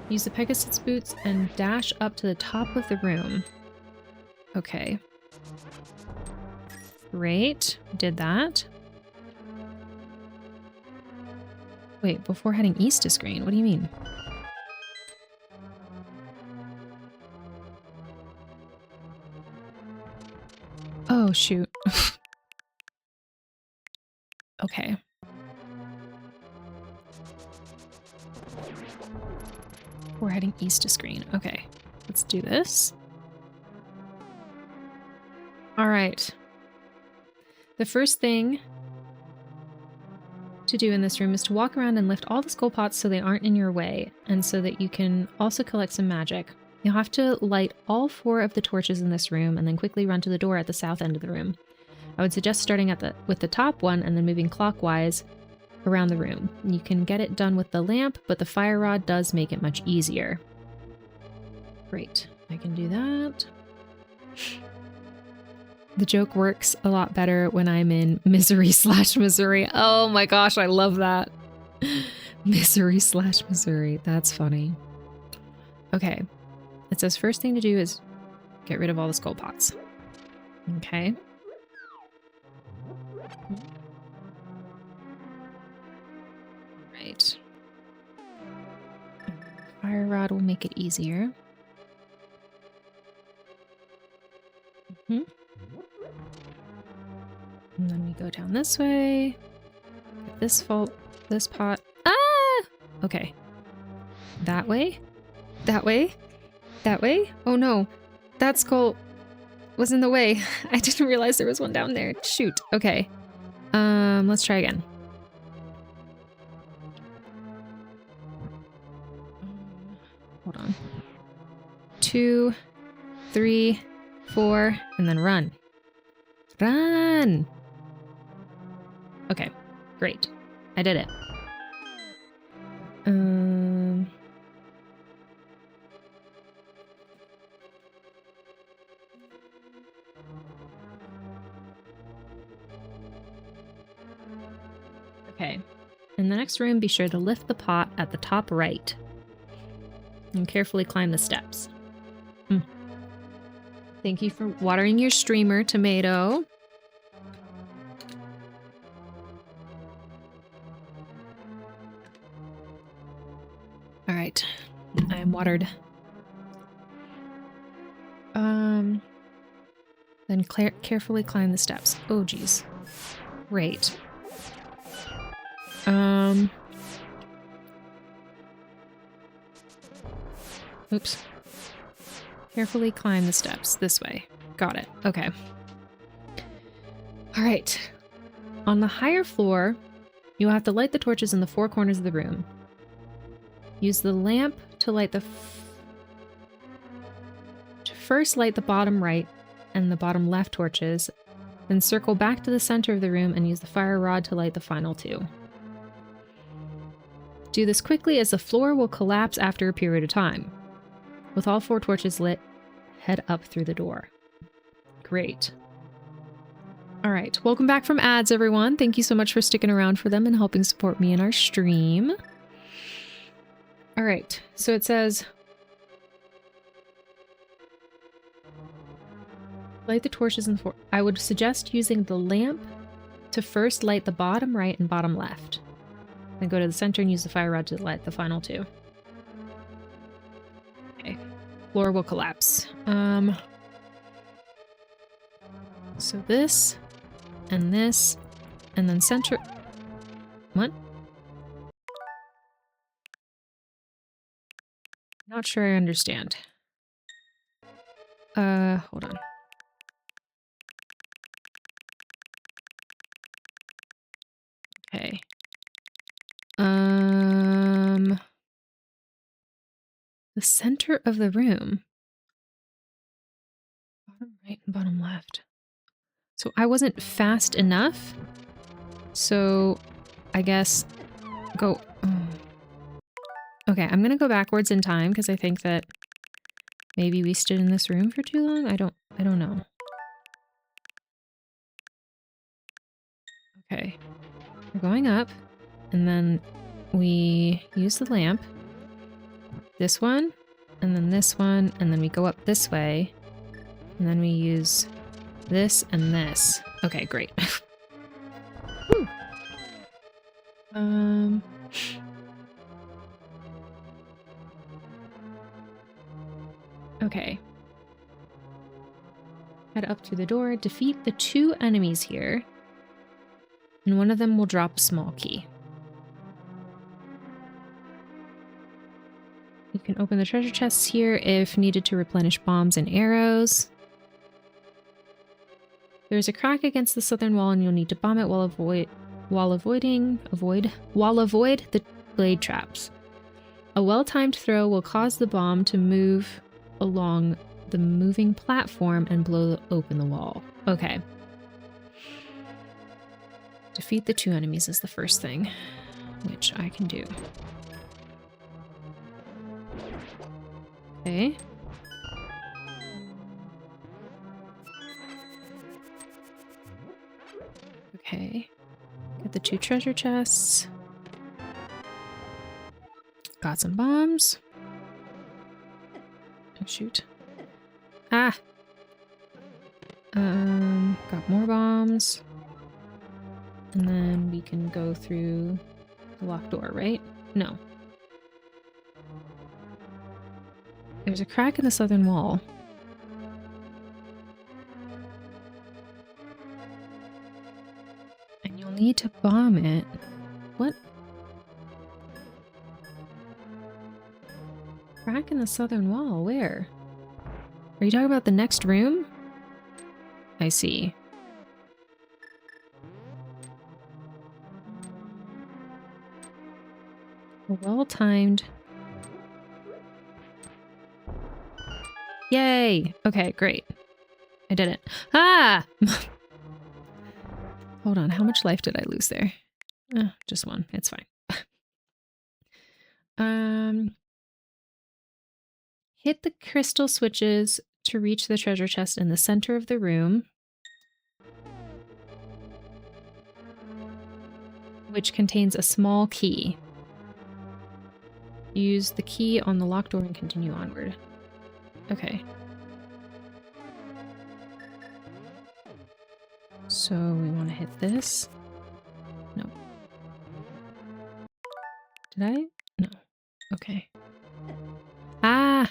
Use the Pegasus boots and dash up to the top of the room. Okay. Great. Did that. Wait, before heading east to screen? What do you mean? Oh, shoot. Okay. We're heading east to screen. Okay, let's do this. All right. The first thing to do in this room is to walk around and lift all the skull pots so they aren't in your way, and so that you can also collect some magic. You'll have to light all 4 of the torches in this room and then quickly run to the door at the south end of the room. I would suggest starting with the top one and then moving clockwise around the room. You can get it done with the lamp, but the fire rod does make it much easier. Great, I can do that. The joke works a lot better when I'm in Misery/Missouri. Oh my gosh, I love that. Misery/Missouri. That's funny. Okay. It says first thing to do is get rid of all the skull pots. Okay. Right. Fire rod will make it easier. And then we go down this way. Get this pot. Ah! Okay. That way? That way? That way? Oh no. That skull was in the way. I didn't realize there was one down there. Shoot. Okay. Let's try again. Hold on. 2, 3, 4, and then run. Run! Okay, great. I did it. Okay. In the next room, be sure to lift the pot at the top right. And carefully climb the steps. Thank you for watering your streamer, Tomato. All right, I am watered. Then carefully climb the steps. Oh, geez. Great. Oops. Carefully climb the steps this way. Got it. Okay. All right. On the higher floor, you'll have to light the torches in the 4 corners of the room. Use the lamp to light the... to first light the bottom right and the bottom left torches, then circle back to the center of the room and use the fire rod to light the final 2. Do this quickly as the floor will collapse after a period of time. With all 4 torches lit, head up through the door. Great. All right, welcome back from ads, everyone. Thank you so much for sticking around for them and helping support me in our stream. All right, so it says, light the torches in the 4. I would suggest using the lamp to first light the bottom right and bottom left. Then go to the center and use the fire rod to light the final 2. Okay, floor will collapse. So this, and then center... What? Not sure I understand. Hold on. Okay. The center of the room. Bottom right and bottom left. So I wasn't fast enough. So I guess go... Okay, I'm gonna go backwards in time because I think that maybe we stood in this room for too long. I don't know. Okay. We're going up, and then we use the lamp. This one, and then this one, and then we go up this way, and then we use this and this. Okay, great. Whew. Okay. Head up through the door, defeat the 2 enemies here, and one of them will drop a small key. You can open the treasure chests here if needed to replenish bombs and arrows. There's a crack against the southern wall and you'll need to bomb it while avoid the blade traps. A well-timed throw will cause the bomb to move along the moving platform and blow open the wall. Okay. Defeat the 2 enemies is the first thing, which I can do. Okay. Okay. Get the 2 treasure chests. Got some bombs. Oh, shoot. Ah! Got more bombs. And then we can go through the locked door, right? No. There's a crack in the southern wall. And you'll need to bomb it. What? Crack in the southern wall? Where? Are you talking about the next room? I see. A well-timed... Yay! Okay, great. I did it. Ah! Hold on, how much life did I lose there? Just 1. It's fine. Hit the crystal switches to reach the treasure chest in the center of the room, which contains a small key. Use the key on the locked door and continue onward. Okay. So we want to hit this. No. Did I? No. Okay. Ah!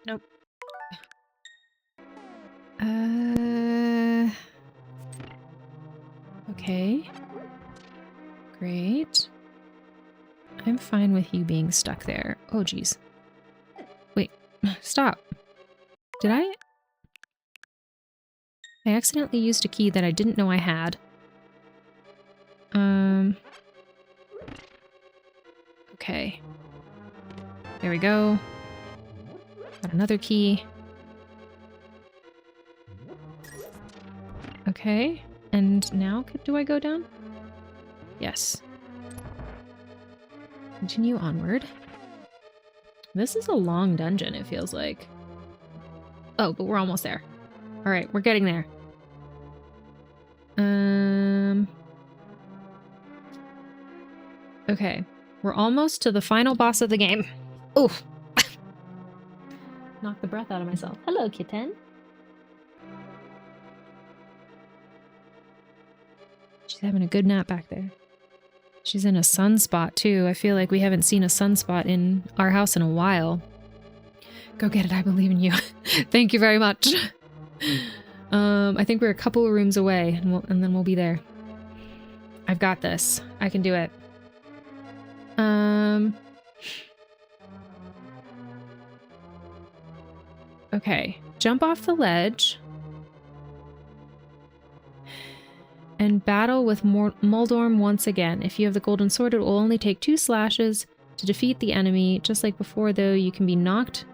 Nope. Okay. Great. I'm fine with you being stuck there. Oh, geez. Wait, stop. Did I accidentally used a key that I didn't know I had. Okay. There we go. Got another key. Okay. And now, do I go down? Yes. Continue onward. This is a long dungeon, it feels like. Oh, but we're almost there. All right, we're getting there. Okay. We're almost to the final boss of the game. Oof. Knocked the breath out of myself. Hello, kitten. She's having a good nap back there. She's in a sunspot, too. I feel like we haven't seen a sunspot in our house in a while. Go get it. I believe in you. Thank you very much. I think we're a couple of rooms away, and then we'll be there. I've got this. I can do it. Okay. Jump off the ledge. And battle with Moldorm once again. If you have the golden sword, it will only take 2 slashes to defeat the enemy. Just like before, though, you can be knocked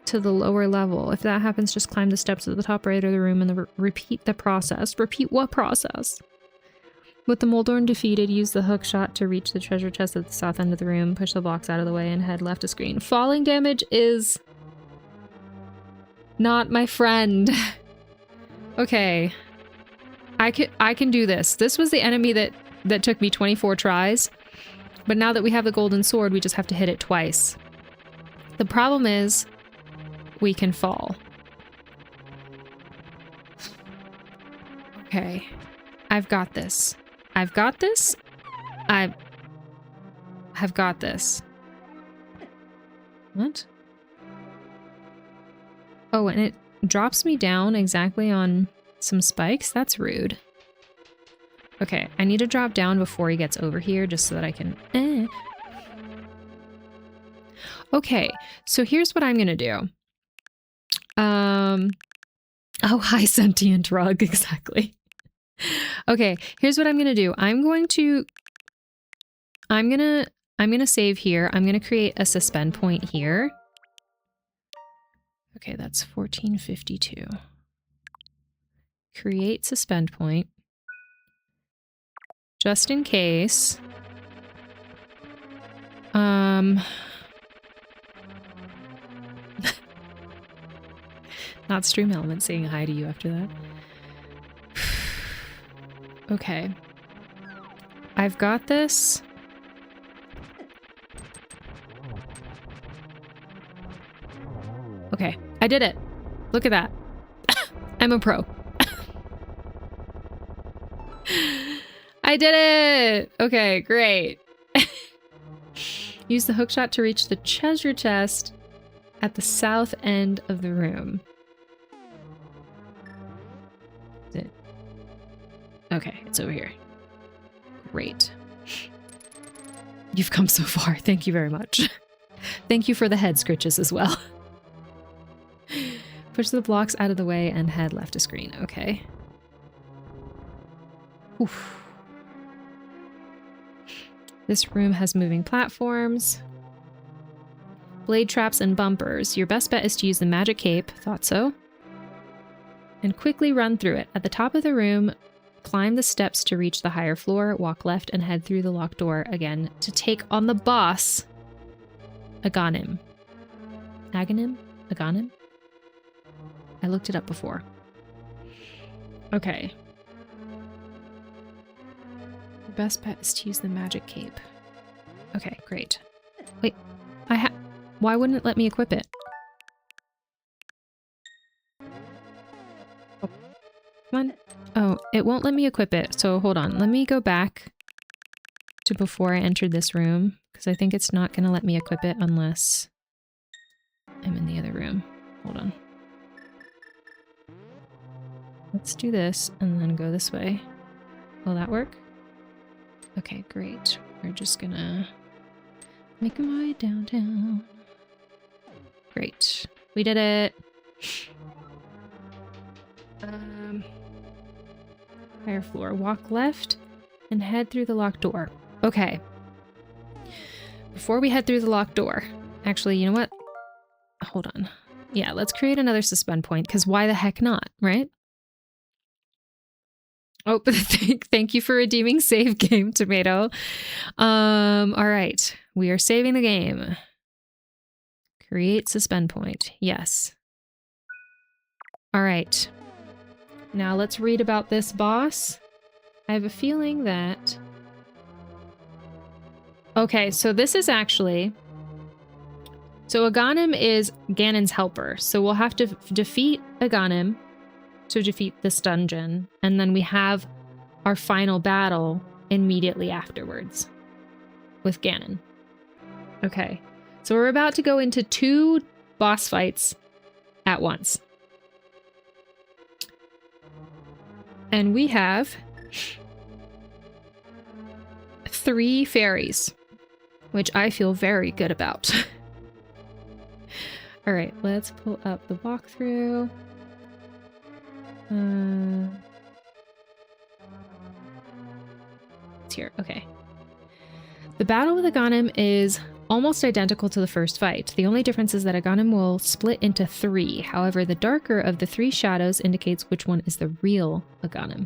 to the lower level. If that happens, just climb the steps at the top right of the room and repeat the process. Repeat what process? With the Moldorm defeated, use the hook shot to reach the treasure chest at the south end of the room. Push the blocks out of the way and head left of screen. Falling damage is not my friend. Okay. I can do this. This was the enemy that took me 24 tries. But now that we have the golden sword, we just have to hit it twice. The problem is we can fall. Okay. I've got this. I've got this. I've got this. What? Oh, and it drops me down exactly on some spikes? That's rude. Okay, I need to drop down before he gets over here just so that I can... Okay, so here's what I'm gonna do. Oh, hi, sentient rug, exactly. Okay, here's what I'm gonna do. I'm gonna save here. I'm gonna create a suspend point here. Okay, that's 1452. Create suspend point. Just in case. Not Stream Element saying hi to you after that. Okay. I've got this. Okay, I did it. Look at that. I'm a pro. I did it! Okay, great. Use the hookshot to reach the treasure chest at the south end of the room. Is it? Okay, it's over here. Great. You've come so far. Thank you very much. Thank you for the head scritches as well. Push the blocks out of the way and head left of screen. Okay. Oof. This room has moving platforms, blade traps, and bumpers. Your best bet is to use the magic cape, thought so, and quickly run through it. At the top of the room, climb the steps to reach the higher floor, walk left, and head through the locked door again to take on the boss, Ganon. Ganon? I looked it up before. Okay. Your best bet is to use the magic cape. Okay, great. Wait, why wouldn't it let me equip it? Oh, come on. Oh, it won't let me equip it, so hold on. Let me go back to before I entered this room, because I think it's not going to let me equip it unless I'm in the other room. hold on. Let's do this and then go this way. Will that work? Okay, great. We're just gonna make my way downtown. Great. We did it. Higher floor. Walk left and head through the locked door. Okay. Before we head through the locked door, actually, you know what? Hold on. Yeah, let's create another suspend point, because why the heck not, right? Oh, thank you for redeeming save game, Tomato. All right. We are saving the game. Create suspend point. Yes. All right. Now let's read about this boss. I have a feeling that... Okay, so this is actually... So Ganon is Ganon's helper. So we'll have to defeat Ganon to defeat this dungeon. And then we have our final battle immediately afterwards with Ganon. Okay, so we're about to go into 2 boss fights at once. And we have 3 fairies, which I feel very good about. All right, let's pull up the walkthrough. It's here. Okay. The battle with Ganon is almost identical to the first fight. The only difference is that Ganon will split into 3. However, the darker of the 3 shadows indicates which one is the real Ganon.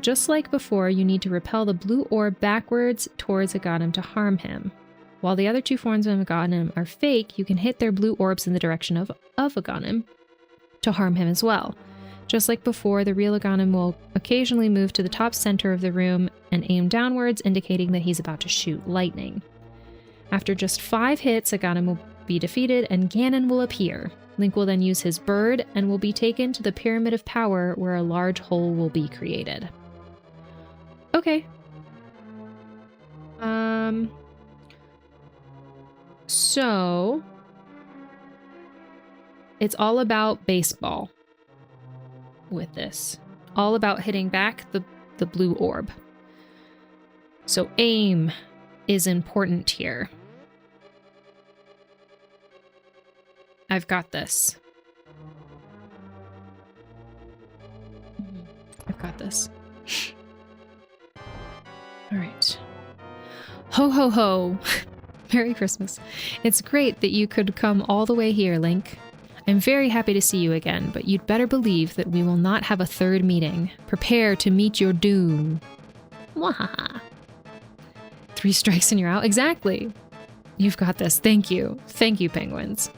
Just like before, you need to repel the blue orb backwards towards Ganon to harm him. While the other 2 forms of Ganon are fake, you can hit their blue orbs in the direction of Ganon to harm him as well. Just like before, the real Ganon will occasionally move to the top center of the room and aim downwards, indicating that he's about to shoot lightning. After just 5 hits, Ganon will be defeated and Ganon will appear. Link will then use his bird and will be taken to the Pyramid of Power, where a large hole will be created. Okay. So it's all about baseball with this. All about hitting back the blue orb. So aim is important here. I've got this. I've got this. All right. Ho, ho, ho. Merry Christmas. It's great that you could come all the way here, Link. I'm very happy to see you again, but you'd better believe that we will not have a 3rd meeting. Prepare to meet your doom. Wahaha. 3 strikes and you're out? Exactly. You've got this. Thank you. Thank you, penguins.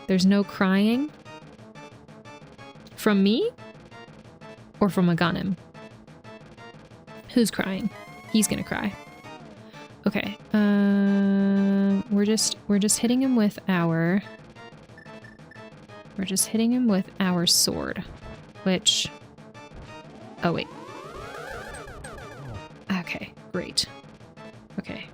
There's no crying? From me? Or from Ganon? Who's crying? He's gonna cry. Okay. We're just hitting him with our... We're just hitting him with our sword, which... Oh, wait. Okay, great. Okay.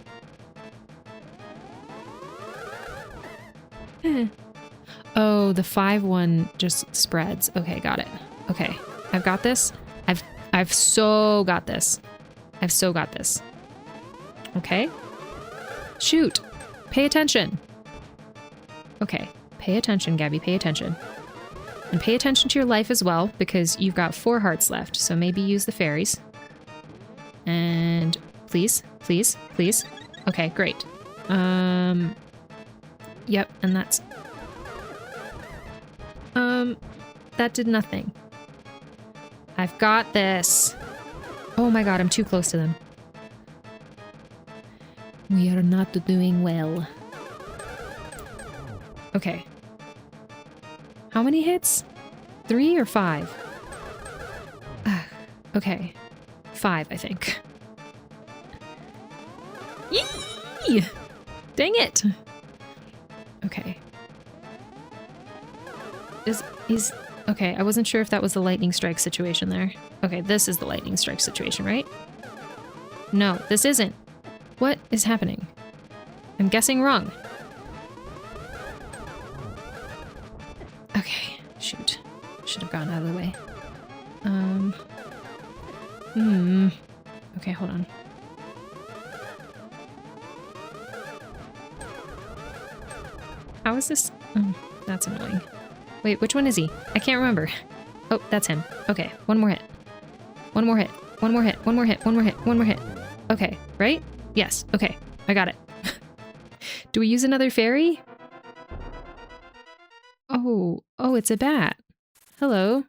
Oh, the 5-1 just spreads. Okay, got it. Okay, I've got this. I've so got this. I've so got this. Okay. Shoot. Pay attention. Okay. Pay attention, Gaby. Pay attention. And pay attention to your life as well, because you've got 4 hearts left, so maybe use the fairies. And please, please, please. Okay, great. Yep, and that's... that did nothing. I've got this. Oh my god, I'm too close to them. We are not doing well. Okay. How many hits? 3 or 5? Okay. 5, I think. Yee! Dang it! Okay. He's... Okay, I wasn't sure if that was the lightning strike situation there. Okay, this is the lightning strike situation, right? No, this isn't. What is happening? I'm guessing wrong. Okay, shoot. Should have gotten out of the way. Okay, hold on. How is this? Oh, that's annoying. Wait, which one is he? I can't remember. Oh, that's him. Okay, one more hit. One more hit. One more hit. One more hit. One more hit. One more hit. Okay, right? Yes. Okay, I got it. Do we use another fairy? Oh, it's a bat. Hello.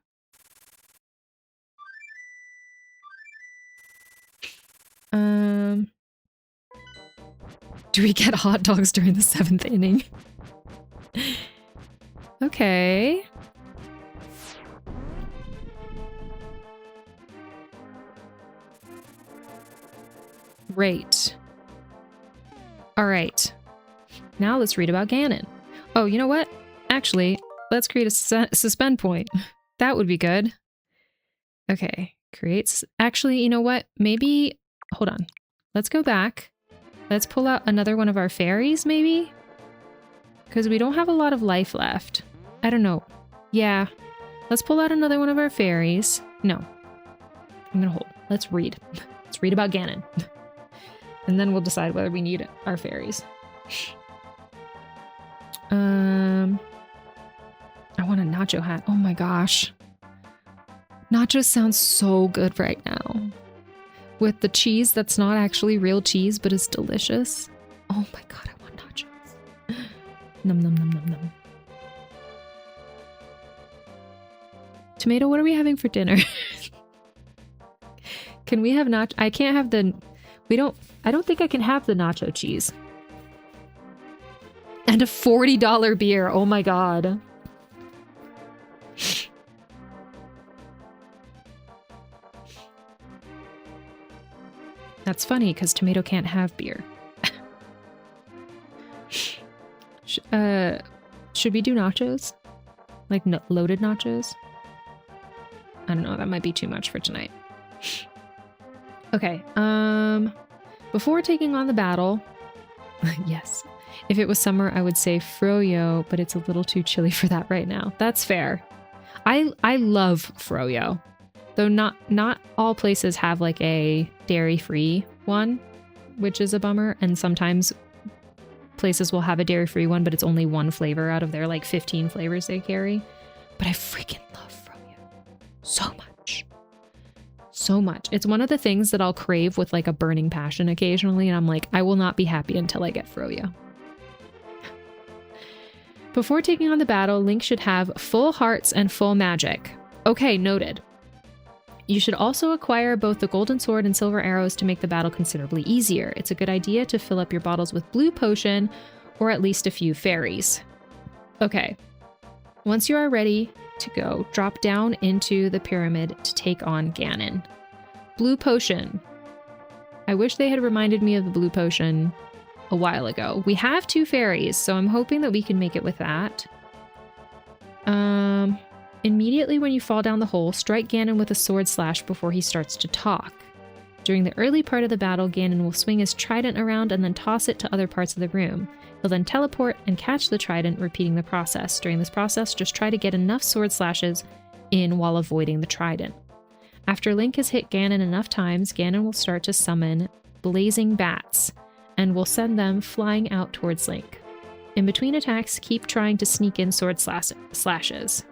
Do we get hot dogs during the 7th inning? Okay. Great. All right. Now let's read about Ganon. Oh, you know what? Actually, let's create a suspend point. That would be good. Okay. Actually, you know what? Maybe... Hold on. Let's go back. Let's pull out another one of our fairies, maybe? Because we don't have a lot of life left. I don't know. Yeah. Let's pull out another one of our fairies. No. I'm gonna hold. Let's read. Let's read about Ganon. And then we'll decide whether we need our fairies. I want a nacho hat. Oh my gosh. Nachos sounds so good right now. With the cheese that's not actually real cheese, but is delicious. Oh my god, I want nachos. Num num num num num. Tomato, what are we having for dinner? Can we have I can't have the... I don't think I can have the nacho cheese. And a $40 beer. Oh my god. That's funny because Tomato can't have beer. Should we do nachos? Like loaded nachos? I don't know, that might be too much for tonight. Okay, before taking on the battle, yes, if it was summer, I would say froyo, but it's a little too chilly for that right now. That's fair. I love froyo, though not all places have like a dairy-free one, which is a bummer, and sometimes places will have a dairy-free one, but it's only one flavor out of their like 15 flavors they carry. But I freaking love froyo so much. So much. It's one of the things that I'll crave with like a burning passion occasionally, and I'm like, I will not be happy until I get froyo. Before taking on the battle, Link should have full hearts and full magic. Okay, noted. You should also acquire both the golden sword and silver arrows to make the battle considerably easier. It's a good idea to fill up your bottles with blue potion or at least a few fairies. Okay. Once you are ready to go, drop down into the pyramid to take on Ganon. Blue potion. I wish they had reminded me of the blue potion a while ago. We have 2 fairies, so I'm hoping that we can make it with that. Immediately when you fall down the hole, strike Ganon with a sword slash before he starts to talk. During the early part of the battle, Ganon will swing his trident around and then toss it to other parts of the room. He'll then teleport and catch the trident, repeating the process. During this process, just try to get enough sword slashes in while avoiding the trident. After Link has hit Ganon enough times, Ganon will start to summon blazing bats and will send them flying out towards Link. In between attacks, keep trying to sneak in sword slashes.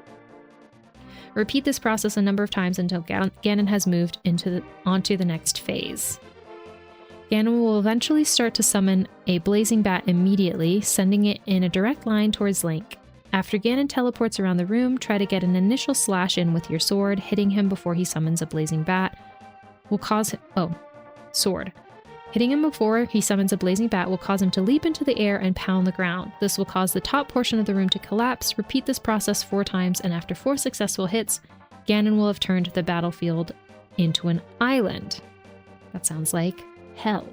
Repeat this process a number of times until Ganon has moved onto the next phase. Ganon will eventually start to summon a blazing bat immediately, sending it in a direct line towards Link. After Ganon teleports around the room, try to get an initial slash in with your sword. Hitting him before he summons a blazing bat will cause him... Oh, sword. Hitting him before he summons a blazing bat will cause him to leap into the air and pound the ground. This will cause the top portion of the room to collapse. Repeat this process 4 times, and after 4 successful hits, Ganon will have turned the battlefield into an island. That sounds like hell.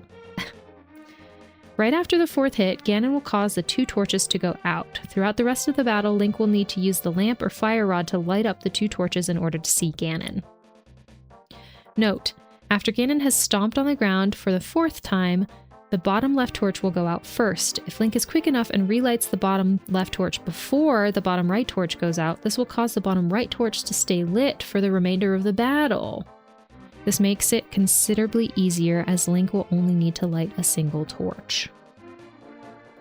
Right after the 4th hit, Ganon will cause the 2 torches to go out. Throughout the rest of the battle, Link will need to use the lamp or fire rod to light up the 2 torches in order to see Ganon. Note: after Ganon has stomped on the ground for the 4th time, The bottom left torch will go out first. If Link is quick enough and relights the bottom left torch before the bottom right torch goes out, this will cause the bottom right torch to stay lit for the remainder of the battle. This makes it considerably easier as Link will only need to light a single torch.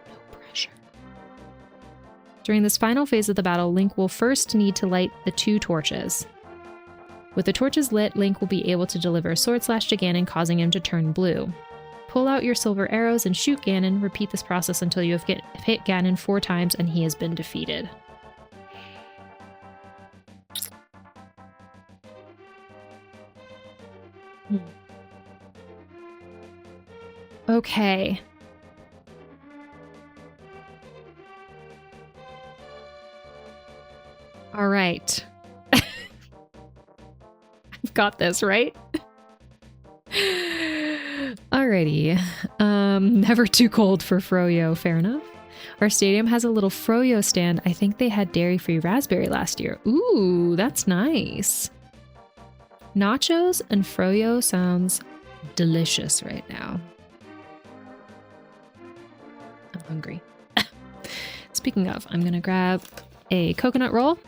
No pressure. During this final phase of the battle, Link will first need to light the 2 torches. With the torches lit, Link will be able to deliver a sword slash to Ganon, causing him to turn blue. Pull out your silver arrows and shoot Ganon. Repeat this process until you have hit Ganon 4 times and he has been defeated. Okay. All right. I've got this, right? Alrighty. Never too cold for Froyo, fair enough. Our stadium has a little Froyo stand. I think they had dairy-free raspberry last year. Ooh, that's nice. Nachos and Froyo sounds delicious right now. I'm hungry. Speaking of, I'm gonna grab a coconut roll.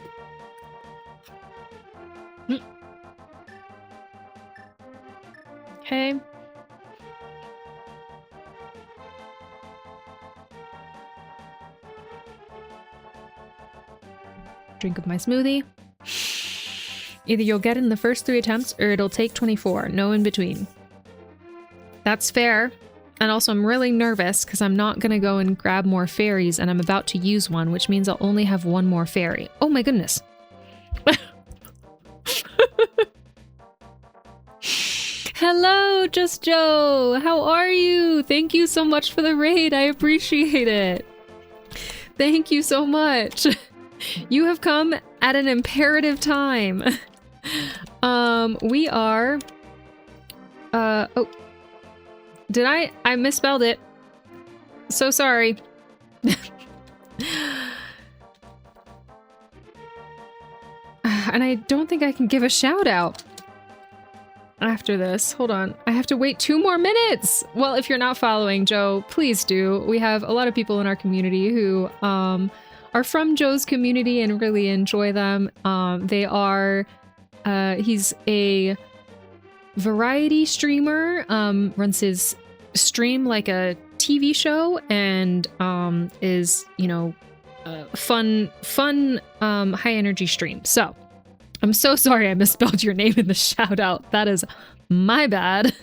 Okay. Drink of my smoothie. Either you'll get it in the first 3 attempts or it'll take 24. No in between. That's fair. And also I'm really nervous because I'm not going to go and grab more fairies and I'm about to use one, which means I'll only have 1 more fairy. Oh my goodness. Hello, Just Joe. How are you? Thank you so much for the raid. I appreciate it. Thank you so much. You have come at an imperative time. We are... oh. Did I misspelled it. So sorry. And I don't think I can give a shout out after this. Hold on. I have to wait 2 more minutes. Well, if you're not following Joe, please do. We have a lot of people in our community who are from Joe's community and really enjoy them. They are... he's a variety streamer, runs his stream like a TV show, and is, you know, fun high energy stream. So I'm so sorry I misspelled your name in the shout out. That is my bad.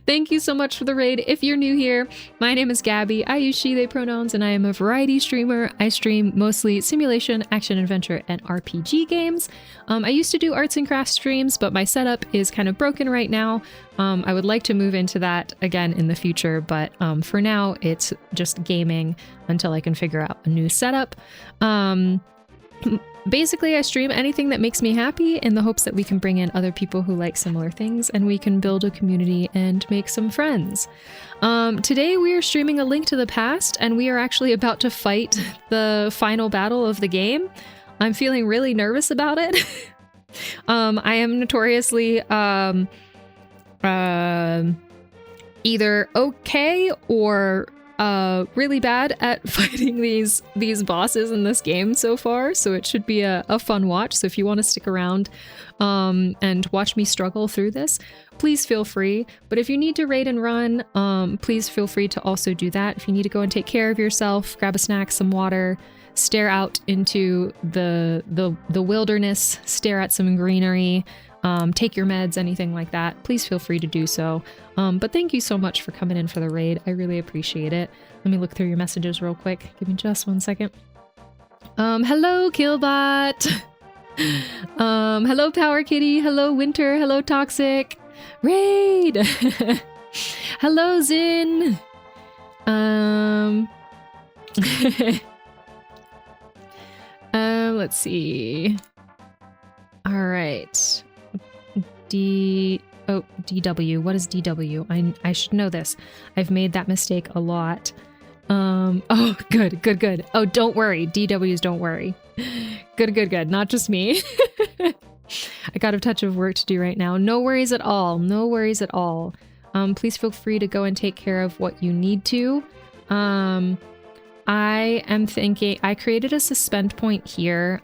Thank you so much for the raid. If you're new here, my name is Gaby. I use she, they pronouns, and I am a variety streamer. I stream mostly simulation, action, adventure, and RPG games. I used to do arts and crafts streams, but my setup is kind of broken right now. I would like to move into that again in the future, but for now, it's just gaming until I can figure out a new setup. Basically, I stream anything that makes me happy in the hopes that we can bring in other people who like similar things and we can build a community and make some friends. Today we are streaming A Link to the Past and we are actually about to fight the final battle of the game. I'm feeling really nervous about it. I am notoriously either okay or really bad at fighting these bosses in this game so far, so it should be a fun watch. So if you want to stick around and watch me struggle through this, please feel free. But if you need to raid and run, please feel free to also do that. If you need to go and take care of yourself, grab a snack, some water, stare out into the wilderness, stare at some greenery, take your meds, anything like that, please feel free to do so. But thank you so much for coming in for the raid. I really appreciate it. Let me look through your messages real quick. Give me just 1 second. Hello, Killbot. Hello, Power Kitty. Hello, Winter. Hello, Toxic. Raid. Hello, Zin. Let's see. All right. DW. What is DW? I should know this. I've made that mistake a lot. Oh, good. Oh, don't worry. DWs, don't worry. Good. Not just me. I got a touch of work to do right now. No worries at all. No worries at all. Please feel free to go and take care of what you need to. I am thinking, I created a suspend point here.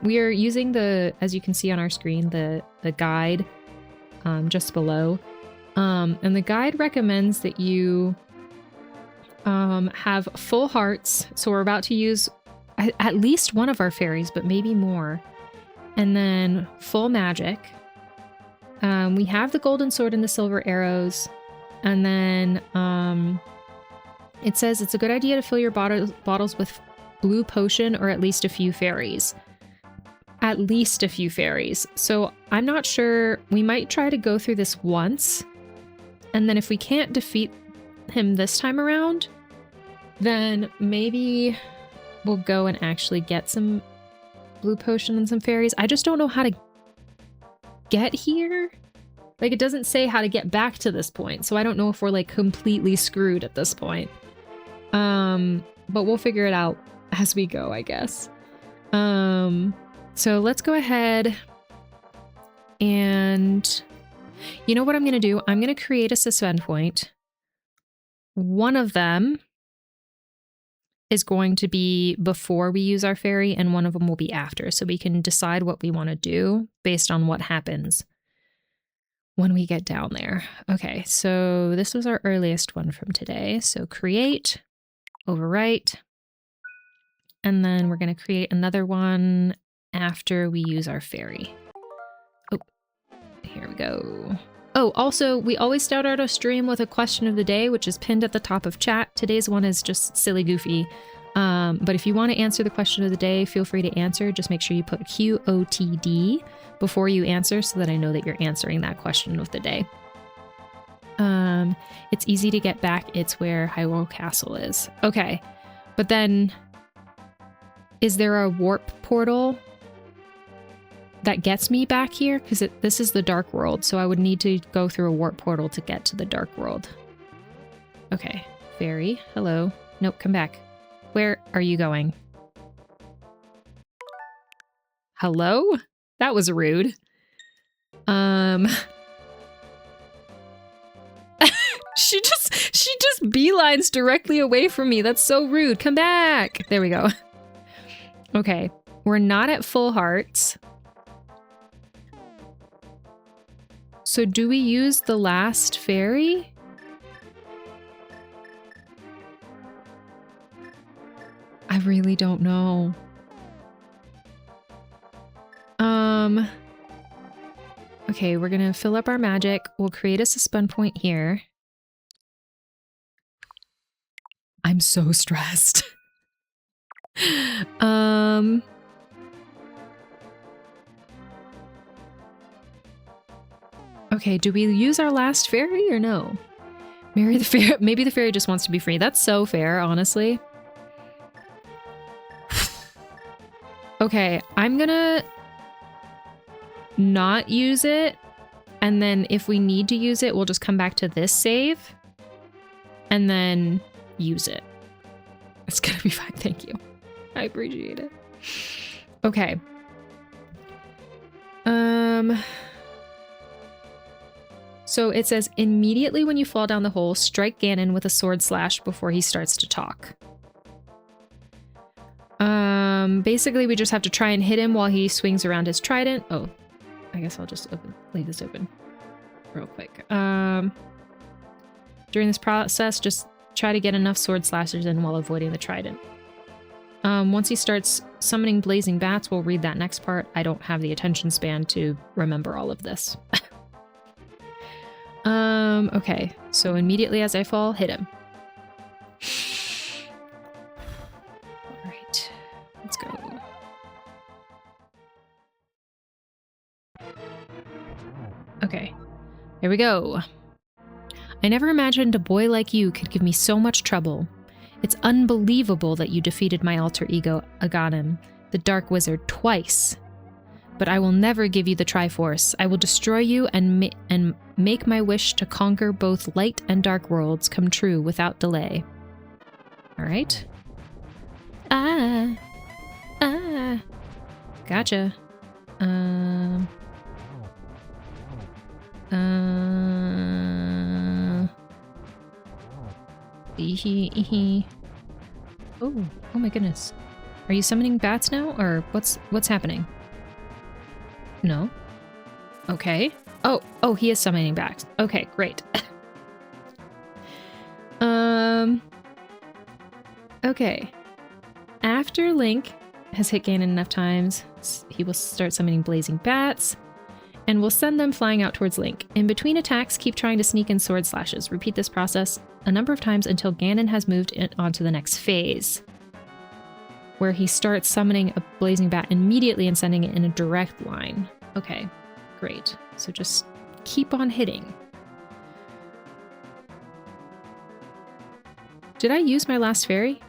We are using the, as you can see on our screen, the guide just below. And the guide recommends that you have full hearts. So we're about to use at least one of our fairies, but maybe more. And then full magic. We have the golden sword and the silver arrows. And then it says it's a good idea to fill your bottles with blue potion or at least a few fairies. At least a few fairies. So I'm not sure. We might try to go through this once. And then if we can't defeat him this time around, then maybe we'll go and actually get some blue potion and some fairies. I just don't know how to get here. Like, it doesn't say how to get back to this point. So I don't know if we're like completely screwed at this point. But we'll figure it out as we go, I guess. So let's go ahead and you know what I'm going to do? I'm going to create a suspend point. One of them is going to be before we use our fairy and one of them will be after. So we can decide what we want to do based on what happens when we get down there. Okay, so this was our earliest one from today. So create, overwrite, and then we're going to create another one after we use our fairy. Oh, here we go. Oh, also, we always start out a stream with a question of the day, which is pinned at the top of chat. Today's one is just silly goofy. But if you want to answer the question of the day, feel free to answer. Just make sure you put QOTD before you answer so that I know that you're answering that question of the day. It's easy to get back. It's where Hyrule Castle is. Okay, but then is there a warp portal that gets me back here? Because this is the Dark World, so I would need to go through a warp portal to get to the Dark World. Okay, fairy, hello. Nope, come back. Where are you going? Hello? That was rude. She just beelines directly away from me. That's so rude. Come back. There we go. Okay, we're not at full hearts. So do we use the last fairy? I really don't know. Okay, we're gonna fill up our magic. We'll create a suspend point here. I'm so stressed. Okay, do we use our last fairy or no? Maybe the fairy just wants to be free. That's so fair, honestly. Okay, I'm gonna not use it, and then if we need to use it, we'll just come back to this save and then use it. It's gonna be fine, thank you. I appreciate it. Okay. So it says, immediately when you fall down the hole, strike Ganon with a sword slash before he starts to talk. Basically we just have to try and hit him while he swings around his trident. Oh, I guess I'll just leave this open real quick. During this process, just try to get enough sword slashers in while avoiding the trident. Once he starts summoning blazing bats, we'll read that next part. I don't have the attention span to remember all of this. Okay, so immediately as I fall, hit him. All right, let's go. Okay, here we go. I never imagined a boy like you could give me so much trouble. It's unbelievable that you defeated my alter ego, Ganon, the Dark Wizard, twice. But I will never give you the Triforce. I will destroy you and make my wish to conquer both light and dark worlds come true without delay. All right. Gotcha. Oh, oh my goodness. Are you summoning bats now, or what's happening? No. Okay. Oh, he is summoning bats. Okay, great. Okay. After Link has hit Ganon enough times, he will start summoning blazing bats, and will send them flying out towards Link. In between attacks, keep trying to sneak in sword slashes. Repeat this process a number of times until Ganon has moved on to the next phase, where he starts summoning a blazing bat immediately and sending it in a direct line. Okay, great. So just keep on hitting. Did I use my last fairy?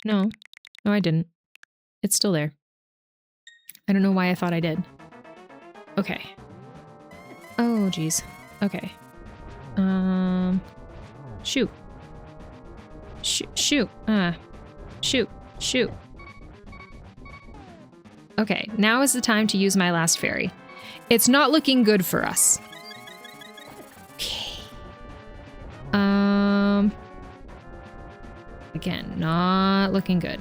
No. No, I didn't. It's still there. I don't know why I thought I did. Okay. Oh, geez. Okay. Shoot. Shoot. Shoot. Okay, now is the time to use my last fairy. It's not looking good for us. Okay. Again, not looking good.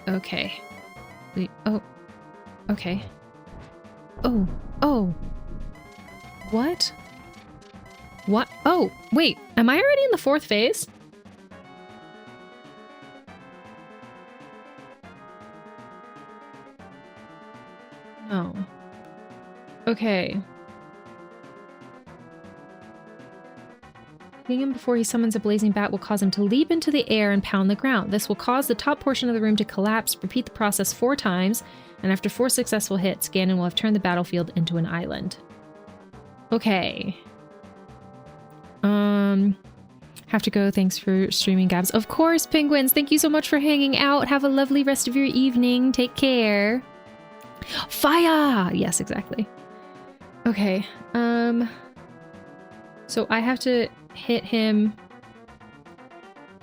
Okay. Oh. Okay. Oh. What? What? Oh, wait. Am I already in the 4th phase? No. Okay. Hitting him before he summons a blazing bat will cause him to leap into the air and pound the ground. This will cause the top portion of the room to collapse. Repeat the process 4 times, and after 4 successful hits, Ganon will have turned the battlefield into an island. Okay. Have to go. Thanks for streaming, Gabs. Of course, penguins. Thank you so much for hanging out. Have a lovely rest of your evening. Take care. Fire! Yes, exactly. Okay. So I have to hit him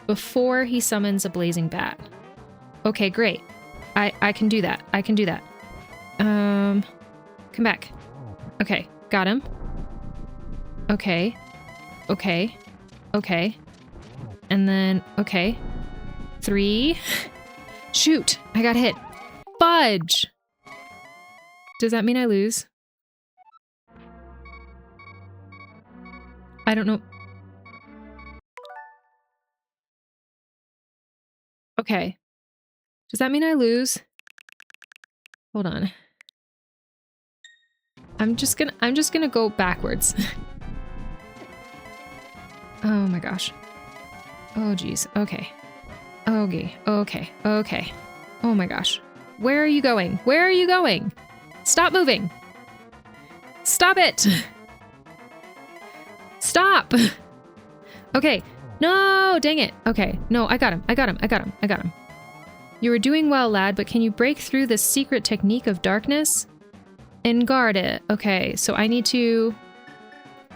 before he summons a blazing bat. Okay, great. I can do that. I can do that. Come back. Okay, got him. Okay. And then, okay. 3. Shoot! I got hit. Fudge! Does that mean I lose? I don't know. Okay. Does that mean I lose? Hold on. I'm just gonna go backwards. Oh my gosh. Oh geez. Okay. Okay. Oh my gosh. Where are you going? Where are you going? Stop moving. Stop it. Stop. Okay. No, dang it. Okay. No, I got him. You were doing well, lad, but can you break through this secret technique of darkness? And guard it. Okay, so I need to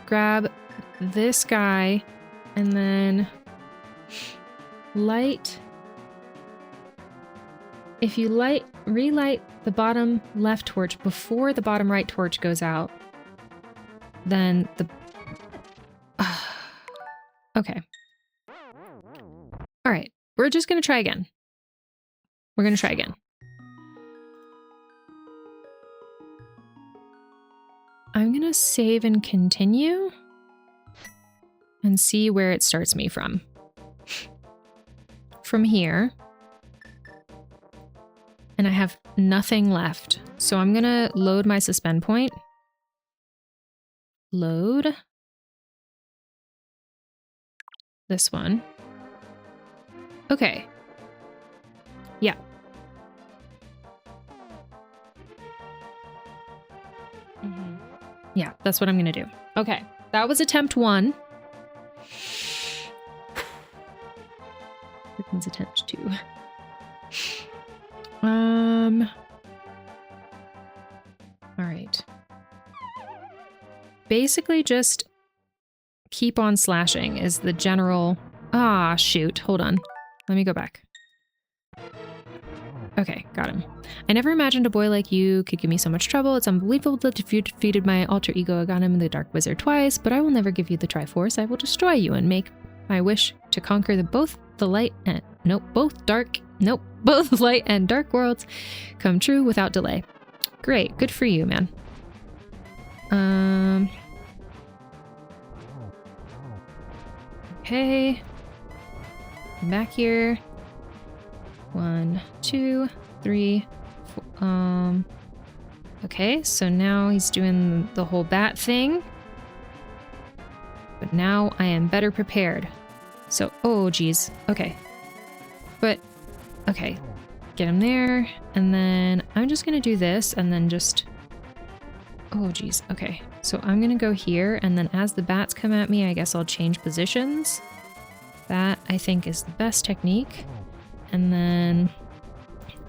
grab this guy and then light. If you relight the bottom left torch before the bottom right torch goes out, then the... Okay. All right, we're just gonna try again. We're gonna try again. I'm gonna save and continue and see where it starts me from. From here. And I have nothing left. So I'm gonna load my suspend point. Load. This one. Okay. Yeah. Yeah, that's what I'm gonna do. Okay, that was attempt 1. Here comes attempt 2. All right. Basically just keep on slashing is the general... Ah, shoot. Hold on. Let me go back. Okay, got him. I never imagined a boy like you could give me so much trouble. It's unbelievable that you defeated my alter ego Ganon the Dark Wizard twice, but I will never give you the Triforce. I will destroy you and make my wish to conquer both light and dark worlds come true without delay. Great, good for you, man. Okay. Come back here. 1, 2, 3, 4, okay, so now he's doing the whole bat thing. But now I am better prepared. So, oh geez, okay. But, okay, get him there, and then I'm just gonna do this, and then just, oh geez, okay. So I'm gonna go here, and then as the bats come at me, I guess I'll change positions. That, I think, is the best technique. And then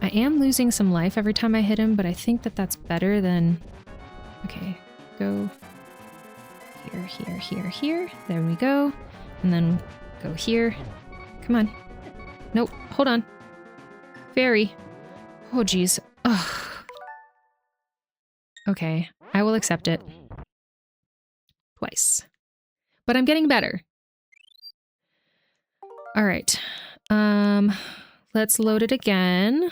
I am losing some life every time I hit him, but I think that that's better than... Okay, go here, here, here, here. There we go. And then go here. Come on. Nope, hold on. Fairy. Oh, geez. Ugh. Okay, I will accept it. Twice. But I'm getting better. All right. Let's load it again.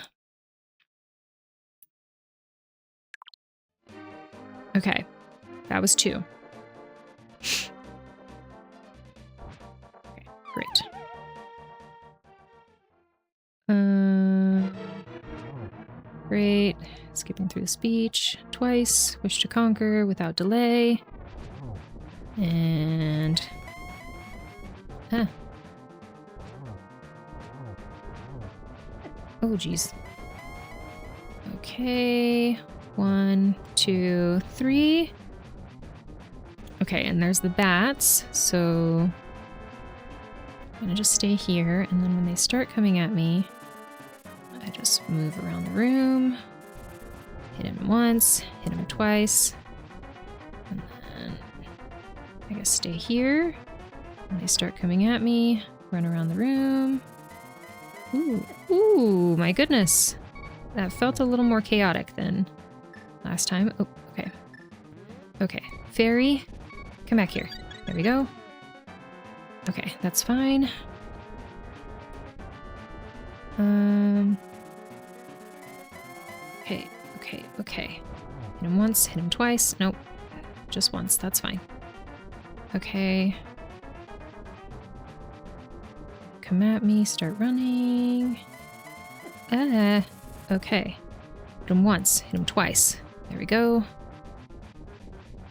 Okay, that was 2. Okay, great. Great. Skipping through the speech twice. Wish to conquer without delay. And... Oh, geez. Okay. 1, 2, 3. Okay, and there's the bats, so I'm gonna just stay here, and then when they start coming at me, I just move around the room, hit him once, hit him twice, and then I guess stay here. When they start coming at me, run around the room. Ooh, my goodness. That felt a little more chaotic than last time. Oh, okay. Okay, fairy, come back here. There we go. Okay, that's fine. Okay. Hit him once, hit him twice. Nope, just once, that's fine. Okay. Come at me, start running. Okay. Hit him once, hit him twice. There we go.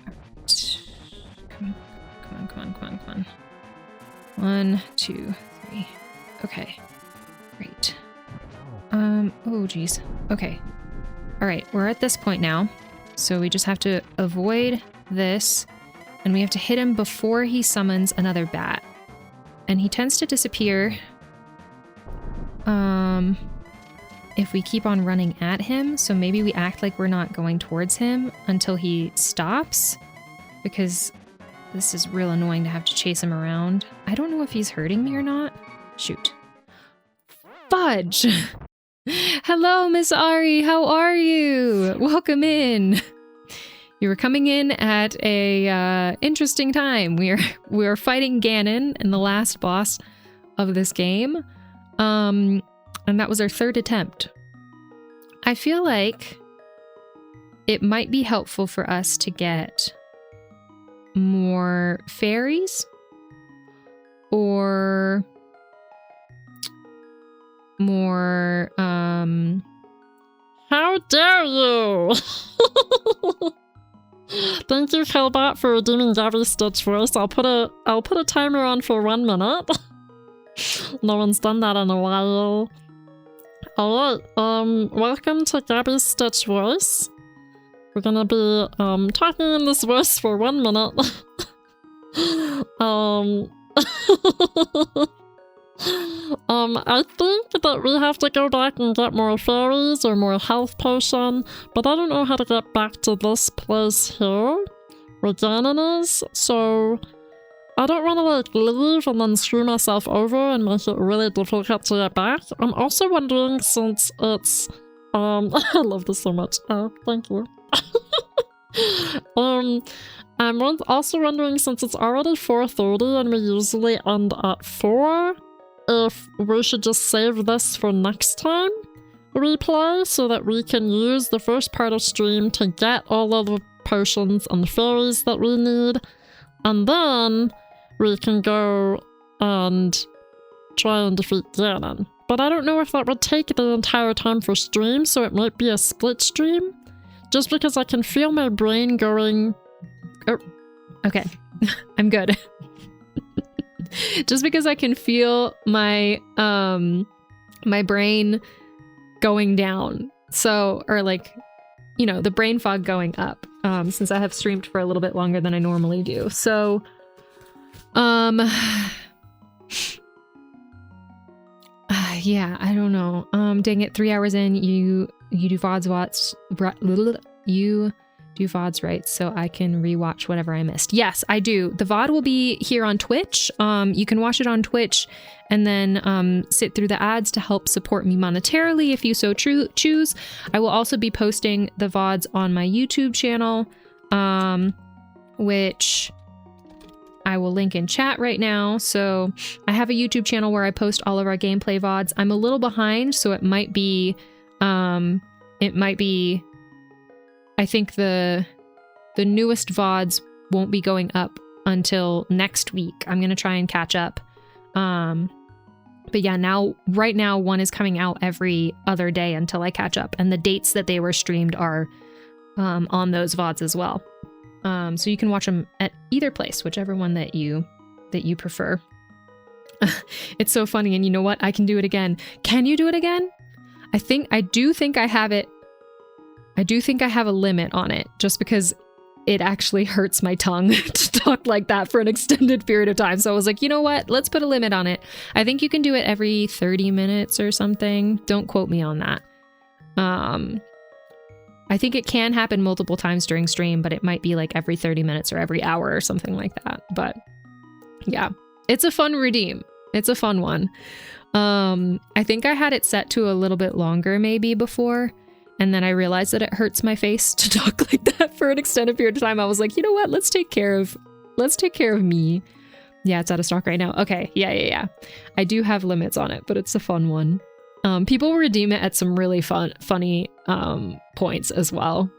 Alright. Come on. 1, 2, 3. Okay. Great. Oh geez. Okay. Alright, we're at this point now. So we just have to avoid this, and we have to hit him before he summons another bat. And he tends to disappear if we keep on running at him, so maybe we act like we're not going towards him until he stops, because this is real annoying to have to chase him around. I don't know if he's hurting me or not. Shoot. Fudge! Hello, Miss Ari, how are you? Welcome in. You were coming in at a interesting time. We are fighting Ganon in the last boss of this game. And that was our 3rd attempt. I feel like it might be helpful for us to get more fairies or more, how dare you! Thank you, Hellbot, for redeeming Gaby's Stitch voice. I'll put a timer on for 1 minute. No one's done that in a while. Alright, welcome to Gaby's Stitch voice. We're gonna be talking in this voice for 1 minute. I think that we have to go back and get more fairies or more health potion, but I don't know how to get back to this place here where Ganon is, so I don't want to like leave and then screw myself over and make it really difficult to get back. I'm also wondering, since it's I love this so much. Oh, thank you. I'm also wondering, since it's already 4:30 and we usually end at 4, if we should just save this for next time we play, so that we can use the first part of stream to get all of the potions and fairies that we need, and then we can go and try and defeat Ganon. But I don't know if that would take the entire time for stream, so it might be a split stream, just because I can feel my brain going... Oh, okay, I'm good. Just because I can feel my my brain going down, so, or like, you know, the brain fog going up, since I have streamed for a little bit longer than I normally do. So yeah, I don't know. Dang it, 3 hours in, you do VODs, you do VODs, right? So I can rewatch whatever I missed. Yes, I do. The VOD will be here on Twitch. You can watch it on Twitch and then sit through the ads to help support me monetarily if you so choose. I will also be posting the VODs on my YouTube channel, which I will link in chat right now. So I have a YouTube channel where I post all of our gameplay VODs. I'm a little behind, so it might be, I think the newest VODs won't be going up until next week. I'm going to try and catch up. But yeah, right now, one is coming out every other day until I catch up. And the dates that they were streamed are on those VODs as well. So you can watch them at either place, whichever one that you prefer. It's so funny. And you know what? I can do it again. Can you do it again? I do think I have it. I do think I have a limit on it, just because it actually hurts my tongue to talk like that for an extended period of time. So I was like, you know what? Let's put a limit on it. I think you can do it every 30 minutes or something. Don't quote me on that. I think it can happen multiple times during stream, but it might be like every 30 minutes or every hour or something like that. But yeah, it's a fun redeem. It's a fun one. I think I had it set to a little bit longer maybe before. And then I realized that it hurts my face to talk like that for an extended period of time. I was like, you know what? Let's take care of me. Yeah, it's out of stock right now. Okay. Yeah. I do have limits on it, but it's a fun one. People redeem it at some really funny points as well.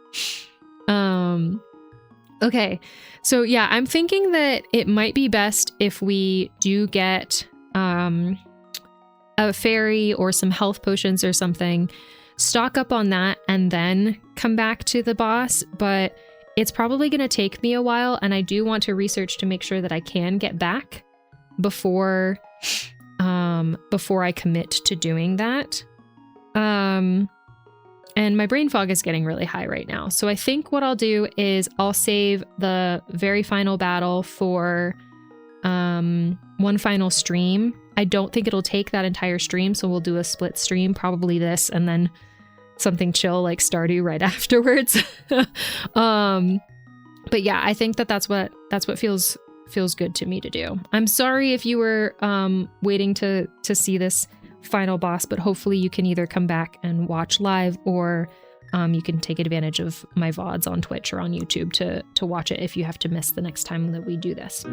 Okay. So yeah, I'm thinking that it might be best if we do get a fairy or some health potions or something, stock up on that, and then come back to the boss. But it's probably going to take me a while, and I do want to research to make sure that I can get back before I commit to doing that. And my brain fog is getting really high right now. So I think what I'll do is I'll save the very final battle for one final stream. I don't think it'll take that entire stream, so we'll do a split stream, probably this, and then something chill like Stardew right afterwards. But yeah, I think that's what feels good to me to do. I'm sorry if you were waiting to see this final boss, but hopefully you can either come back and watch live, or you can take advantage of my VODs on Twitch or on YouTube to watch it if you have to miss the next time that we do this.